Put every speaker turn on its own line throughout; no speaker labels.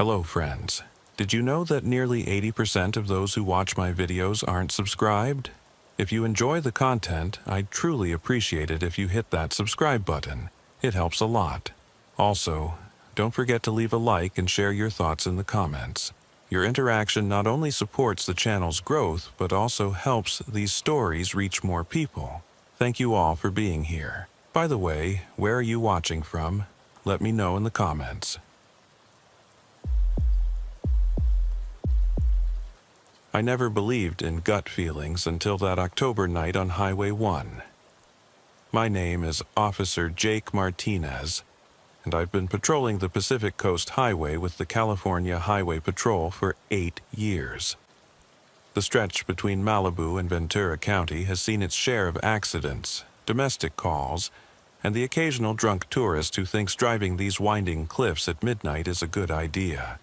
Hello friends. Did you know that nearly 80% of those who watch my videos aren't subscribed? If you enjoy the content, I'd truly appreciate it if you hit that subscribe button. It helps a lot. Also, don't forget to leave a like and share your thoughts in the comments. Your interaction not only supports the channel's growth, but also helps these stories reach more people. Thank you all for being here. By the way, where are you watching from? Let me know in the comments. I never believed in gut feelings until that October night on Highway 1. My name is Officer Jake Martinez, and I've been patrolling the Pacific Coast Highway with the California Highway Patrol for 8 years. The stretch between Malibu and Ventura County has seen its share of accidents, domestic calls, and the occasional drunk tourist who thinks driving these winding cliffs at midnight is a good idea.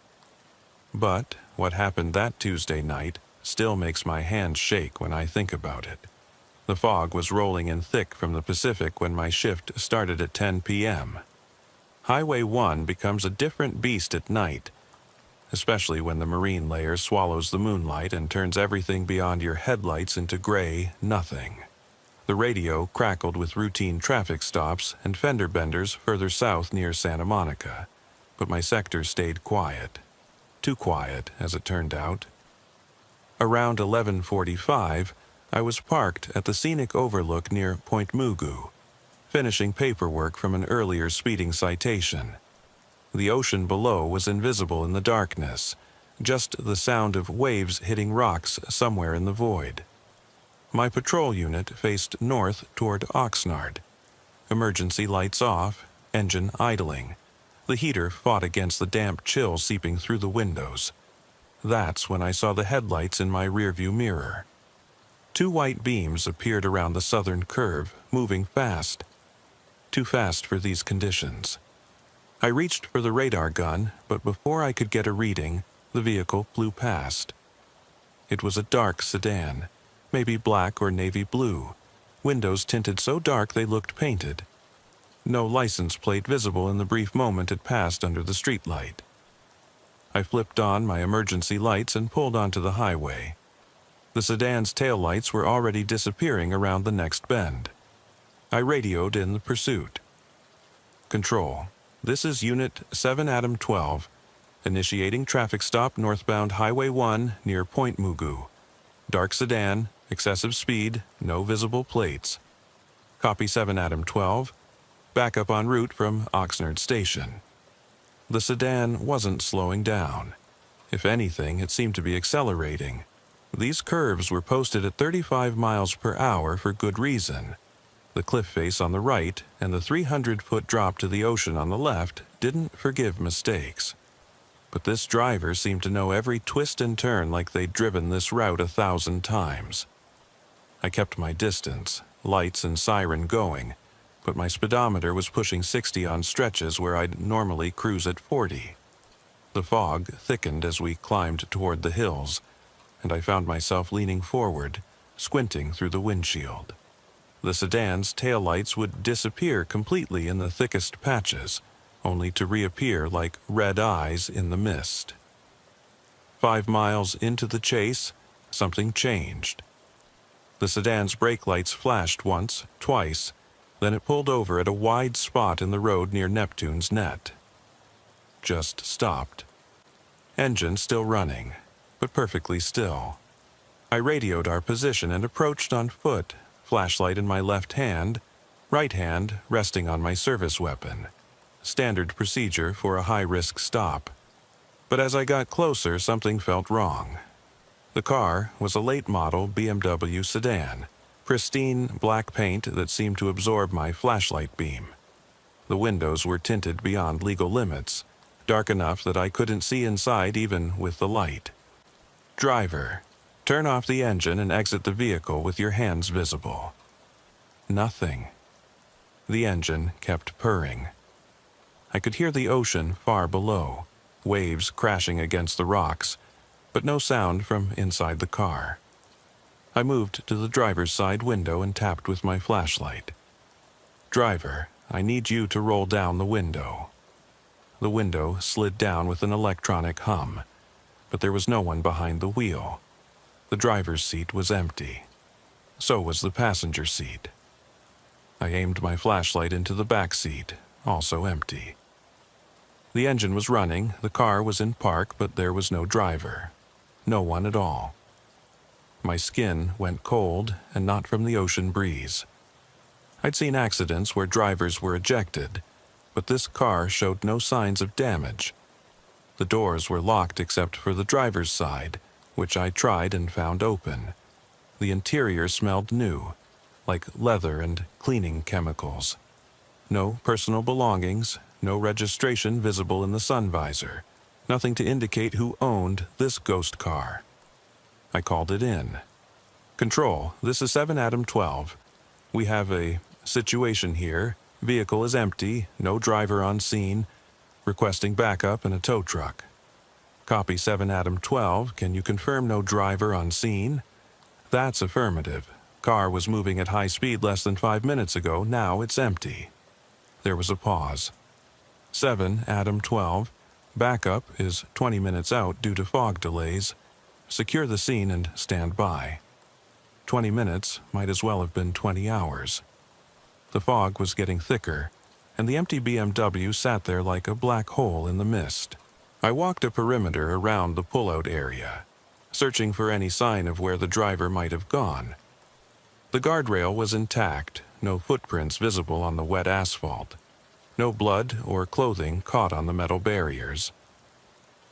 But what happened that Tuesday night still makes my hands shake when I think about it. The fog was rolling in thick from the Pacific when my shift started at 10 p.m. Highway 1 becomes a different beast at night, especially when the marine layer swallows the moonlight and turns everything beyond your headlights into gray nothing. The radio crackled with routine traffic stops and fender benders further south near Santa Monica, but my sector stayed quiet. Too quiet, as it turned out. Around 11:45, I was parked at the scenic overlook near Point Mugu, finishing paperwork from an earlier speeding citation. The ocean below was invisible in the darkness, just the sound of waves hitting rocks somewhere in the void. My patrol unit faced north toward Oxnard. Emergency lights off, engine idling. The heater fought against the damp chill seeping through the windows. That's when I saw the headlights in my rearview mirror. 2 white beams appeared around the southern curve, moving fast. Too fast for these conditions. I reached for the radar gun, but before I could get a reading, the vehicle flew past. It was a dark sedan, maybe black or navy blue, windows tinted so dark they looked painted. No license plate visible in the brief moment it passed under the streetlight. I flipped on my emergency lights and pulled onto the highway. The sedan's taillights were already disappearing around the next bend. I radioed in the pursuit. Control, this is Unit 7 Adam 12, initiating traffic stop northbound Highway 1 near Point Mugu. Dark sedan, excessive speed, no visible plates. Copy 7 Adam 12. Backup en route from Oxnard Station. The sedan wasn't slowing down. If anything, it seemed to be accelerating. These curves were posted at 35 miles per hour for good reason. The cliff face on the right and the 300-foot drop to the ocean on the left didn't forgive mistakes. But this driver seemed to know every twist and turn like they'd driven this route 1,000 times. I kept my distance, lights and siren going, but my speedometer was pushing 60 on stretches where I'd normally cruise at 40. The fog thickened as we climbed toward the hills, and I found myself leaning forward, squinting through the windshield. The sedan's taillights would disappear completely in the thickest patches, only to reappear like red eyes in the mist. 5 miles into the chase, something changed. The sedan's brake lights flashed once, twice, then it pulled over at a wide spot in the road near Neptune's Net. Just stopped. Engine still running, but perfectly still. I radioed our position and approached on foot, flashlight in my left hand, right hand resting on my service weapon. Standard procedure for a high-risk stop. But as I got closer, something felt wrong. The car was a late-model BMW sedan. Pristine black paint that seemed to absorb my flashlight beam. The windows were tinted beyond legal limits, dark enough that I couldn't see inside even with the light. Driver, turn off the engine and exit the vehicle with your hands visible. Nothing. The engine kept purring. I could hear the ocean far below, waves crashing against the rocks, but no sound from inside the car. I moved to the driver's side window and tapped with my flashlight. Driver, I need you to roll down the window. The window slid down with an electronic hum, but there was no one behind the wheel. The driver's seat was empty. So was the passenger seat. I aimed my flashlight into the back seat, also empty. The engine was running, the car was in park, but there was no driver. No one at all. My skin went cold, and not from the ocean breeze. I'd seen accidents where drivers were ejected, but this car showed no signs of damage. The doors were locked except for the driver's side, which I tried and found open. The interior smelled new, like leather and cleaning chemicals. No personal belongings, no registration visible in the sun visor, nothing to indicate who owned this ghost car. I called it in. "Control, this is 7 Adam 12. We have a situation here. Vehicle is empty, no driver on scene. Requesting backup and a tow truck." "Copy 7 Adam 12. Can you confirm no driver on scene?" "That's affirmative. Car was moving at high speed less than 5 minutes ago. Now it's empty." There was a pause. 7 Adam 12. Backup is 20 minutes out due to fog delays. Secure the scene and stand by. 20 minutes might as well have been 20 hours. The fog was getting thicker, and the empty BMW sat there like a black hole in the mist. I walked a perimeter around the pullout area, searching for any sign of where the driver might have gone. The guardrail was intact, no footprints visible on the wet asphalt. No blood or clothing caught on the metal barriers.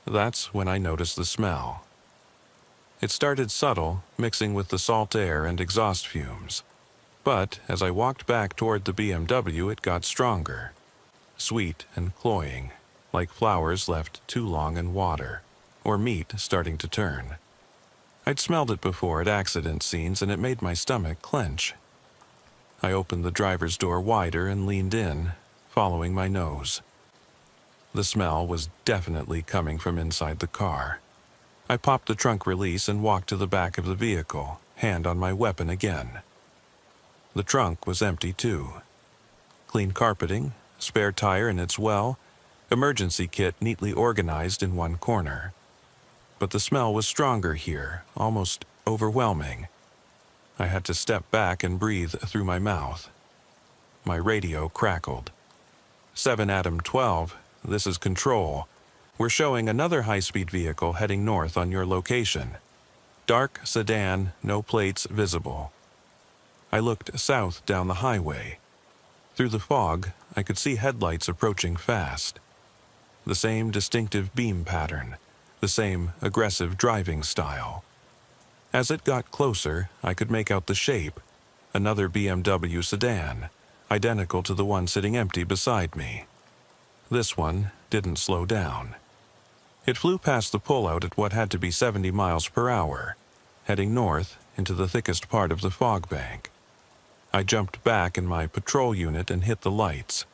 That's when I noticed the smell. It started subtle, mixing with the salt air and exhaust fumes. But as I walked back toward the BMW, it got stronger. Sweet and cloying, like flowers left too long in water, or meat starting to turn. I'd smelled it before at accident scenes, and it made my stomach clench. I opened the driver's door wider and leaned in, following my nose. The smell was definitely coming from inside the car. I popped the trunk release and walked to the back of the vehicle, hand on my weapon again. The trunk was empty too. Clean carpeting, spare tire in its well, emergency kit neatly organized in one corner. But the smell was stronger here, almost overwhelming. I had to step back and breathe through my mouth. My radio crackled. 7 Adam 12, this is Control. We're showing another high-speed vehicle heading north on your location. Dark sedan, no plates visible. I looked south down the highway. Through the fog, I could see headlights approaching fast. The same distinctive beam pattern, the same aggressive driving style. As it got closer, I could make out the shape, another BMW sedan, identical to the one sitting empty beside me. This one didn't slow down. It flew past the pullout at what had to be 70 miles per hour, heading north into the thickest part of the fog bank. I jumped back in my patrol unit and hit the lights.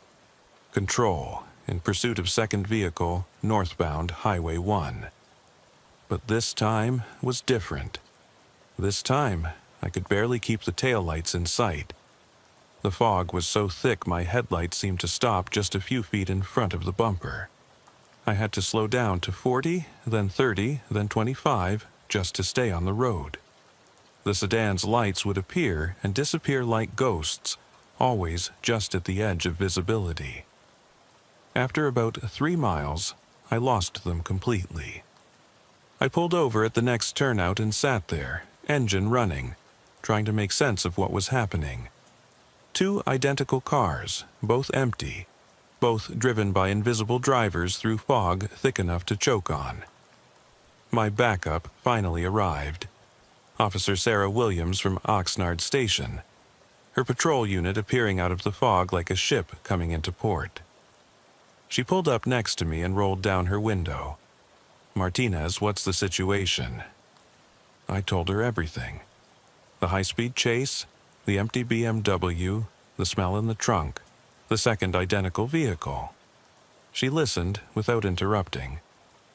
Control, in pursuit of second vehicle, northbound Highway 1. But this time was different. This time, I could barely keep the taillights in sight. The fog was so thick my headlights seemed to stop just a few feet in front of the bumper. I had to slow down to 40, then 30, then 25, just to stay on the road. The sedan's lights would appear and disappear like ghosts, always just at the edge of visibility. After about 3 miles, I lost them completely. I pulled over at the next turnout and sat there, engine running, trying to make sense of what was happening. 2 identical cars, both empty, both driven by invisible drivers through fog thick enough to choke on. My backup finally arrived. Officer Sarah Williams from Oxnard Station, her patrol unit appearing out of the fog like a ship coming into port. She pulled up next to me and rolled down her window. "Martinez, what's the situation?" I told her everything. The high-speed chase, the empty BMW, the smell in the trunk, the second identical vehicle. She listened without interrupting,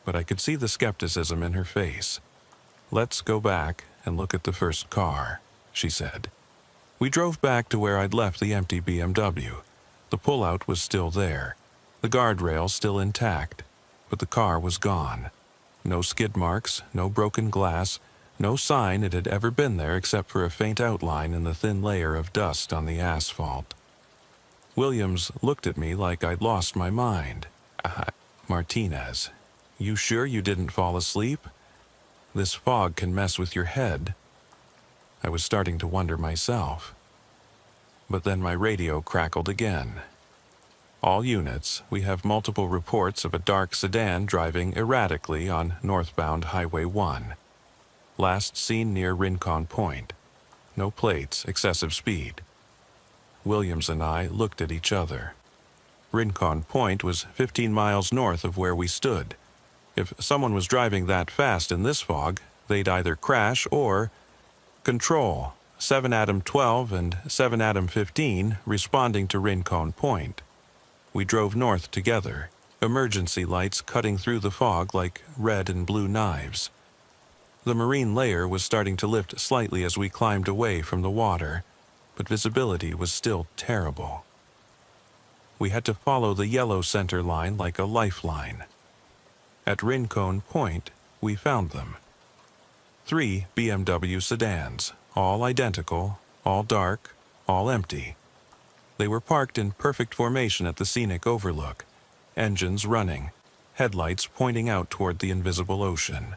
but I could see the skepticism in her face. "Let's go back and look at the first car," she said. We drove back to where I'd left the empty BMW. The pullout was still there. The guardrail still intact, but the car was gone. No skid marks, no broken glass, no sign it had ever been there except for a faint outline in the thin layer of dust on the asphalt. Williams looked at me like I'd lost my mind. Martinez, you sure you didn't fall asleep? This fog can mess with your head. I was starting to wonder myself. But then my radio crackled again. All units, we have multiple reports of a dark sedan driving erratically on northbound Highway 1. Last seen near Rincon Point. No plates, excessive speed. Williams and I looked at each other. Rincon Point was 15 miles north of where we stood. If someone was driving that fast in this fog, they'd either crash or... Control, 7 Adam 12 and 7 Adam 15 responding to Rincon Point. We drove north together, emergency lights cutting through the fog like red and blue knives. The marine layer was starting to lift slightly as we climbed away from the water, but visibility was still terrible. We had to follow the yellow center line like a lifeline. At Rincon Point, we found them. 3 BMW sedans, all identical, all dark, all empty. They were parked in perfect formation at the scenic overlook, engines running, headlights pointing out toward the invisible ocean.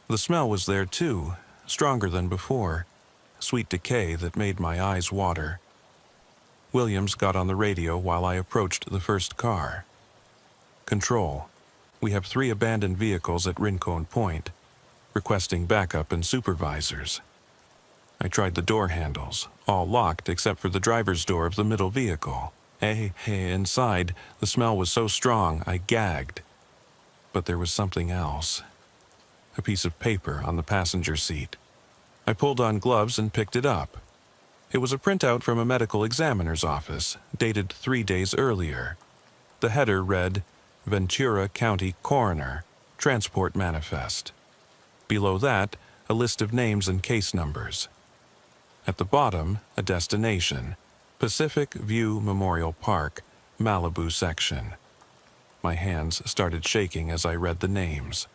The smell was there too, stronger than before, sweet decay that made my eyes water. Williams got on the radio while I approached the first car. Control, we have 3 abandoned vehicles at Rincon Point, requesting backup and supervisors. I tried the door handles, all locked except for the driver's door of the middle vehicle. Inside, the smell was so strong I gagged. But there was something else. A piece of paper on the passenger seat. I pulled on gloves and picked it up. It was a printout from a medical examiner's office, dated 3 days earlier. The header read, Ventura County Coroner, Transport Manifest. Below that, a list of names and case numbers. At the bottom, a destination, Pacific View Memorial Park, Malibu section. My hands started shaking as I read the names.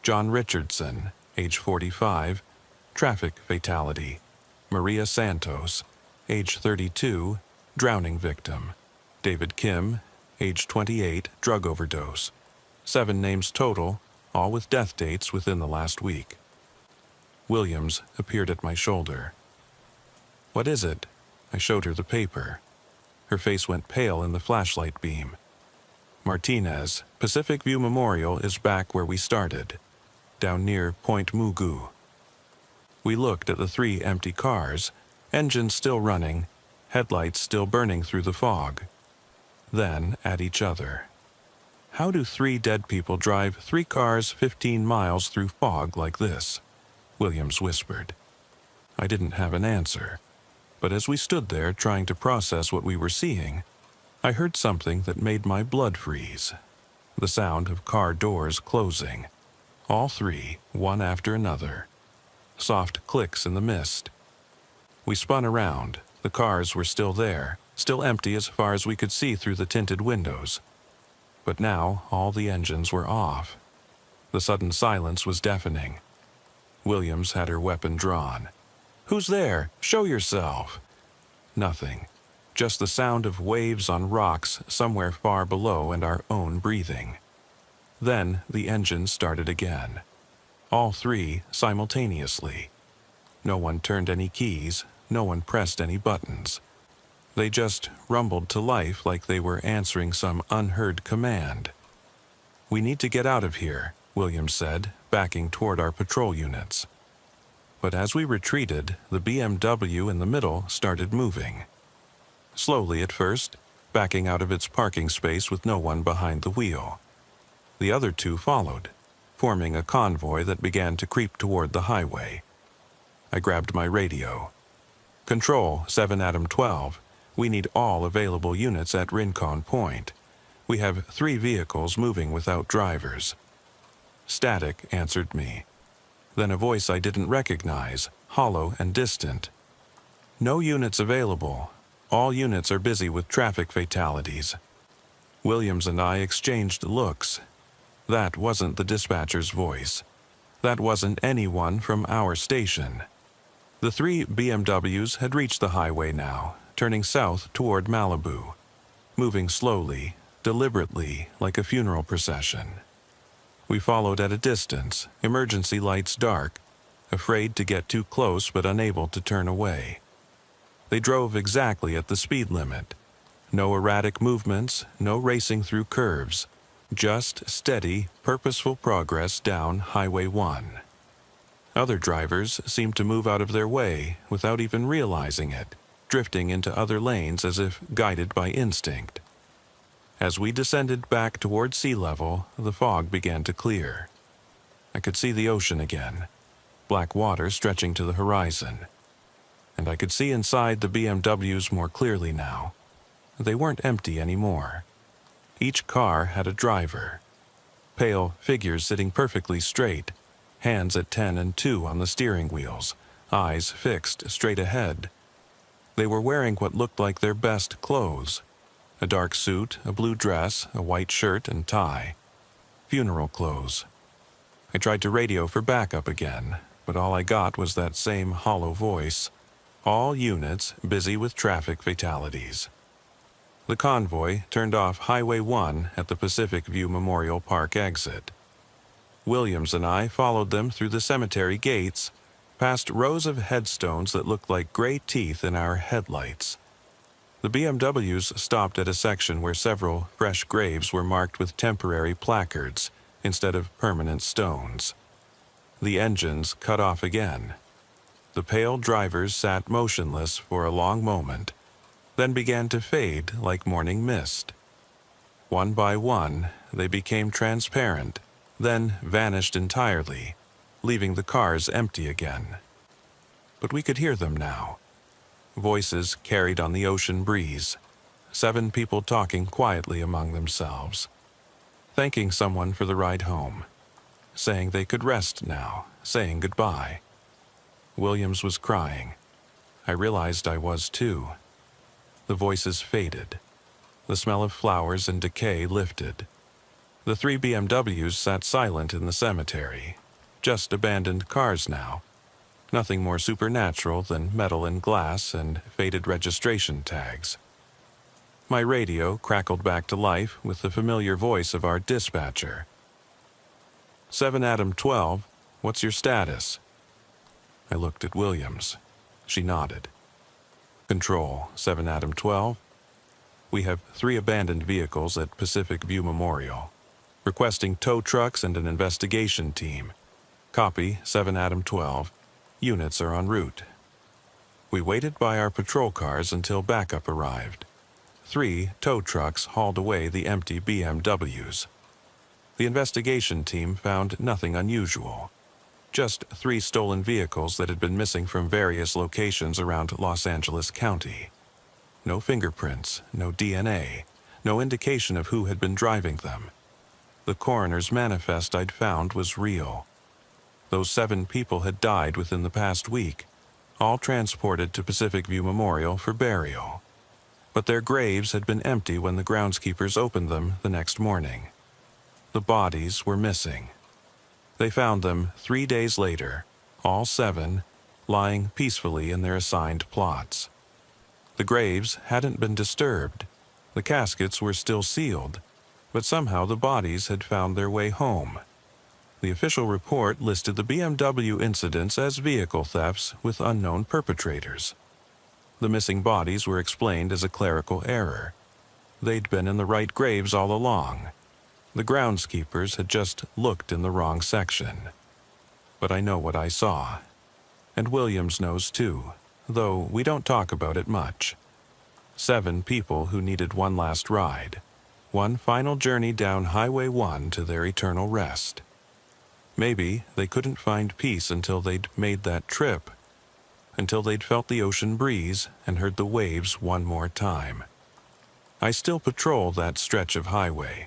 John Richardson, age 45, traffic fatality. Maria Santos, age 32, drowning victim. David Kim, age 28, drug overdose. 7 names total, all with death dates within the last week. Williams appeared at my shoulder. What is it? I showed her the paper. Her face went pale in the flashlight beam. Martinez, Pacific View Memorial is back where we started, down near Point Mugu. We looked at the 3 empty cars, engines still running, headlights still burning through the fog. Then at each other. How do 3 dead people drive 3 cars 15 miles through fog like this? Williams whispered. I didn't have an answer. But as we stood there trying to process what we were seeing, I heard something that made my blood freeze. The sound of car doors closing. All 3, one after another. Soft clicks in the mist. We spun around. The cars were still there, still empty as far as we could see through the tinted windows. But now all the engines were off. The sudden silence was deafening. Williams had her weapon drawn. Who's there? Show yourself. Nothing. Just the sound of waves on rocks somewhere far below and our own breathing. Then the engine started again. All 3 simultaneously. No one turned any keys, no one pressed any buttons. They just rumbled to life like they were answering some unheard command. We need to get out of here, Williams said, backing toward our patrol units. But as we retreated, the BMW in the middle started moving. Slowly at first, backing out of its parking space with no one behind the wheel. The other 2 followed, forming a convoy that began to creep toward the highway. I grabbed my radio. Control, 7 Adam 12. We need all available units at Rincon Point. We have 3 vehicles moving without drivers. Static answered me. Then a voice I didn't recognize, hollow and distant. No units available. All units are busy with traffic fatalities. Williams and I exchanged looks. That wasn't the dispatcher's voice. That wasn't anyone from our station. The 3 BMWs had reached the highway now, turning south toward Malibu, moving slowly, deliberately, like a funeral procession. We followed at a distance, emergency lights dark, afraid to get too close but unable to turn away. They drove exactly at the speed limit. No erratic movements, no racing through curves, just steady, purposeful progress down Highway 1. Other drivers seemed to move out of their way without even realizing it, drifting into other lanes as if guided by instinct. As we descended back toward sea level, the fog began to clear. I could see the ocean again, black water stretching to the horizon. And I could see inside the BMWs more clearly now. They weren't empty anymore. Each car had a driver. Pale figures sitting perfectly straight, hands at 10 and 2 on the steering wheels, eyes fixed straight ahead. They were wearing what looked like their best clothes. A dark suit, a blue dress, a white shirt and tie. Funeral clothes. I tried to radio for backup again, but all I got was that same hollow voice. All units busy with traffic fatalities. The convoy turned off Highway 1 at the Pacific View Memorial Park exit. Williams and I followed them through the cemetery gates, past rows of headstones that looked like gray teeth in our headlights. The BMWs stopped at a section where several fresh graves were marked with temporary placards instead of permanent stones. The engines cut off again. The pale drivers sat motionless for a long moment, then began to fade like morning mist. One by one, they became transparent, then vanished entirely, leaving the cars empty again. But we could hear them now. Voices carried on the ocean breeze, 7 people talking quietly among themselves, thanking someone for the ride home, saying they could rest now, saying goodbye. Williams was crying. I realized I was too. The voices faded. The smell of flowers and decay lifted. The 3 BMWs sat silent in the cemetery, just abandoned cars now. Nothing more supernatural than metal and glass and faded registration tags. My radio crackled back to life with the familiar voice of our dispatcher. 7 Adam 12, what's your status? I looked at Williams. She nodded. Control, 7 Adam 12. We have 3 abandoned vehicles at Pacific View Memorial. Requesting tow trucks and an investigation team. Copy, 7 Adam 12. Units are en route. We waited by our patrol cars until backup arrived. 3 tow trucks hauled away the empty BMWs. The investigation team found nothing unusual. Just 3 stolen vehicles that had been missing from various locations around Los Angeles County. No fingerprints, no DNA, no indication of who had been driving them. The coroner's manifest I'd found was real. Those 7 people had died within the past week, all transported to Pacific View Memorial for burial. But their graves had been empty when the groundskeepers opened them the next morning. The bodies were missing. They found them 3 days later, all 7, lying peacefully in their assigned plots. The graves hadn't been disturbed. The caskets were still sealed, but somehow the bodies had found their way home. The official report listed the BMW incidents as vehicle thefts with unknown perpetrators. The missing bodies were explained as a clerical error. They'd been in the right graves all along. The groundskeepers had just looked in the wrong section. But I know what I saw. And Williams knows too, though we don't talk about it much. 7 people who needed one last ride. One final journey down Highway 1 to their eternal rest. Maybe they couldn't find peace until they'd made that trip. Until they'd felt the ocean breeze and heard the waves one more time. I still patrol that stretch of highway.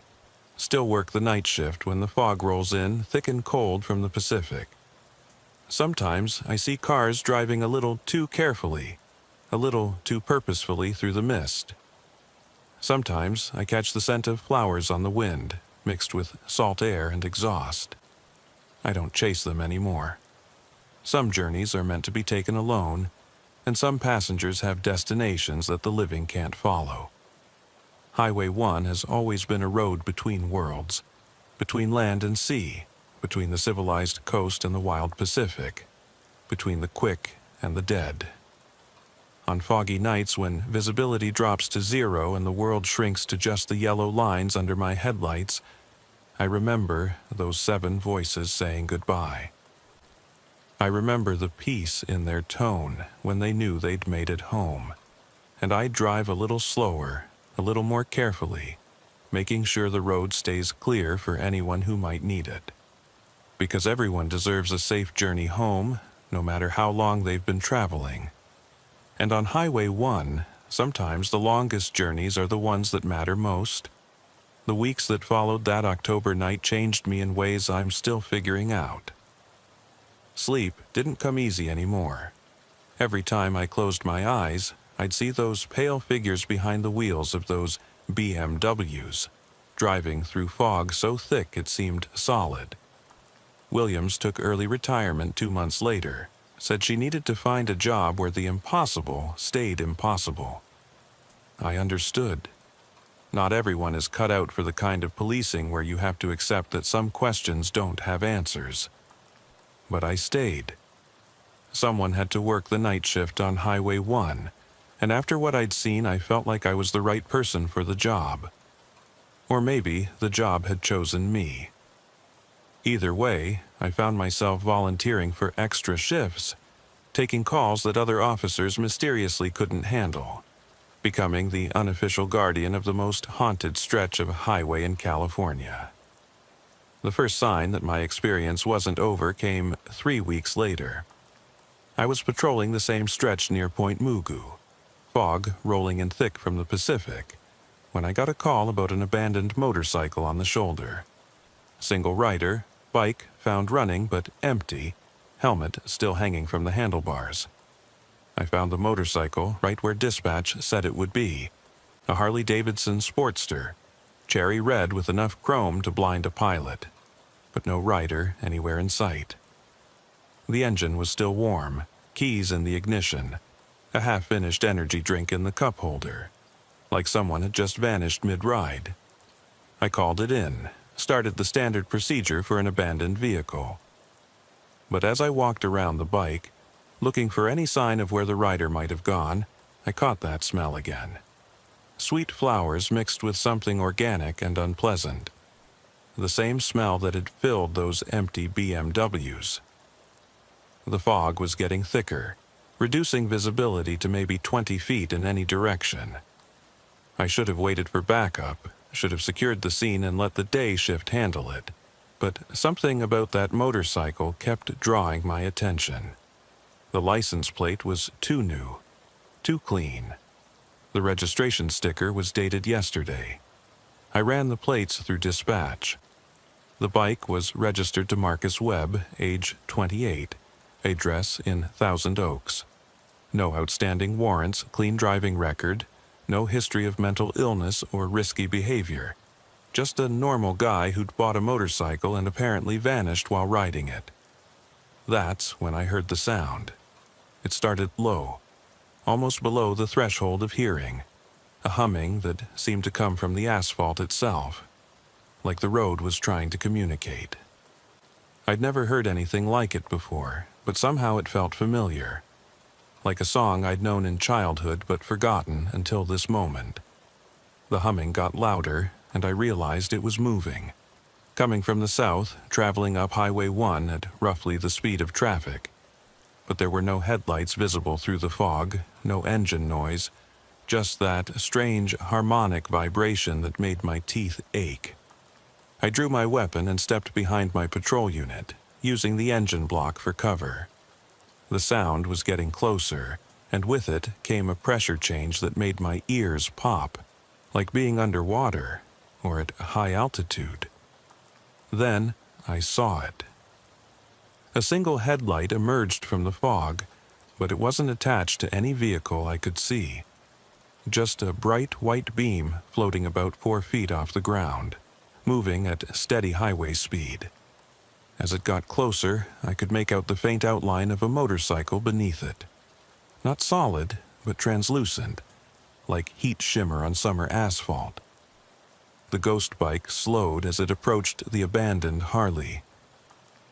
Still work the night shift when the fog rolls in thick and cold from the Pacific. Sometimes I see cars driving a little too carefully, a little too purposefully through the mist. Sometimes I catch the scent of flowers on the wind, mixed with salt air and exhaust. I don't chase them anymore. Some journeys are meant to be taken alone, and some passengers have destinations that the living can't follow. Highway 1 has always been a road between worlds, between land and sea, between the civilized coast and the wild Pacific, between the quick and the dead. On foggy nights when visibility drops to zero and the world shrinks to just the yellow lines under my headlights, I remember those 7 voices saying goodbye. I remember the peace in their tone when they knew they'd made it home, and I'd drive a little slower, a little more carefully, making sure the road stays clear for anyone who might need it. Because everyone deserves a safe journey home, no matter how long they've been traveling. And on Highway 1, sometimes the longest journeys are the ones that matter most. The weeks that followed that October night changed me in ways I'm still figuring out. Sleep didn't come easy anymore. Every time I closed my eyes, I'd see those pale figures behind the wheels of those BMWs, driving through fog so thick it seemed solid. Williams took early retirement 2 months later, said she needed to find a job where the impossible stayed impossible. I understood. Not everyone is cut out for the kind of policing where you have to accept that some questions don't have answers. But I stayed. Someone had to work the night shift on Highway 1, and after what I'd seen, I felt like I was the right person for the job. Or maybe the job had chosen me. Either way, I found myself volunteering for extra shifts, taking calls that other officers mysteriously couldn't handle, becoming the unofficial guardian of the most haunted stretch of highway in California. The first sign that my experience wasn't over came 3 weeks later. I was patrolling the same stretch near Point Mugu, fog rolling in thick from the Pacific, when I got a call about an abandoned motorcycle on the shoulder. Single rider, bike found running but empty, helmet still hanging from the handlebars. I found the motorcycle right where dispatch said it would be, a Harley-Davidson Sportster, cherry red with enough chrome to blind a pilot, but no rider anywhere in sight. The engine was still warm, keys in the ignition, a half-finished energy drink in the cup holder, like someone had just vanished mid-ride. I called it in, started the standard procedure for an abandoned vehicle. But as I walked around the bike, looking for any sign of where the rider might have gone, I caught that smell again. Sweet flowers mixed with something organic and unpleasant. The same smell that had filled those empty BMWs. The fog was getting thicker, reducing visibility to maybe 20 feet in any direction. I should have waited for backup, should have secured the scene and let the day shift handle it, but something about that motorcycle kept drawing my attention. The license plate was too new, too clean. The registration sticker was dated yesterday. I ran the plates through dispatch. The bike was registered to Marcus Webb, age 28, address in Thousand Oaks. No outstanding warrants, clean driving record, no history of mental illness or risky behavior. Just a normal guy who'd bought a motorcycle and apparently vanished while riding it. That's when I heard the sound. It started low, almost below the threshold of hearing, a humming that seemed to come from the asphalt itself, like the road was trying to communicate. I'd never heard anything like it before, but somehow it felt familiar, like a song I'd known in childhood but forgotten until this moment. The humming got louder, and I realized it was moving, coming from the south, traveling up Highway 1 at roughly the speed of traffic. But there were no headlights visible through the fog, no engine noise, just that strange harmonic vibration that made my teeth ache. I drew my weapon and stepped behind my patrol unit, using the engine block for cover. The sound was getting closer, and with it came a pressure change that made my ears pop, like being underwater or at high altitude. Then I saw it. A single headlight emerged from the fog, but it wasn't attached to any vehicle I could see. just a bright white beam floating about 4 feet off the ground, moving at steady highway speed. As it got closer, I could make out the faint outline of a motorcycle beneath it. Not solid, but translucent, like heat shimmer on summer asphalt. The ghost bike slowed as it approached the abandoned Harley.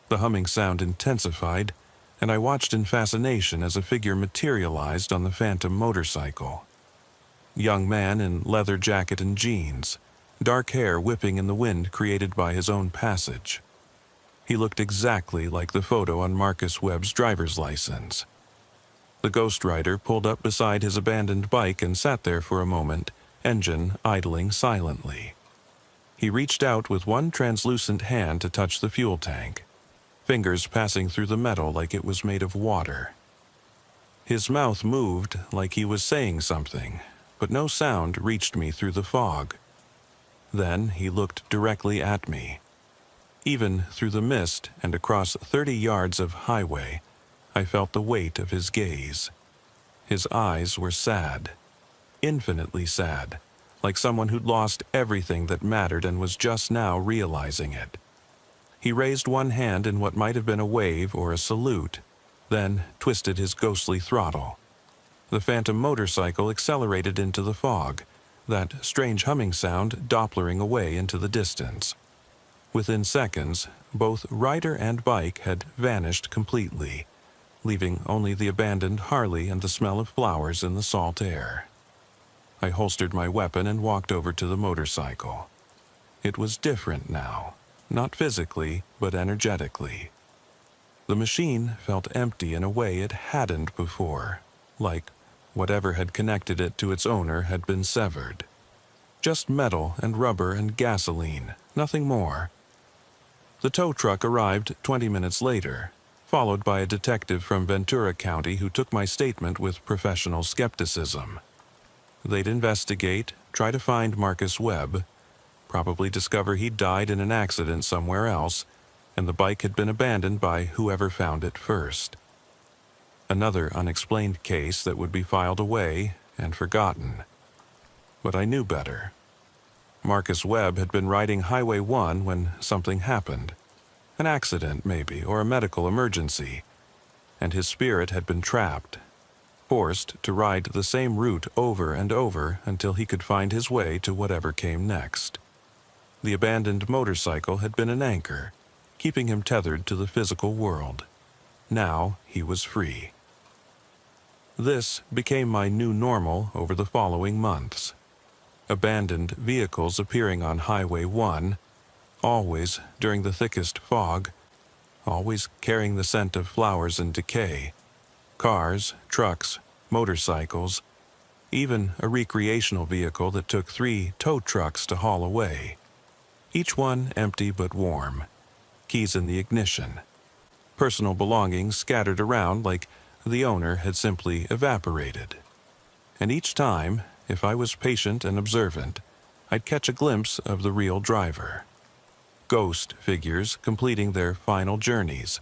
The humming sound intensified, and I watched in fascination as a figure materialized on the phantom motorcycle. Young man in leather jacket and jeans, dark hair whipping in the wind created by his own passage. He looked exactly like the photo on Marcus Webb's driver's license. The ghost rider pulled up beside his abandoned bike and sat there for a moment, engine idling silently. He reached out with one translucent hand to touch the fuel tank, fingers passing through the metal like it was made of water. His mouth moved like he was saying something, but no sound reached me through the fog. Then he looked directly at me. Even through the mist and across 30 yards of highway, I felt the weight of his gaze. His eyes were sad, infinitely sad, like someone who'd lost everything that mattered and was just now realizing it. He raised one hand in what might have been a wave or a salute, then twisted his ghostly throttle. The phantom motorcycle accelerated into the fog, that strange humming sound Dopplering away into the distance. Within seconds, both rider and bike had vanished completely, leaving only the abandoned Harley and the smell of flowers in the salt air. I holstered my weapon and walked over to the motorcycle. It was different now, not physically, but energetically. The machine felt empty in a way it hadn't before, like whatever had connected it to its owner had been severed. Just metal and rubber and gasoline, nothing more. The tow truck arrived 20 minutes later, followed by a detective from Ventura County who took my statement with professional skepticism. They'd investigate, try to find Marcus Webb, probably discover he'd died in an accident somewhere else, and the bike had been abandoned by whoever found it first. Another unexplained case that would be filed away and forgotten. But I knew better. Marcus Webb had been riding Highway 1 when something happened. An accident, maybe, or a medical emergency. And his spirit had been trapped, forced to ride the same route over and over until he could find his way to whatever came next. The abandoned motorcycle had been an anchor, keeping him tethered to the physical world. Now he was free. This became my new normal over the following months. Abandoned vehicles appearing on Highway 1, always during the thickest fog, always carrying the scent of flowers and decay. Cars, trucks, motorcycles, even a recreational vehicle that took 3 tow trucks to haul away. Each one empty but warm, keys in the ignition. Personal belongings scattered around like the owner had simply evaporated. And each time, if I was patient and observant, I'd catch a glimpse of the real driver. Ghost figures completing their final journeys,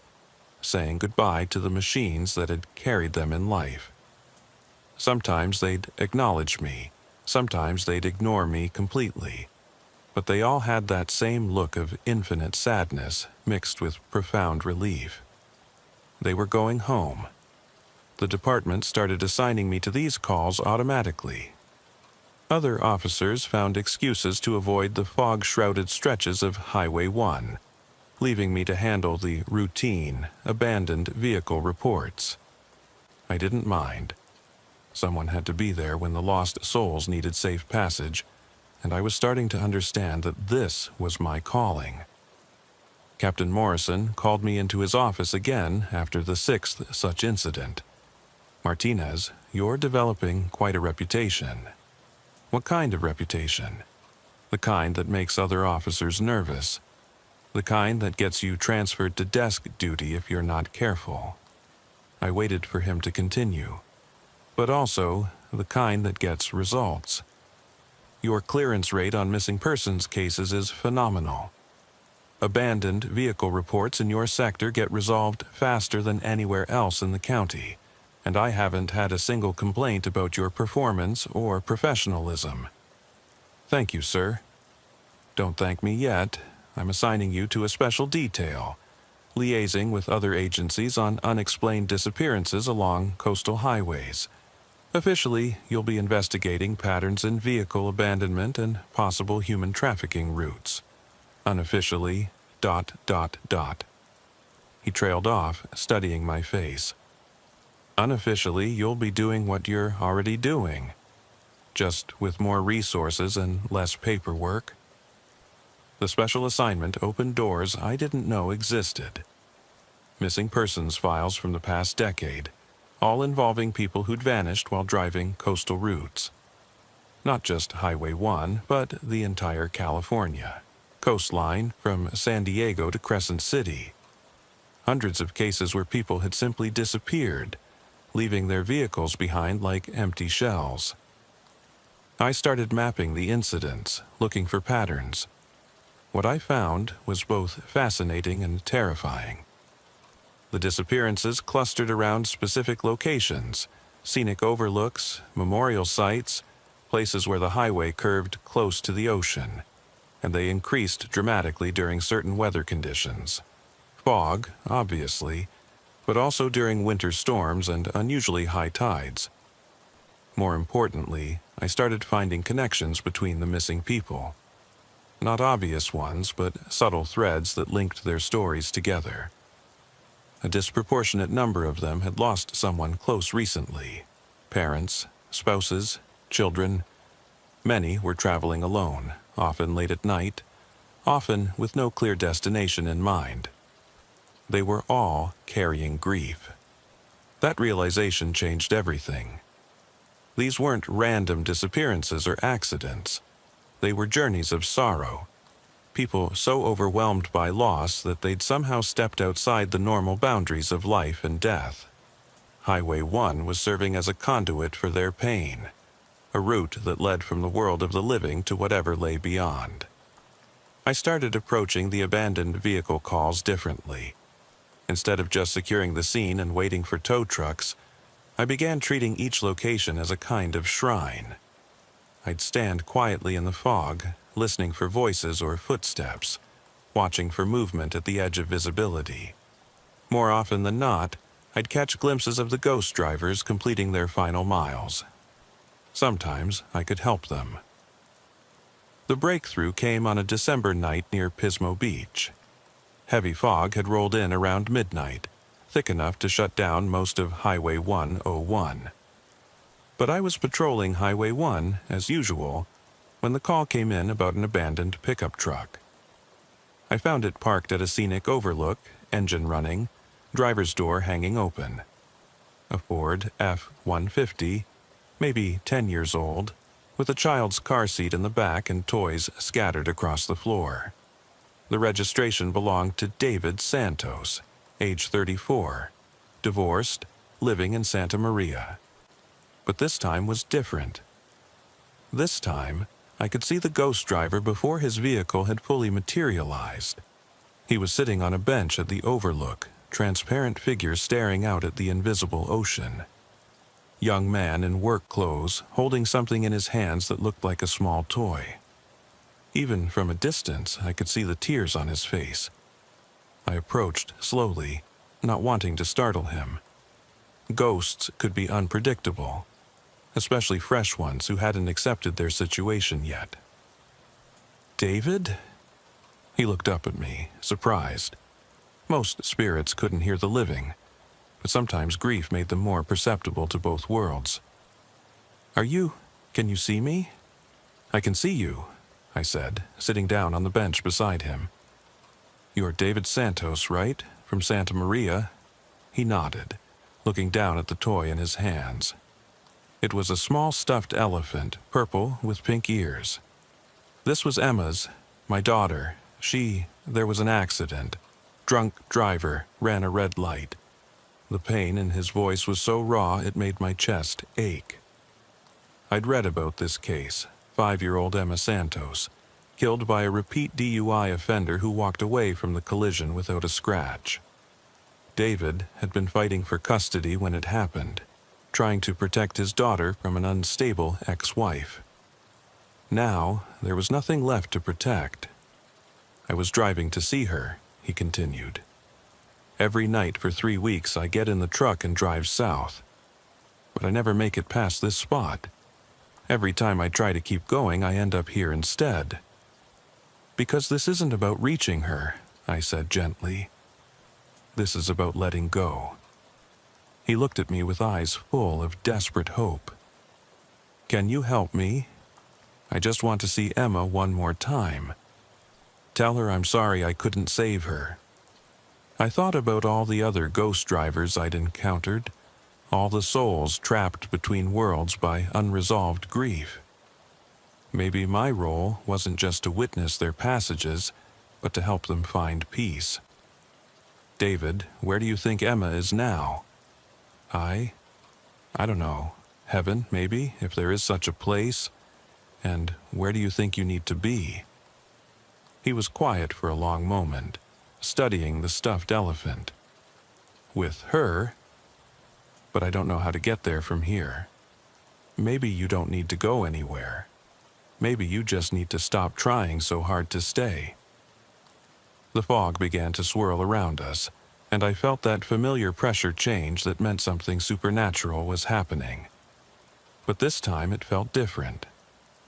saying goodbye to the machines that had carried them in life. Sometimes they'd acknowledge me, sometimes they'd ignore me completely, but they all had that same look of infinite sadness mixed with profound relief. They were going home. The department started assigning me to these calls automatically. Other officers found excuses to avoid the fog-shrouded stretches of Highway 1, leaving me to handle the routine, abandoned vehicle reports. I didn't mind. Someone had to be there when the lost souls needed safe passage, and I was starting to understand that this was my calling. Captain Morrison called me into his office again after the 6th such incident. "Martinez, you're developing quite a reputation." "What kind of reputation?" "The kind that makes other officers nervous. The kind that gets you transferred to desk duty if you're not careful." I waited for him to continue. "But also, the kind that gets results. Your clearance rate on missing persons cases is phenomenal. Abandoned vehicle reports in your sector get resolved faster than anywhere else in the county, and I haven't had a single complaint about your performance or professionalism. Thank you, sir. Don't thank me yet. I'm assigning you to a special detail, liaising with other agencies on unexplained disappearances along coastal highways. Officially, you'll be investigating patterns in vehicle abandonment and possible human trafficking routes. Unofficially, ... He trailed off, studying my face. Unofficially, you'll be doing what you're already doing, just with more resources and less paperwork. The special assignment opened doors I didn't know existed. Missing persons files from the past decade, all involving people who'd vanished while driving coastal routes. Not just Highway 1, but the entire California coastline from San Diego to Crescent City. Hundreds of cases where people had simply disappeared, leaving their vehicles behind like empty shells. I started mapping the incidents, looking for patterns. What I found was both fascinating and terrifying. The disappearances clustered around specific locations, scenic overlooks, memorial sites, places where the highway curved close to the ocean, and they increased dramatically during certain weather conditions. Fog, obviously, but also during winter storms and unusually high tides. More importantly, I started finding connections between the missing people. Not obvious ones, but subtle threads that linked their stories together. A disproportionate number of them had lost someone close recently. Parents, spouses, children. Many were traveling alone, often late at night, often with no clear destination in mind. They were all carrying grief. That realization changed everything. These weren't random disappearances or accidents. They were journeys of sorrow. People so overwhelmed by loss that they'd somehow stepped outside the normal boundaries of life and death. Highway 1 was serving as a conduit for their pain, a route that led from the world of the living to whatever lay beyond. I started approaching the abandoned vehicle calls differently. Instead of just securing the scene and waiting for tow trucks, I began treating each location as a kind of shrine. I'd stand quietly in the fog, listening for voices or footsteps, watching for movement at the edge of visibility. More often than not, I'd catch glimpses of the ghost drivers completing their final miles. Sometimes I could help them. The breakthrough came on a December night near Pismo Beach. Heavy fog had rolled in around midnight, thick enough to shut down most of Highway 101. But I was patrolling Highway 1, as usual, when the call came in about an abandoned pickup truck. I found it parked at a scenic overlook, engine running, driver's door hanging open. A Ford F-150, maybe 10 years old, with a child's car seat in the back and toys scattered across the floor. The registration belonged to David Santos, age 34, divorced, living in Santa Maria. But this time was different. This time, I could see the ghost driver before his vehicle had fully materialized. He was sitting on a bench at the overlook, transparent figure staring out at the invisible ocean. Young man in work clothes, holding something in his hands that looked like a small toy. Even from a distance, I could see the tears on his face. I approached slowly, not wanting to startle him. Ghosts could be unpredictable, especially fresh ones who hadn't accepted their situation yet. "David?" He looked up at me, surprised. Most spirits couldn't hear the living, but sometimes grief made them more perceptible to both worlds. Can you see me?" "I can see you," I said, sitting down on the bench beside him. "You're David Santos, right? From Santa Maria?" He nodded, looking down at the toy in his hands. It was a small stuffed elephant, purple with pink ears. "This was Emma's, my daughter. There was an accident. Drunk driver, ran a red light." The pain in his voice was so raw it made my chest ache. I'd read about this case, 5-year-old Emma Santos, killed by a repeat DUI offender who walked away from the collision without a scratch. David had been fighting for custody when it happened, trying to protect his daughter from an unstable ex-wife. Now, there was nothing left to protect. I was driving to see her, he continued. Every night for 3 weeks I get in the truck and drive south. But I never make it past this spot. Every time I try to keep going, I end up here instead. Because this isn't about reaching her, I said gently. This is about letting go. He looked at me with eyes full of desperate hope. Can you help me? I just want to see Emma one more time. Tell her I'm sorry I couldn't save her. I thought about all the other ghost drivers I'd encountered, all the souls trapped between worlds by unresolved grief. Maybe my role wasn't just to witness their passages, but to help them find peace. David, where do you think Emma is now? I don't know. Heaven, maybe, if there is such a place. And where do you think you need to be? He was quiet for a long moment, studying the stuffed elephant. With her? But I don't know how to get there from here. Maybe you don't need to go anywhere. Maybe you just need to stop trying so hard to stay. The fog began to swirl around us, and I felt that familiar pressure change that meant something supernatural was happening. But this time it felt different,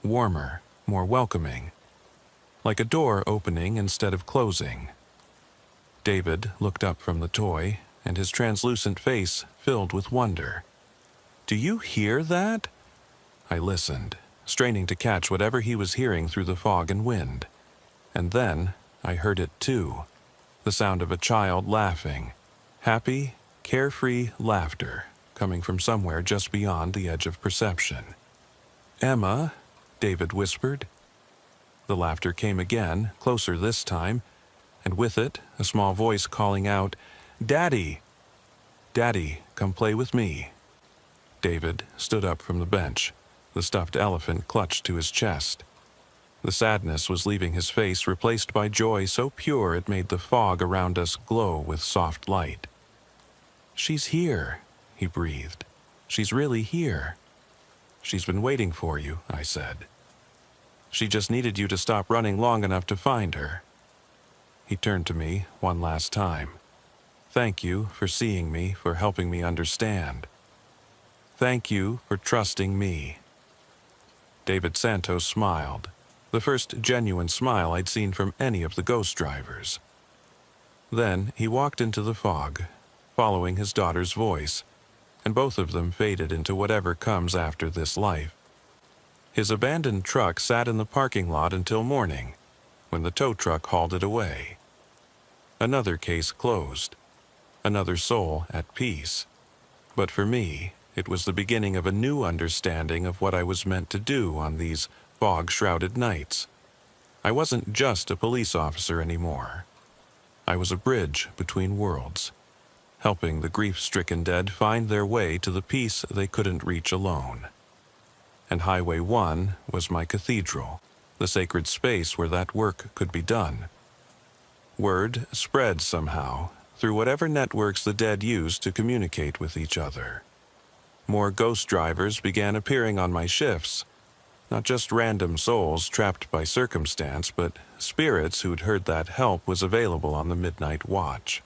warmer, more welcoming, like a door opening instead of closing. David looked up from the toy, and his translucent face filled with wonder. Do you hear that? I listened, straining to catch whatever he was hearing through the fog and wind. And then I heard it too, the sound of a child laughing, happy, carefree laughter coming from somewhere just beyond the edge of perception. Emma, David whispered. The laughter came again, closer this time, and with it a small voice calling out, Daddy! Daddy, come play with me. David stood up from the bench, the stuffed elephant clutched to his chest. The sadness was leaving his face, replaced by joy so pure it made the fog around us glow with soft light. She's here, he breathed. She's really here. She's been waiting for you, I said. She just needed you to stop running long enough to find her. He turned to me one last time. Thank you for seeing me, for helping me understand. Thank you for trusting me. David Santos smiled, the first genuine smile I'd seen from any of the ghost drivers. Then he walked into the fog, following his daughter's voice, and both of them faded into whatever comes after this life. His abandoned truck sat in the parking lot until morning, when the tow truck hauled it away. Another case closed, another soul at peace. But for me, it was the beginning of a new understanding of what I was meant to do on these fog-shrouded nights. I wasn't just a police officer anymore. I was a bridge between worlds, helping the grief-stricken dead find their way to the peace they couldn't reach alone. And Highway 1 was my cathedral, the sacred space where that work could be done. Word spread somehow through whatever networks the dead used to communicate with each other. More ghost drivers began appearing on my shifts, not just random souls trapped by circumstance, but spirits who'd heard that help was available on the midnight watch.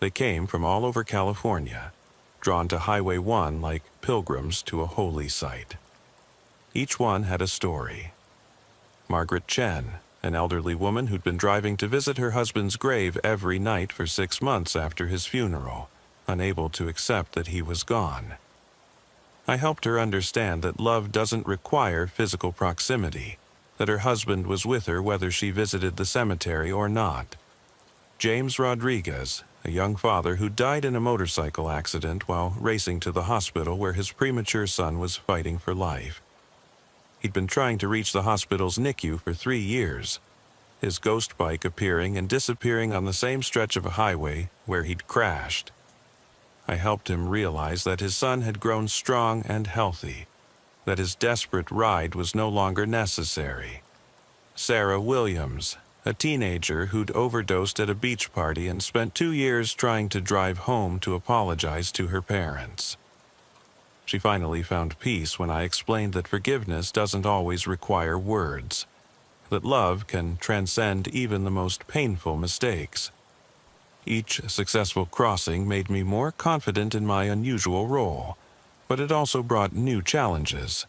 They came from all over California, drawn to Highway 1 like pilgrims to a holy site. Each one had a story. Margaret Chen, an elderly woman who'd been driving to visit her husband's grave every night for 6 months after his funeral, unable to accept that he was gone. I helped her understand that love doesn't require physical proximity, that her husband was with her whether she visited the cemetery or not. James Rodriguez, a young father who died in a motorcycle accident while racing to the hospital where his premature son was fighting for life. He'd been trying to reach the hospital's NICU for 3 years, his ghost bike appearing and disappearing on the same stretch of a highway where he'd crashed. I helped him realize that his son had grown strong and healthy, that his desperate ride was no longer necessary. Sarah Williams, a teenager who'd overdosed at a beach party and spent 2 years trying to drive home to apologize to her parents. She finally found peace when I explained that forgiveness doesn't always require words, that love can transcend even the most painful mistakes. Each successful crossing made me more confident in my unusual role, but it also brought new challenges.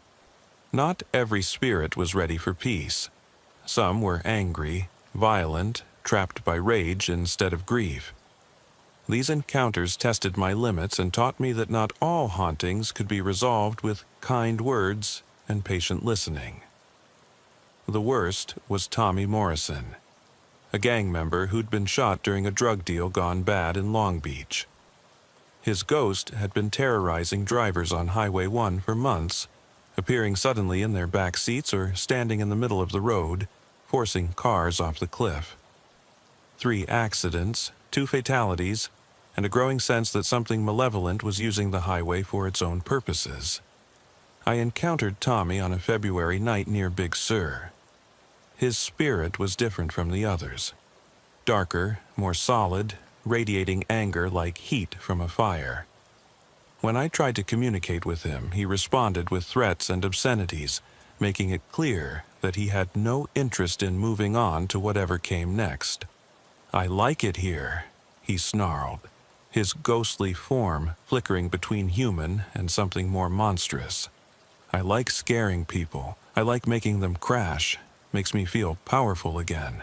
Not every spirit was ready for peace. Some were angry, violent, trapped by rage instead of grief. These encounters tested my limits and taught me that not all hauntings could be resolved with kind words and patient listening. The worst was Tommy Morrison, a gang member who'd been shot during a drug deal gone bad in Long Beach. His ghost had been terrorizing drivers on Highway 1 for months, appearing suddenly in their back seats or standing in the middle of the road, forcing cars off the cliff. 3 accidents, 2 fatalities, and a growing sense that something malevolent was using the highway for its own purposes. I encountered Tommy on a February night near Big Sur. His spirit was different from the others. Darker, more solid, radiating anger like heat from a fire. When I tried to communicate with him, he responded with threats and obscenities, making it clear that he had no interest in moving on to whatever came next. "I like it here," he snarled, his ghostly form flickering between human and something more monstrous. "I like scaring people. I like making them crash. Makes me feel powerful again."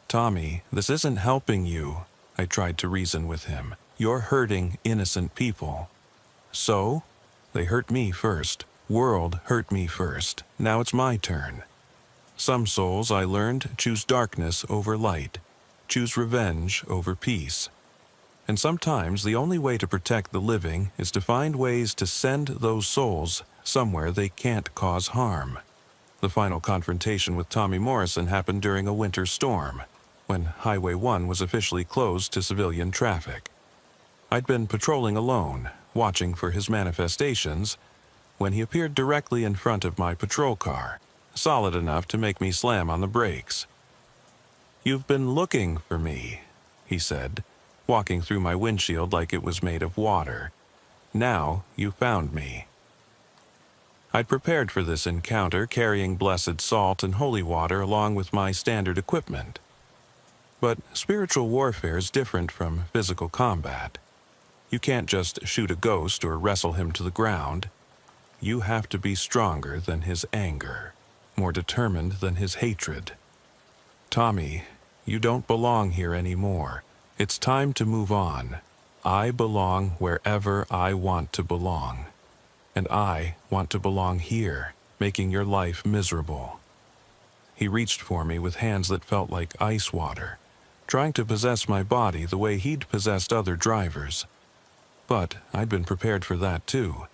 "Tommy, this isn't helping you," I tried to reason with him. "You're hurting innocent people." "So? They hurt me first. World hurt me first. Now it's my turn. Some souls, I learned, choose darkness over light, choose revenge over peace. And sometimes the only way to protect the living is to find ways to send those souls somewhere they can't cause harm. The final confrontation with Tommy Morrison happened during a winter storm, when Highway 1 was officially closed to civilian traffic. I'd been patrolling alone, watching for his manifestations, when he appeared directly in front of my patrol car, solid enough to make me slam on the brakes. "You've been looking for me," he said, walking through my windshield like it was made of water. "Now you found me." I'd prepared for this encounter, carrying blessed salt and holy water along with my standard equipment. But spiritual warfare is different from physical combat. You can't just shoot a ghost or wrestle him to the ground. You have to be stronger than his anger, more determined than his hatred. "Tommy, you don't belong here anymore. It's time to move on. I belong wherever I want to belong. And I want to belong here, making your life miserable." He reached for me with hands that felt like ice water, trying to possess my body the way he'd possessed other drivers. But I'd been prepared for that too.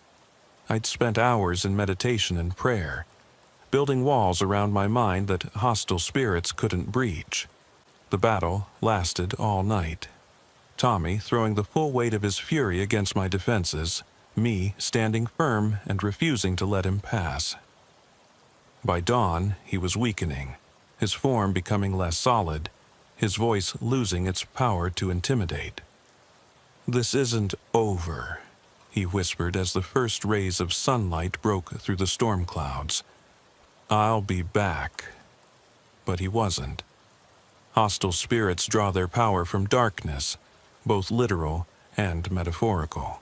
I'd spent hours in meditation and prayer, building walls around my mind that hostile spirits couldn't breach. The battle lasted all night. Tommy throwing the full weight of his fury against my defenses, me standing firm and refusing to let him pass. By dawn, he was weakening, his form becoming less solid, his voice losing its power to intimidate. "This isn't over," he whispered as the first rays of sunlight broke through the storm clouds. "I'll be back." But he wasn't. Hostile spirits draw their power from darkness, both literal and metaphorical.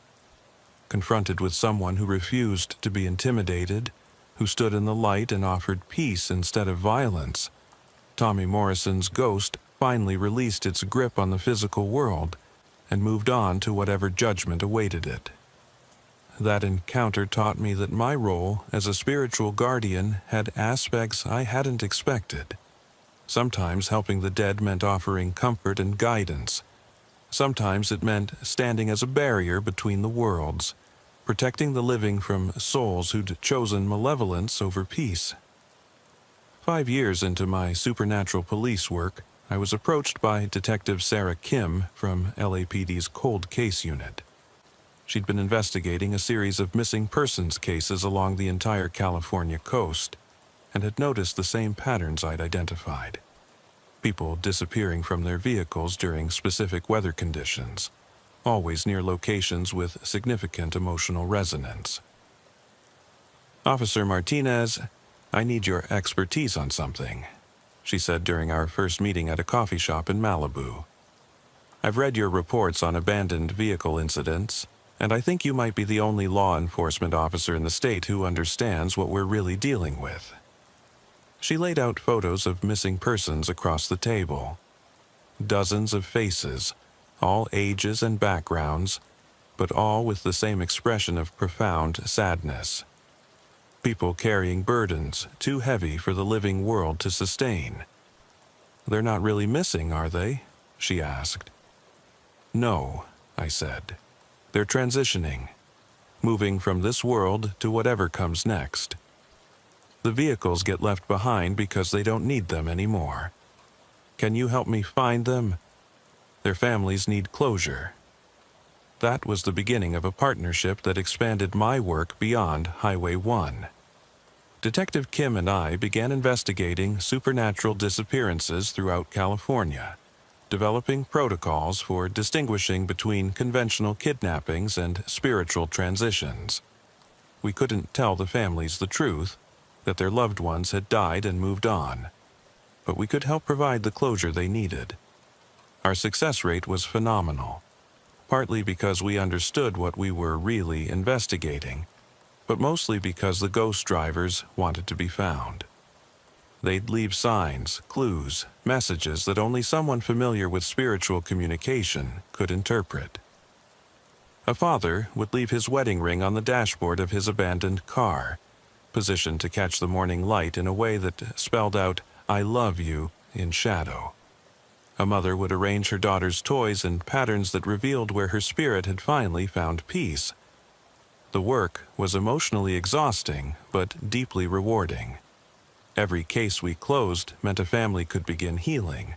Confronted with someone who refused to be intimidated, who stood in the light and offered peace instead of violence, Tommy Morrison's ghost finally released its grip on the physical world and moved on to whatever judgment awaited it. That encounter taught me that my role as a spiritual guardian had aspects I hadn't expected. Sometimes helping the dead meant offering comfort and guidance. Sometimes it meant standing as a barrier between the worlds, protecting the living from souls who'd chosen malevolence over peace. 5 years into my supernatural police work, I was approached by Detective Sarah Kim from LAPD's Cold Case Unit. She'd been investigating a series of missing persons cases along the entire California coast, and had noticed the same patterns I'd identified. People disappearing from their vehicles during specific weather conditions, always near locations with significant emotional resonance. "Officer Martinez, I need your expertise on something," she said during our first meeting at a coffee shop in Malibu. "I've read your reports on abandoned vehicle incidents, and I think you might be the only law enforcement officer in the state who understands what we're really dealing with." She laid out photos of missing persons across the table. Dozens of faces, all ages and backgrounds, but all with the same expression of profound sadness. People carrying burdens too heavy for the living world to sustain. "They're not really missing, are they?" she asked. "No," I said. "They're transitioning, moving from this world to whatever comes next. The vehicles get left behind because they don't need them anymore. Can you help me find them? Their families need closure." That was the beginning of a partnership that expanded my work beyond Highway 1. Detective Kim and I began investigating supernatural disappearances throughout California, developing protocols for distinguishing between conventional kidnappings and spiritual transitions. We couldn't tell the families the truth, that their loved ones had died and moved on, but we could help provide the closure they needed. Our success rate was phenomenal, partly because we understood what we were really investigating, but mostly because the ghost drivers wanted to be found. They'd leave signs, clues, messages that only someone familiar with spiritual communication could interpret. A father would leave his wedding ring on the dashboard of his abandoned car, positioned to catch the morning light in a way that spelled out, "I love you," in shadow. A mother would arrange her daughter's toys in patterns that revealed where her spirit had finally found peace. The work was emotionally exhausting, but deeply rewarding. Every case we closed meant a family could begin healing,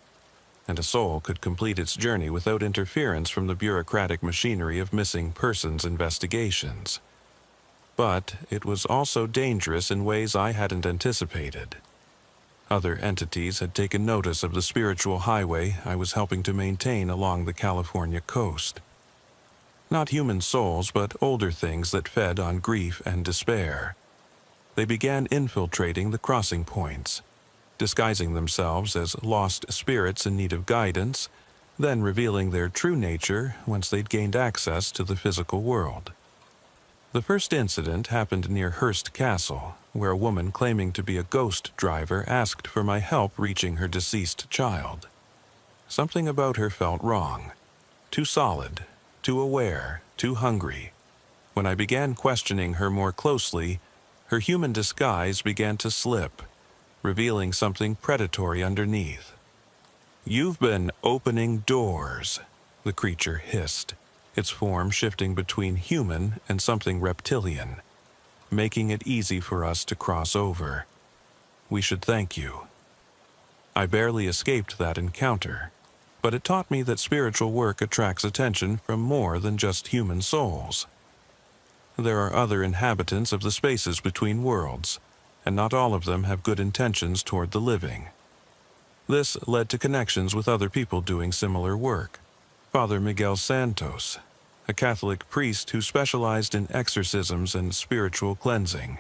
and a soul could complete its journey without interference from the bureaucratic machinery of missing persons investigations. But it was also dangerous in ways I hadn't anticipated. Other entities had taken notice of the spiritual highway I was helping to maintain along the California coast. Not human souls, but older things that fed on grief and despair. They began infiltrating the crossing points, disguising themselves as lost spirits in need of guidance, then revealing their true nature once they'd gained access to the physical world. The first incident happened near Hearst Castle, where a woman claiming to be a ghost driver asked for my help reaching her deceased child. Something about her felt wrong. Too solid, too aware, too hungry. When I began questioning her more closely, her human disguise began to slip, revealing something predatory underneath. "You've been opening doors," the creature hissed, its form shifting between human and something reptilian, making it easy for us to cross over. "We should thank you." I barely escaped that encounter, but it taught me that spiritual work attracts attention from more than just human souls. There are other inhabitants of the spaces between worlds, and not all of them have good intentions toward the living. This led to connections with other people doing similar work. Father Miguel Santos, a Catholic priest who specialized in exorcisms and spiritual cleansing.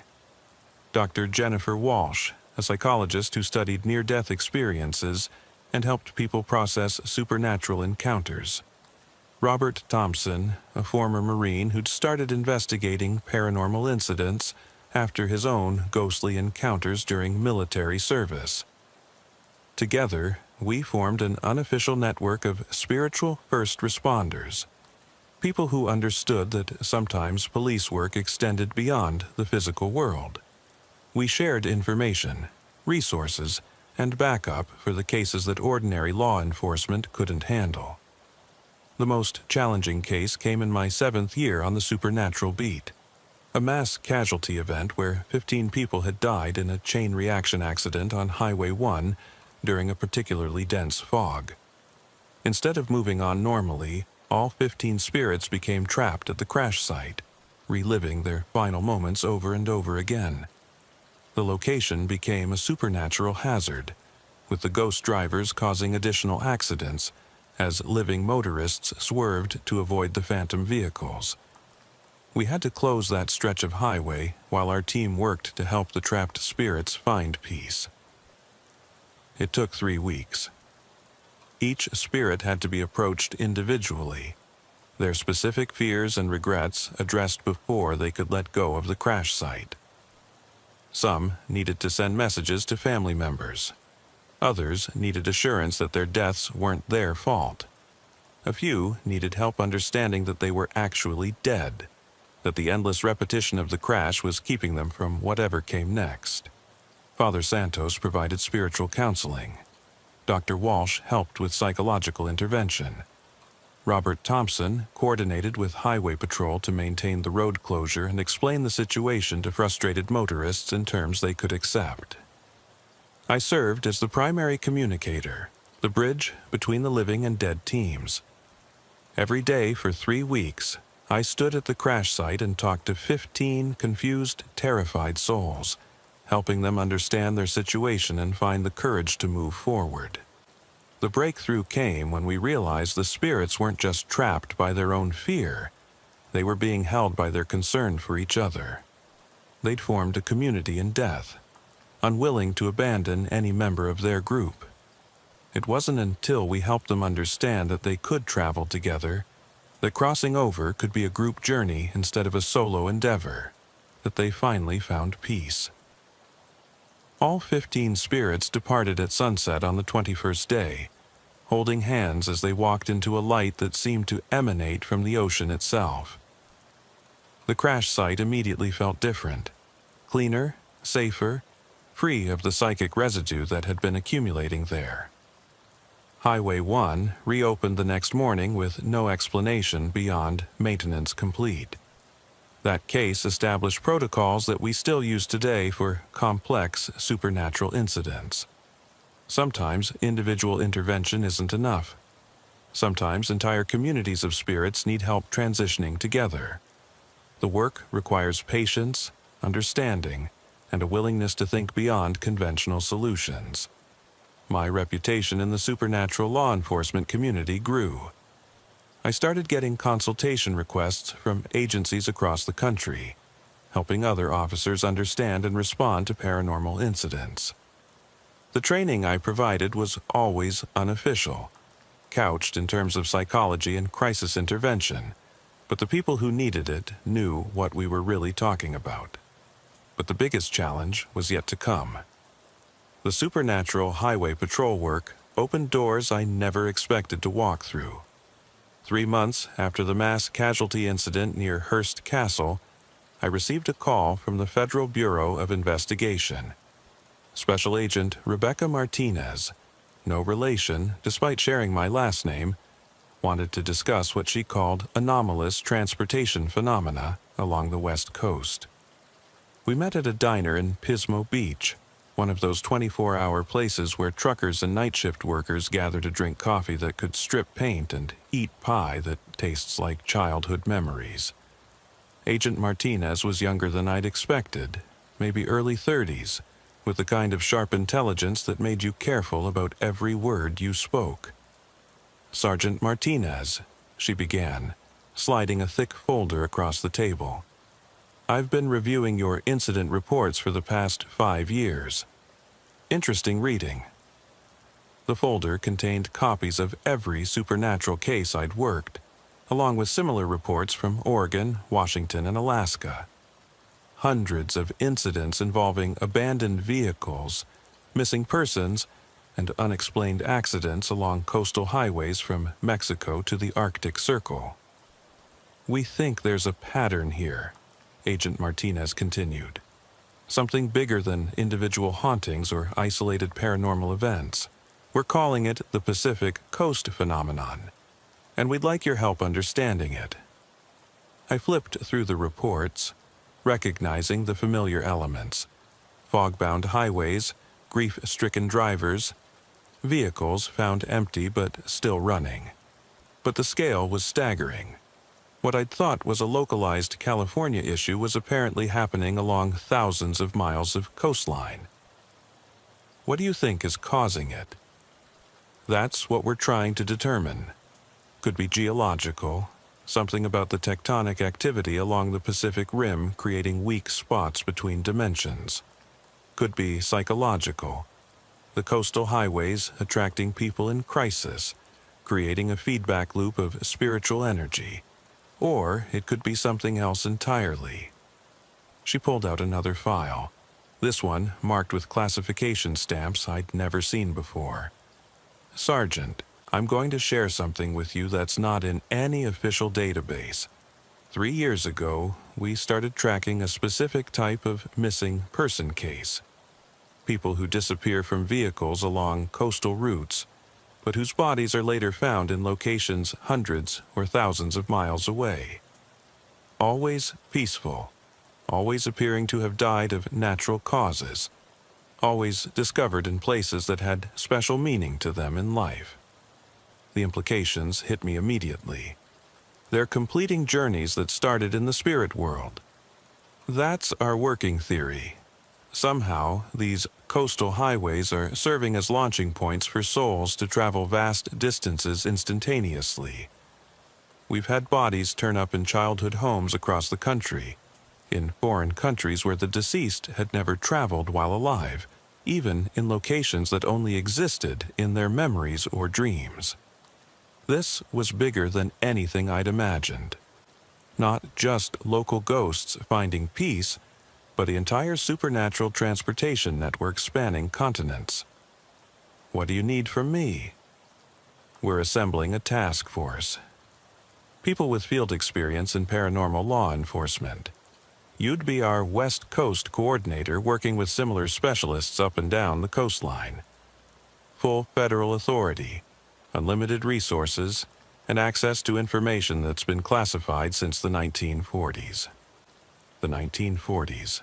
Dr. Jennifer Walsh, a psychologist who studied near-death experiences and helped people process supernatural encounters. Robert Thompson, a former Marine who'd started investigating paranormal incidents after his own ghostly encounters during military service. Together, we formed an unofficial network of spiritual first responders, people who understood that sometimes police work extended beyond the physical world. We shared information, resources, and backup for the cases that ordinary law enforcement couldn't handle. The most challenging case came in my 7th year on the supernatural beat. A mass casualty event where 15 people had died in a chain reaction accident on Highway 1 during a particularly dense fog. Instead of moving on normally, all 15 spirits became trapped at the crash site, reliving their final moments over and over again. The location became a supernatural hazard, with the ghost drivers causing additional accidents as living motorists swerved to avoid the phantom vehicles. We had to close that stretch of highway while our team worked to help the trapped spirits find peace. It took 3 weeks. Each spirit had to be approached individually, their specific fears and regrets addressed before they could let go of the crash site. Some needed to send messages to family members. Others needed assurance that their deaths weren't their fault. A few needed help understanding that they were actually dead, that the endless repetition of the crash was keeping them from whatever came next. Father Santos provided spiritual counseling. Dr. Walsh helped with psychological intervention. Robert Thompson coordinated with Highway Patrol to maintain the road closure and explain the situation to frustrated motorists in terms they could accept. I served as the primary communicator, the bridge between the living and dead teams. Every day for 3 weeks, I stood at the crash site and talked to 15 confused, terrified souls, helping them understand their situation and find the courage to move forward. The breakthrough came when we realized the spirits weren't just trapped by their own fear, they were being held by their concern for each other. They'd formed a community in death, unwilling to abandon any member of their group. It wasn't until we helped them understand that they could travel together, that crossing over could be a group journey instead of a solo endeavor, that they finally found peace. All 15 spirits departed at sunset on the 21st day, holding hands as they walked into a light that seemed to emanate from the ocean itself. The crash site immediately felt different, cleaner, safer, free of the psychic residue that had been accumulating there. Highway 1 reopened the next morning with no explanation beyond maintenance complete. That case established protocols that we still use today for complex supernatural incidents. Sometimes individual intervention isn't enough. Sometimes entire communities of spirits need help transitioning together. The work requires patience, understanding, and a willingness to think beyond conventional solutions. My reputation in the supernatural law enforcement community grew. I started getting consultation requests from agencies across the country, helping other officers understand and respond to paranormal incidents. The training I provided was always unofficial, couched in terms of psychology and crisis intervention, but the people who needed it knew what we were really talking about. But the biggest challenge was yet to come. The supernatural highway patrol work opened doors I never expected to walk through. 3 months after the mass casualty incident near Hearst Castle, I received a call from the Federal Bureau of Investigation. Special Agent Rebecca Martinez, no relation despite sharing my last name, wanted to discuss what she called anomalous transportation phenomena along the West Coast. We met at a diner in Pismo Beach, one of those 24-hour places where truckers and night shift workers gather to drink coffee that could strip paint and eat pie that tastes like childhood memories. Agent Martinez was younger than I'd expected, maybe early 30s, with the kind of sharp intelligence that made you careful about every word you spoke. "Sergeant Martinez," she began, sliding a thick folder across the table. "I've been reviewing your incident reports for the past 5 years. Interesting reading." The folder contained copies of every supernatural case I'd worked, along with similar reports from Oregon, Washington, and Alaska. Hundreds of incidents involving abandoned vehicles, missing persons, and unexplained accidents along coastal highways from Mexico to the Arctic Circle. "We think there's a pattern here," Agent Martinez continued. "Something bigger than individual hauntings or isolated paranormal events. We're calling it the Pacific Coast Phenomenon, and we'd like your help understanding it." I flipped through the reports, recognizing the familiar elements: fog-bound highways, grief-stricken drivers, vehicles found empty but still running. But the scale was staggering. What I'd thought was a localized California issue was apparently happening along thousands of miles of coastline. "What do you think is causing it?" That's what we're trying to determine. Could be geological, something about the tectonic activity along the Pacific Rim creating weak spots between dimensions. Could be psychological, the coastal highways attracting people in crisis, creating a feedback loop of spiritual energy. Or it could be something else entirely. She pulled out another file, this one marked with classification stamps I'd never seen before. Sergeant, I'm going to share something with you that's not in any official database. 3 years ago, we started tracking a specific type of missing person case. People who disappear from vehicles along coastal routes, but whose bodies are later found in locations hundreds or thousands of miles away. Always peaceful, always appearing to have died of natural causes, always discovered in places that had special meaning to them in life. The implications hit me immediately. They're completing journeys that started in the spirit world. That's our working theory. Somehow, these coastal highways are serving as launching points for souls to travel vast distances instantaneously. We've had bodies turn up in childhood homes across the country, in foreign countries where the deceased had never traveled while alive, even in locations that only existed in their memories or dreams. This was bigger than anything I'd imagined. Not just local ghosts finding peace, but the entire supernatural transportation network spanning continents. What do you need from me? We're assembling a task force. People with field experience in paranormal law enforcement. You'd be our West Coast coordinator working with similar specialists up and down the coastline. Full federal authority, unlimited resources, and access to information that's been classified since the 1940s. The 1940s.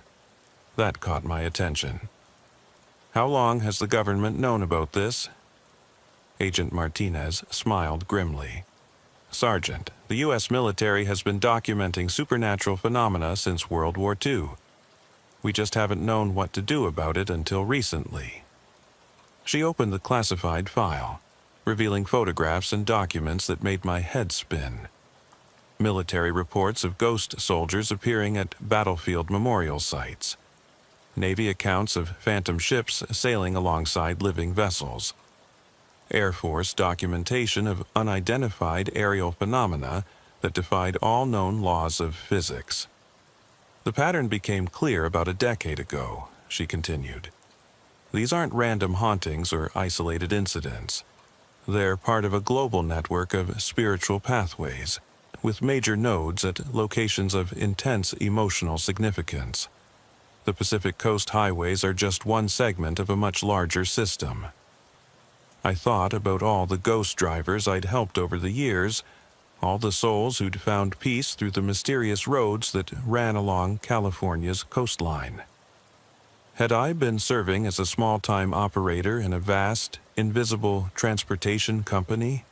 That caught my attention. How long has the government known about this? Agent Martinez smiled grimly. Sergeant, the U.S. military has been documenting supernatural phenomena since World War II. We just haven't known what to do about it until recently. She opened the classified file, revealing photographs and documents that made my head spin. Military reports of ghost soldiers appearing at battlefield memorial sites. Navy accounts of phantom ships sailing alongside living vessels. Air Force documentation of unidentified aerial phenomena that defied all known laws of physics. The pattern became clear about a decade ago, she continued. These aren't random hauntings or isolated incidents. They're part of a global network of spiritual pathways, with major nodes at locations of intense emotional significance. The Pacific Coast highways are just one segment of a much larger system. I thought about all the ghost drivers I'd helped over the years, all the souls who'd found peace through the mysterious roads that ran along California's coastline. Had I been serving as a small-time operator in a vast, invisible transportation company?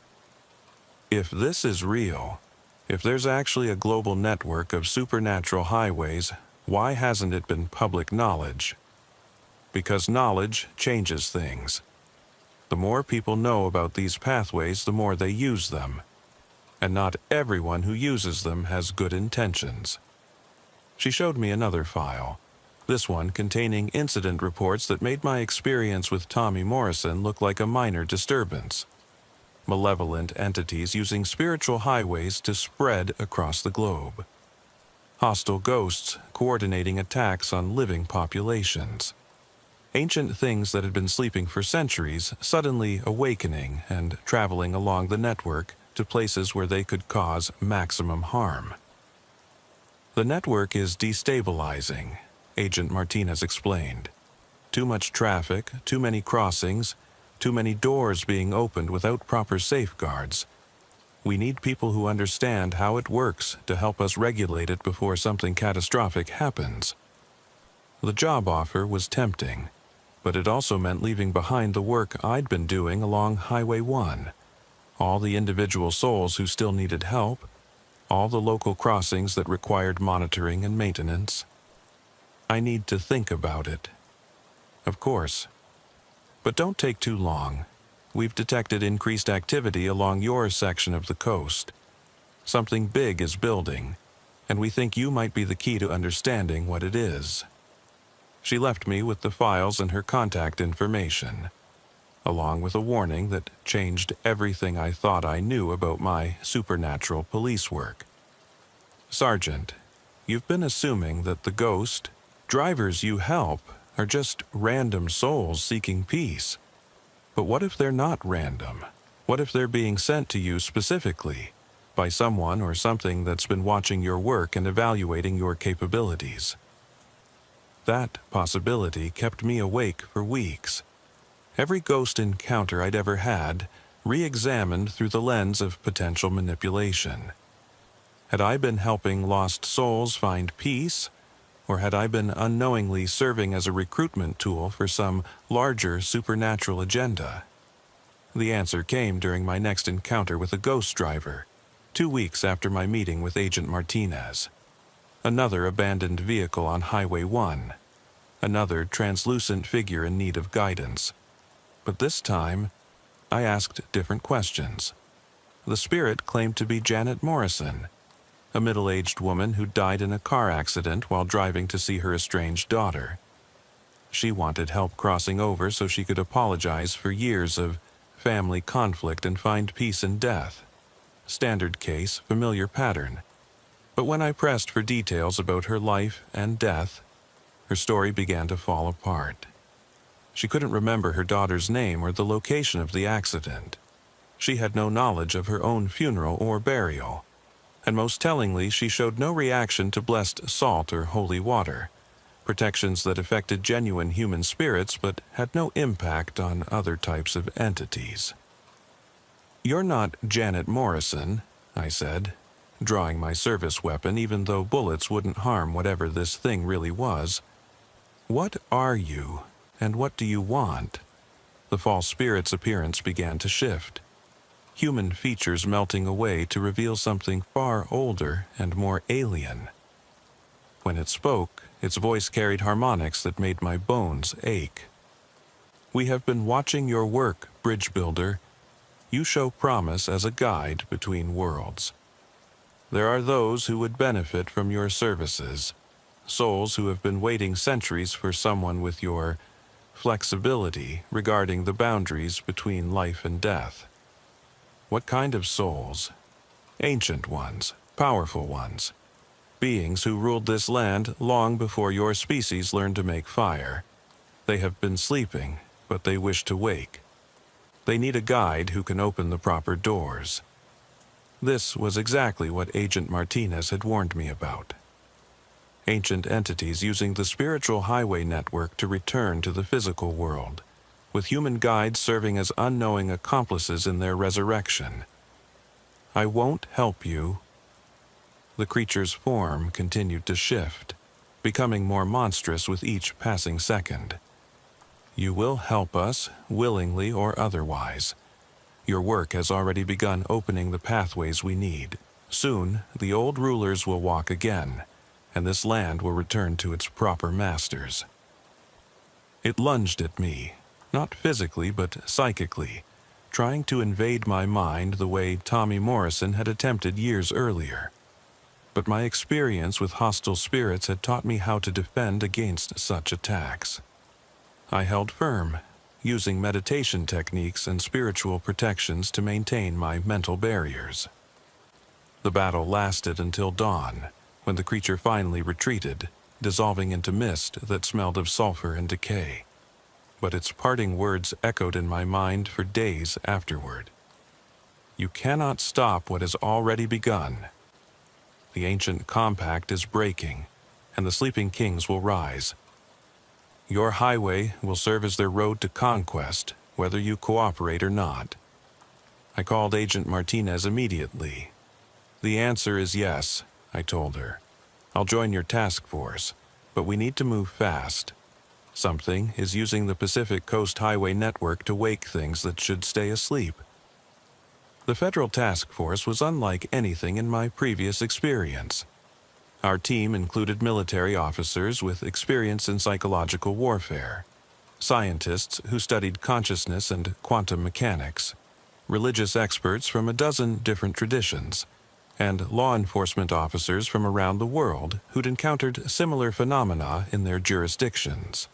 If this is real, if there's actually a global network of supernatural highways, why hasn't it been public knowledge? Because knowledge changes things. The more people know about these pathways, the more they use them. And not everyone who uses them has good intentions. She showed me another file, this one containing incident reports that made my experience with Tommy Morrison look like a minor disturbance. Malevolent entities using spiritual highways to spread across the globe. Hostile ghosts coordinating attacks on living populations. Ancient things that had been sleeping for centuries suddenly awakening and traveling along the network to places where they could cause maximum harm. The network is destabilizing, Agent Martinez explained. Too much traffic, too many crossings, too many doors being opened without proper safeguards. We need people who understand how it works to help us regulate it before something catastrophic happens. The job offer was tempting, but it also meant leaving behind the work I'd been doing along Highway 1, all the individual souls who still needed help, all the local crossings that required monitoring and maintenance. I need to think about it. Of course. But don't take too long. we've detected increased activity along your section of the coast. Something big is building, and we think you might be the key to understanding what it is." She left me with the files and her contact information, along with a warning that changed everything I thought I knew about my supernatural police work. "Sergeant, you've been assuming that the ghost drivers you help are just random souls seeking peace. But what if they're not random? What if they're being sent to you specifically by someone or something that's been watching your work and evaluating your capabilities?" That possibility kept me awake for weeks. Every ghost encounter I'd ever had re-examined through the lens of potential manipulation. Had I been helping lost souls find peace, or had I been unknowingly serving as a recruitment tool for some larger supernatural agenda? The answer came during my next encounter with a ghost driver, 2 weeks after my meeting with Agent Martinez. Another abandoned vehicle on Highway 1. Another translucent figure in need of guidance. But this time, I asked different questions. The spirit claimed to be Janet Morrison, a middle-aged woman who died in a car accident while driving to see her estranged daughter. She wanted help crossing over so she could apologize for years of family conflict and find peace in death. Standard case, familiar pattern. But when I pressed for details about her life and death, her story began to fall apart. She couldn't remember her daughter's name or the location of the accident. She had no knowledge of her own funeral or burial. And most tellingly, she showed no reaction to blessed salt or holy water, protections that affected genuine human spirits but had no impact on other types of entities. "You're not Janet Morrison," I said, drawing my service weapon even though bullets wouldn't harm whatever this thing really was. "What are you, and what do you want?" The false spirit's appearance began to shift, human features melting away to reveal something far older and more alien. When it spoke, its voice carried harmonics that made my bones ache. "We have been watching your work, Bridge Builder. You show promise as a guide between worlds. There are those who would benefit from your services, souls who have been waiting centuries for someone with your flexibility regarding the boundaries between life and death." "What kind of souls?" "Ancient ones, powerful ones. Beings who ruled this land long before your species learned to make fire. They have been sleeping, but they wish to wake. They need a guide who can open the proper doors." This was exactly what Agent Martinez had warned me about. Ancient entities using the spiritual highway network to return to the physical world, with human guides serving as unknowing accomplices in their resurrection. "I won't help you." The creature's form continued to shift, becoming more monstrous with each passing second. "You will help us, willingly or otherwise. Your work has already begun opening the pathways we need. Soon, the old rulers will walk again, and this land will return to its proper masters." It lunged at me, not physically but psychically, trying to invade my mind the way Tommy Morrison had attempted years earlier. But my experience with hostile spirits had taught me how to defend against such attacks. I held firm, using meditation techniques and spiritual protections to maintain my mental barriers. The battle lasted until dawn, when the creature finally retreated, dissolving into mist that smelled of sulfur and decay. But its parting words echoed in my mind for days afterward. "You cannot stop what has already begun. The ancient compact is breaking, and the sleeping kings will rise. Your highway will serve as their road to conquest, whether you cooperate or not." I called Agent Martinez immediately. "The answer is yes," I told her. "I'll join your task force, but we need to move fast. Something is using the Pacific Coast Highway Network to wake things that should stay asleep." The federal task force was unlike anything in my previous experience. Our team included military officers with experience in psychological warfare. scientists who studied consciousness and quantum mechanics, religious experts from a dozen different traditions, and law enforcement officers from around the world who'd encountered similar phenomena in their jurisdictions.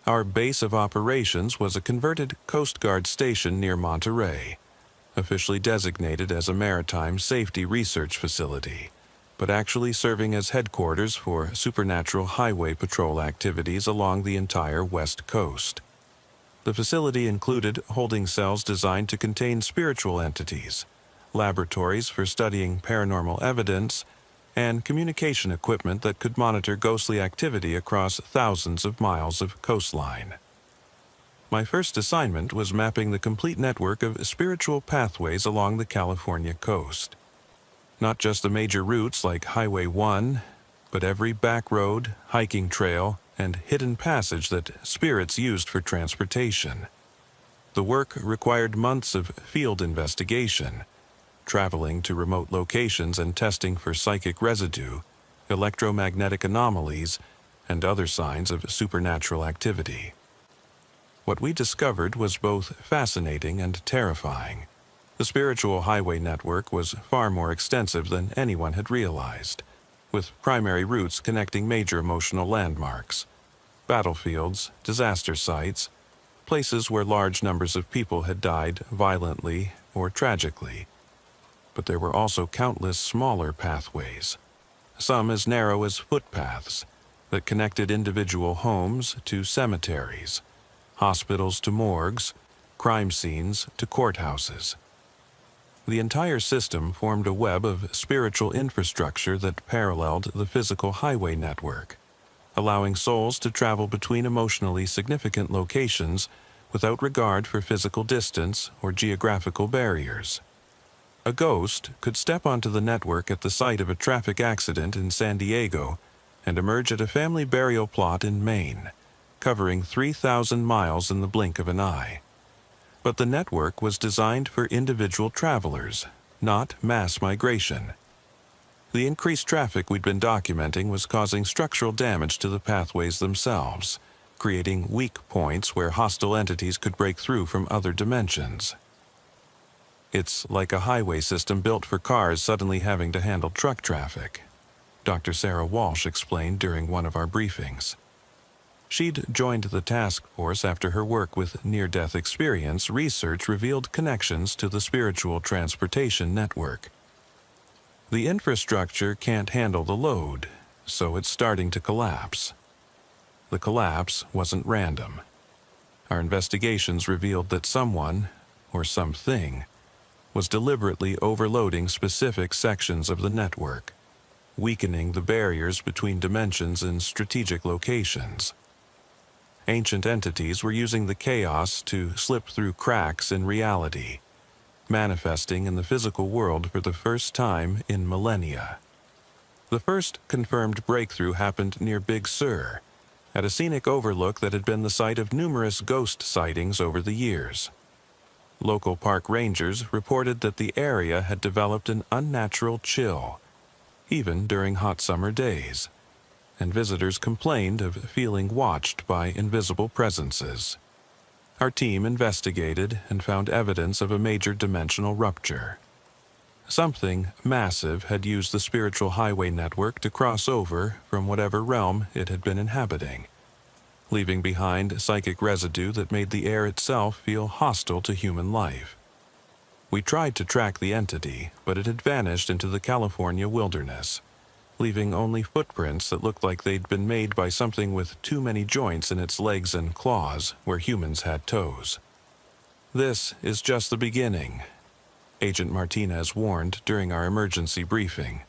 Our base of operations was a converted Coast Guard station near Monterey, officially designated as a maritime safety research facility, but actually serving as headquarters for supernatural highway patrol activities along the entire West Coast. The facility included holding cells designed to contain spiritual entities, laboratories for studying paranormal evidence, and communication equipment that could monitor ghostly activity across thousands of miles of coastline. My first assignment was mapping the complete network of spiritual pathways along the California coast. Not just the major routes like Highway 1, but every back road, hiking trail, and hidden passage that spirits used for transportation. The work required months of field investigation, traveling to remote locations and testing for psychic residue, electromagnetic anomalies, and other signs of supernatural activity. What we discovered was both fascinating and terrifying. The spiritual highway network was far more extensive than anyone had realized, with primary routes connecting major emotional landmarks, battlefields, disaster sites, places where large numbers of people had died violently or tragically. But there were also countless smaller pathways, some as narrow as footpaths, that connected individual homes to cemeteries, hospitals to morgues, crime scenes to courthouses. The entire system formed a web of spiritual infrastructure that paralleled the physical highway network, allowing souls to travel between emotionally significant locations without regard for physical distance or geographical barriers. A ghost could step onto the network at the site of a traffic accident in San Diego and emerge at a family burial plot in Maine, covering 3,000 miles in the blink of an eye. But the network was designed for individual travelers, not mass migration. The increased traffic we'd been documenting was causing structural damage to the pathways themselves, creating weak points where hostile entities could break through from other dimensions. It's like a highway system built for cars suddenly having to handle truck traffic, Dr. Sarah Walsh explained during one of our briefings. She'd joined the task force after her work with near-death experience research revealed connections to the spiritual transportation network. The infrastructure can't handle the load, so it's starting to collapse. The collapse wasn't random. Our investigations revealed that someone, or something, was deliberately overloading specific sections of the network, weakening the barriers between dimensions in strategic locations. Ancient entities were using the chaos to slip through cracks in reality, manifesting in the physical world for the first time in millennia. The first confirmed breakthrough happened near Big Sur, at a scenic overlook that had been the site of numerous ghost sightings over the years. Local park rangers reported that the area had developed an unnatural chill, even during hot summer days, and visitors complained of feeling watched by invisible presences. Our team investigated and found evidence of a major dimensional rupture. Something massive had used the spiritual highway network to cross over from whatever realm it had been inhabiting, leaving behind psychic residue that made the air itself feel hostile to human life. We tried to track the entity, but it had vanished into the California wilderness, leaving only footprints that looked like they'd been made by something with too many joints in its legs and claws where humans had toes. This is just the beginning, Agent Martinez warned during our emergency briefing.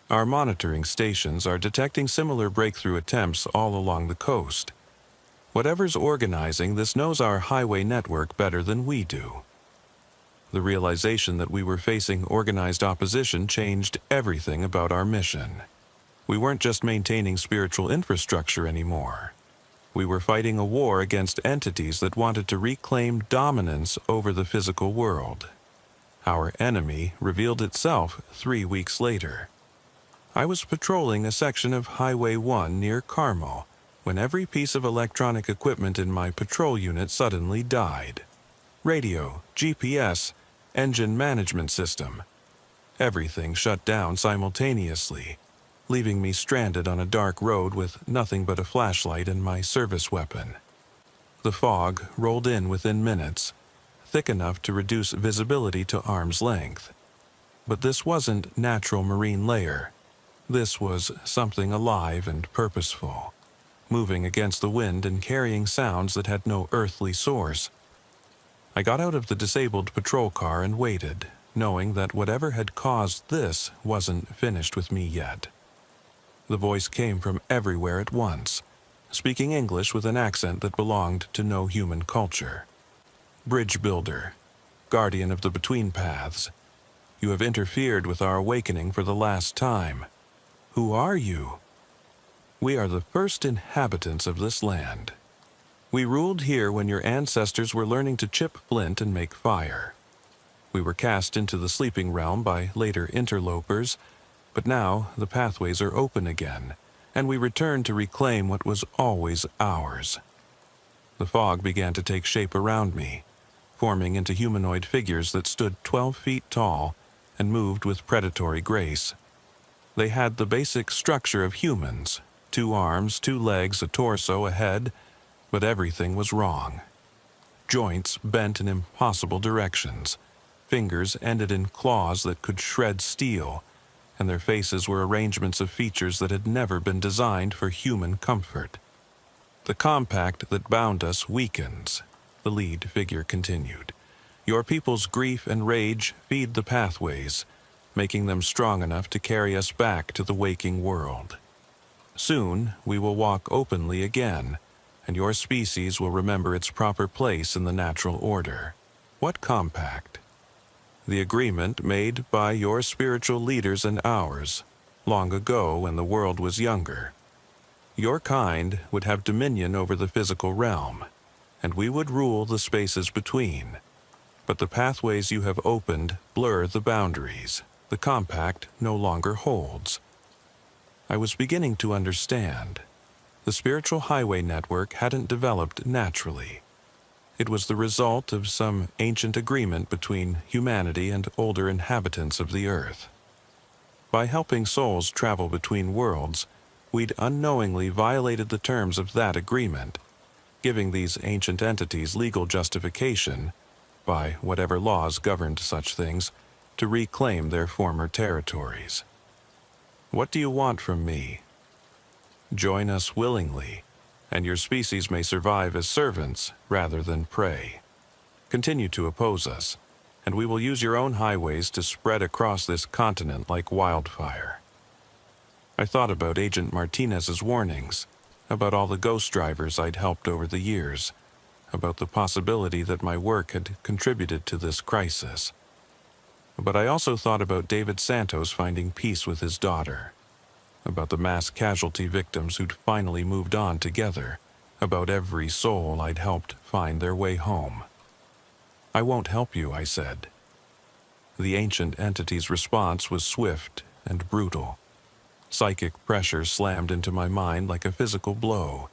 Our monitoring stations are detecting similar breakthrough attempts all along the coast. Whatever's organizing this knows our highway network better than we do. The realization that we were facing organized opposition changed everything about our mission. We weren't just maintaining spiritual infrastructure anymore. We were fighting a war against entities that wanted to reclaim dominance over the physical world. Our enemy revealed itself 3 weeks later. I was patrolling a section of Highway 1 near Carmel when every piece of electronic equipment in my patrol unit suddenly died. Radio, GPS, engine management system. Everything shut down simultaneously, leaving me stranded on a dark road with nothing but a flashlight and my service weapon. The fog rolled in within minutes, thick enough to reduce visibility to arm's length. But this wasn't natural marine layer. This was something alive and purposeful, moving against the wind and carrying sounds that had no earthly source. I got out of the disabled patrol car and waited, knowing that whatever had caused this wasn't finished with me yet. The voice came from everywhere at once, speaking English with an accent that belonged to no human culture. Bridge builder, guardian of the between paths, you have interfered with our awakening for the last time. Who are you? We are the first inhabitants of this land. We ruled here when your ancestors were learning to chip flint and make fire. We were cast into the sleeping realm by later interlopers, but now the pathways are open again, and we return to reclaim what was always ours. The fog began to take shape around me, forming into humanoid figures that stood 12 feet tall and moved with predatory grace. They had the basic structure of humans, 2 arms, 2 legs, a torso, a head, but everything was wrong. Joints bent in impossible directions, fingers ended in claws that could shred steel, and their faces were arrangements of features that had never been designed for human comfort. The compact that bound us weakens, the lead figure continued. Your people's grief and rage feed the pathways, making them strong enough to carry us back to the waking world. Soon we will walk openly again, and your species will remember its proper place in the natural order. What compact? The agreement made by your spiritual leaders and ours, long ago when the world was younger. Your kind would have dominion over the physical realm, and we would rule the spaces between. But the pathways you have opened blur the boundaries. The compact no longer holds. I was beginning to understand. The spiritual highway network hadn't developed naturally. It was the result of some ancient agreement between humanity and older inhabitants of the earth. By helping souls travel between worlds, we'd unknowingly violated the terms of that agreement, giving these ancient entities legal justification, by whatever laws governed such things, to reclaim their former territories. What do you want from me? Join us willingly, and your species may survive as servants rather than prey. Continue to oppose us, and we will use your own highways to spread across this continent like wildfire. I thought about Agent Martinez's warnings, about all the ghost drivers I'd helped over the years, about the possibility that my work had contributed to this crisis. But I also thought about David Santos finding peace with his daughter, about the mass casualty victims who'd finally moved on together, about every soul I'd helped find their way home. I won't help you, I said. The ancient entity's response was swift and brutal. Psychic pressure slammed into my mind like a physical blow,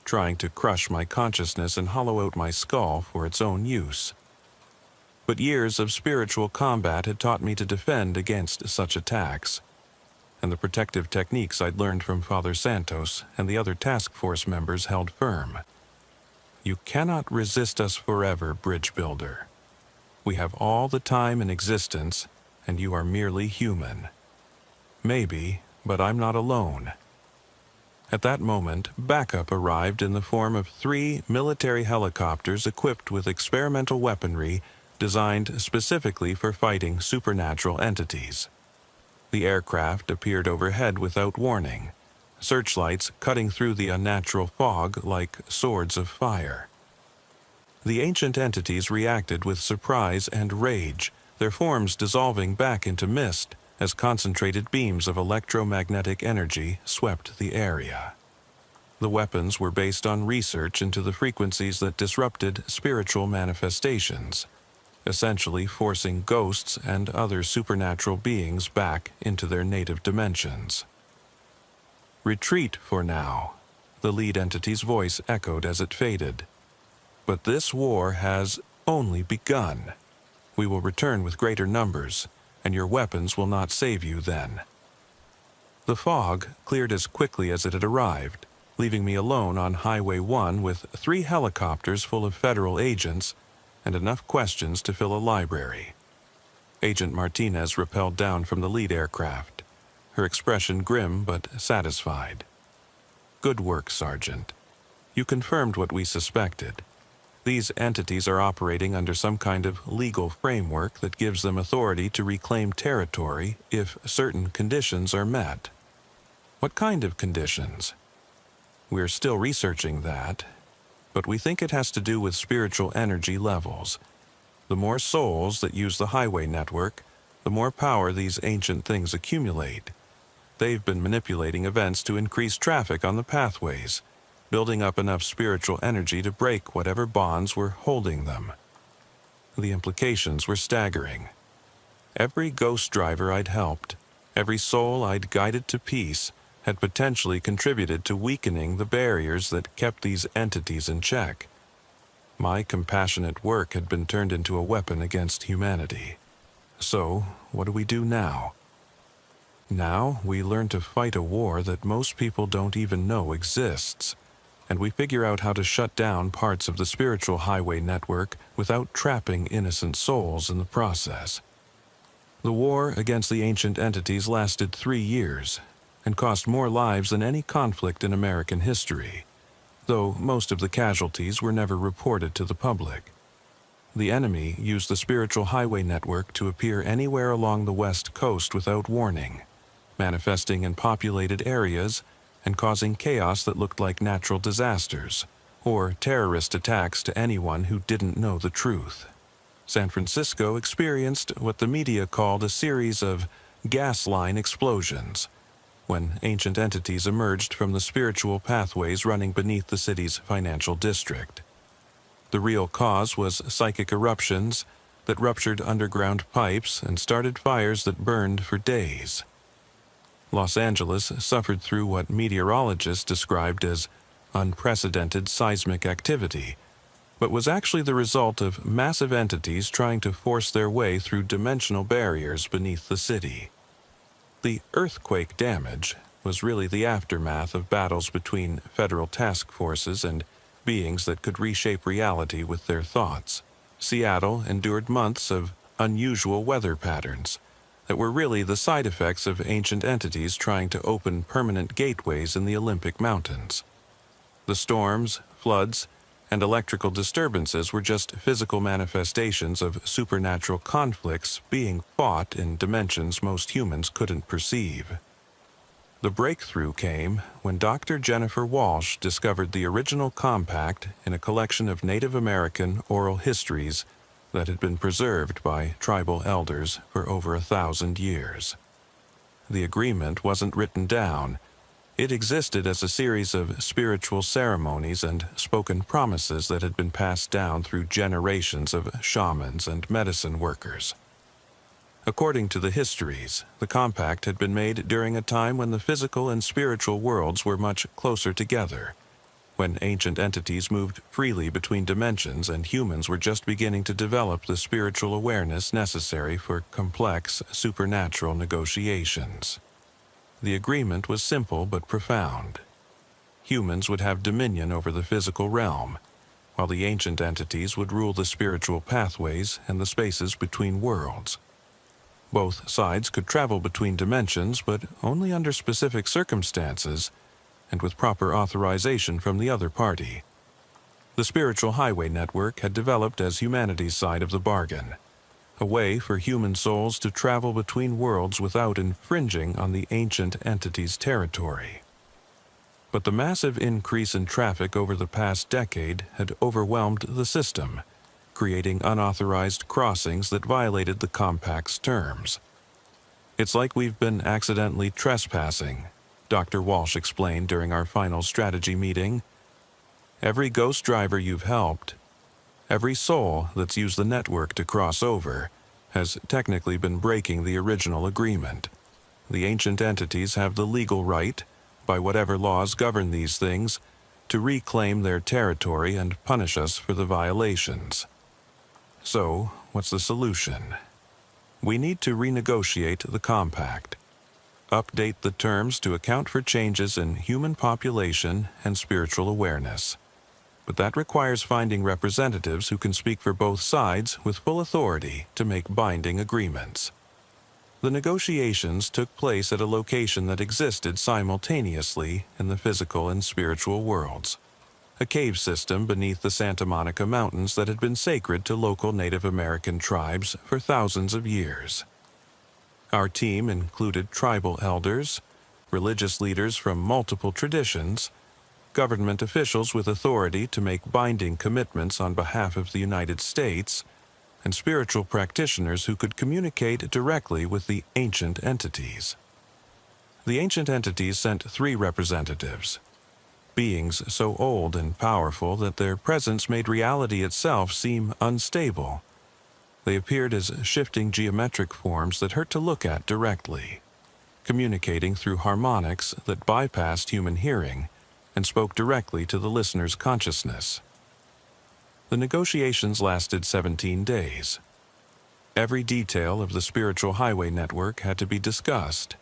trying to crush my consciousness and hollow out my skull for its own use. But years of spiritual combat had taught me to defend against such attacks, and the protective techniques I'd learned from Father Santos and the other task force members held firm. You cannot resist us forever, Bridge Builder. We have all the time in existence, and you are merely human. Maybe, but I'm not alone. At that moment, backup arrived in the form of 3 military helicopters equipped with experimental weaponry designed specifically for fighting supernatural entities. The aircraft appeared overhead without warning, searchlights cutting through the unnatural fog like swords of fire. The ancient entities reacted with surprise and rage, their forms dissolving back into mist as concentrated beams of electromagnetic energy swept the area. The weapons were based on research into the frequencies that disrupted spiritual manifestations, essentially forcing ghosts and other supernatural beings back into their native dimensions. Retreat for now. The lead entity's voice echoed as it faded. "But this war has only begun. We will return with greater numbers, and your weapons will not save you then." The fog cleared as quickly as it had arrived, leaving me alone on Highway 1 with 3 helicopters full of federal agents and enough questions to fill a library. Agent Martinez rappelled down from the lead aircraft, her expression grim but satisfied. "Good work, Sergeant. You confirmed what we suspected. These entities are operating under some kind of legal framework that gives them authority to reclaim territory if certain conditions are met." "What kind of conditions?" "We're still researching that, but we think it has to do with spiritual energy levels. The more souls that use the highway network, the more power these ancient things accumulate. They've been manipulating events to increase traffic on the pathways, building up enough spiritual energy to break whatever bonds were holding them." The implications were staggering. Every ghost driver I'd helped, every soul I'd guided to peace, had potentially contributed to weakening the barriers that kept these entities in check. My compassionate work had been turned into a weapon against humanity. So, what do we do now? Now, we learn to fight a war that most people don't even know exists, and we figure out how to shut down parts of the spiritual highway network without trapping innocent souls in the process. The war against the ancient entities lasted 3 years, and cost more lives than any conflict in American history, though most of the casualties were never reported to the public. The enemy used the spiritual highway network to appear anywhere along the West Coast without warning, manifesting in populated areas and causing chaos that looked like natural disasters or terrorist attacks to anyone who didn't know the truth. San Francisco experienced what the media called a series of gas line explosions, when ancient entities emerged from the spiritual pathways running beneath the city's financial district. The real cause was psychic eruptions that ruptured underground pipes and started fires that burned for days. Los Angeles suffered through what meteorologists described as unprecedented seismic activity, but was actually the result of massive entities trying to force their way through dimensional barriers beneath the city. The earthquake damage was really the aftermath of battles between federal task forces and beings that could reshape reality with their thoughts. Seattle endured months of unusual weather patterns that were really the side effects of ancient entities trying to open permanent gateways in the Olympic Mountains. The storms, floods, and electrical disturbances were just physical manifestations of supernatural conflicts being fought in dimensions most humans couldn't perceive. The breakthrough came when Dr. Jennifer Walsh discovered the original compact in a collection of Native American oral histories that had been preserved by tribal elders for over 1,000 years. The agreement wasn't written down. It existed as a series of spiritual ceremonies and spoken promises that had been passed down through generations of shamans and medicine workers. According to the histories, the compact had been made during a time when the physical and spiritual worlds were much closer together, when ancient entities moved freely between dimensions and humans were just beginning to develop the spiritual awareness necessary for complex supernatural negotiations. The agreement was simple but profound. Humans would have dominion over the physical realm, while the ancient entities would rule the spiritual pathways and the spaces between worlds. Both sides could travel between dimensions, but only under specific circumstances and with proper authorization from the other party. The spiritual highway network had developed as humanity's side of the bargain, a way for human souls to travel between worlds without infringing on the ancient entity's territory. But the massive increase in traffic over the past decade had overwhelmed the system, creating unauthorized crossings that violated the compact's terms. "It's like we've been accidentally trespassing," Dr. Walsh explained during our final strategy meeting. "Every ghost driver you've helped, every soul that's used the network to cross over, has technically been breaking the original agreement. The ancient entities have the legal right, by whatever laws govern these things, to reclaim their territory and punish us for the violations. So, what's the solution? We need to renegotiate the compact, update the terms to account for changes in human population and spiritual awareness. But that requires finding representatives who can speak for both sides with full authority to make binding agreements. The negotiations took place at a location that existed simultaneously in the physical and spiritual worlds, a cave system beneath the Santa Monica Mountains that had been sacred to local Native American tribes for thousands of years. Our team included tribal elders, religious leaders from multiple traditions, government officials with authority to make binding commitments on behalf of the United States, and spiritual practitioners who could communicate directly with the ancient entities. The ancient entities sent 3 representatives, beings so old and powerful that their presence made reality itself seem unstable. They appeared as shifting geometric forms that hurt to look at directly, communicating through harmonics that bypassed human hearing and spoke directly to the listener's consciousness. The negotiations lasted 17 days. Every detail of the spiritual highway network had to be discussed,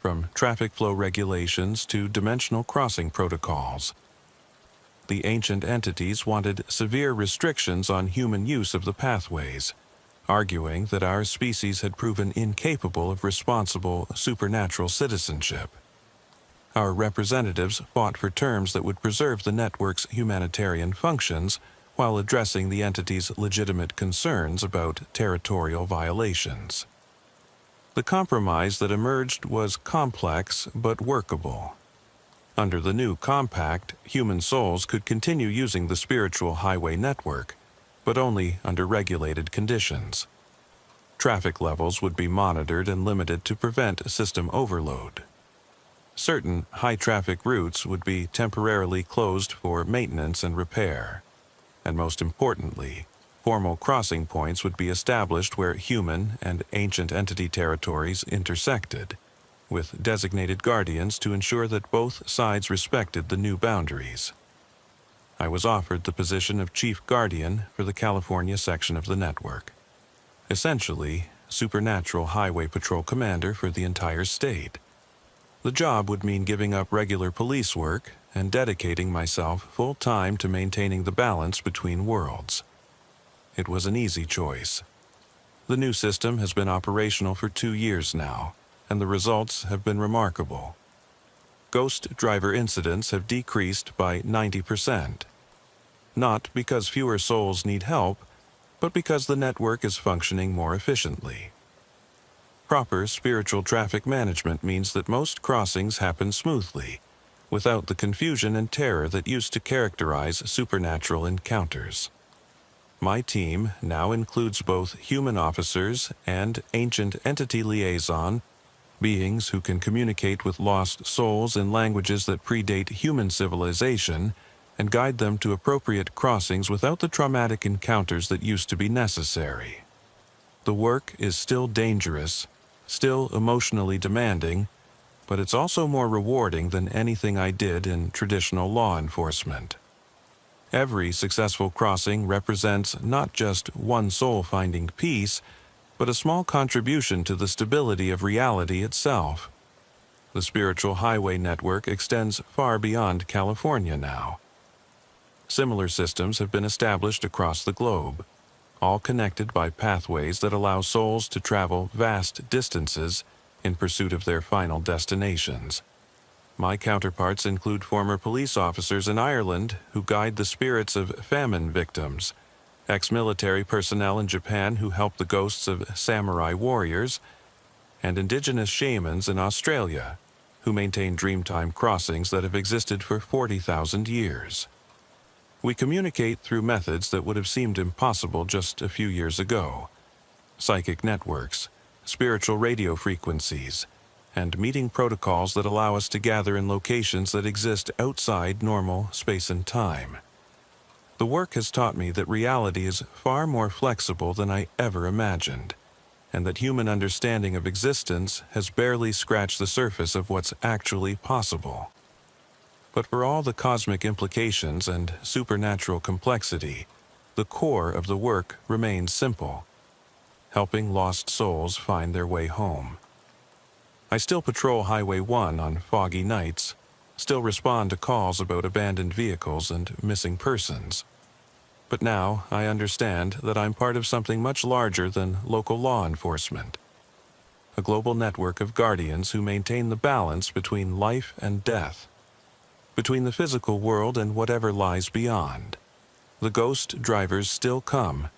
from traffic flow regulations to dimensional crossing protocols. The ancient entities wanted severe restrictions on human use of the pathways, arguing that our species had proven incapable of responsible supernatural citizenship. Our representatives fought for terms that would preserve the network's humanitarian functions while addressing the entity's legitimate concerns about territorial violations. The compromise that emerged was complex but workable. Under the new compact, human souls could continue using the spiritual highway network, but only under regulated conditions. Traffic levels would be monitored and limited to prevent system overload. Certain high-traffic routes would be temporarily closed for maintenance and repair. And most importantly, formal crossing points would be established where human and ancient entity territories intersected, with designated guardians to ensure that both sides respected the new boundaries. I was offered the position of Chief Guardian for the California section of the network, essentially Supernatural Highway Patrol Commander for the entire state. The job would mean giving up regular police work and dedicating myself full-time to maintaining the balance between worlds. It was an easy choice. The new system has been operational for 2 years now, and the results have been remarkable. Ghost driver incidents have decreased by 90%. Not because fewer souls need help, but because the network is functioning more efficiently. Proper spiritual traffic management means that most crossings happen smoothly, without the confusion and terror that used to characterize supernatural encounters. My team now includes both human officers and ancient entity liaison, beings who can communicate with lost souls in languages that predate human civilization and guide them to appropriate crossings without the traumatic encounters that used to be necessary. The work is still dangerous, still emotionally demanding, but it's also more rewarding than anything I did in traditional law enforcement. Every successful crossing represents not just one soul finding peace, but a small contribution to the stability of reality itself. The spiritual highway network extends far beyond California now. Similar systems have been established across the globe, all connected by pathways that allow souls to travel vast distances in pursuit of their final destinations. My counterparts include former police officers in Ireland who guide the spirits of famine victims, ex-military personnel in Japan who help the ghosts of samurai warriors, and indigenous shamans in Australia who maintain dreamtime crossings that have existed for 40,000 years. We communicate through methods that would have seemed impossible just a few years ago: psychic networks, spiritual radio frequencies, and meeting protocols that allow us to gather in locations that exist outside normal space and time. The work has taught me that reality is far more flexible than I ever imagined, and that human understanding of existence has barely scratched the surface of what's actually possible. But for all the cosmic implications and supernatural complexity, the core of the work remains simple: helping lost souls find their way home. I still patrol Highway 1 on foggy nights, still respond to calls about abandoned vehicles and missing persons. But now I understand that I'm part of something much larger than local law enforcement. A global network of guardians who maintain the balance between life and death, between the physical world and whatever lies beyond. The ghost drivers still come,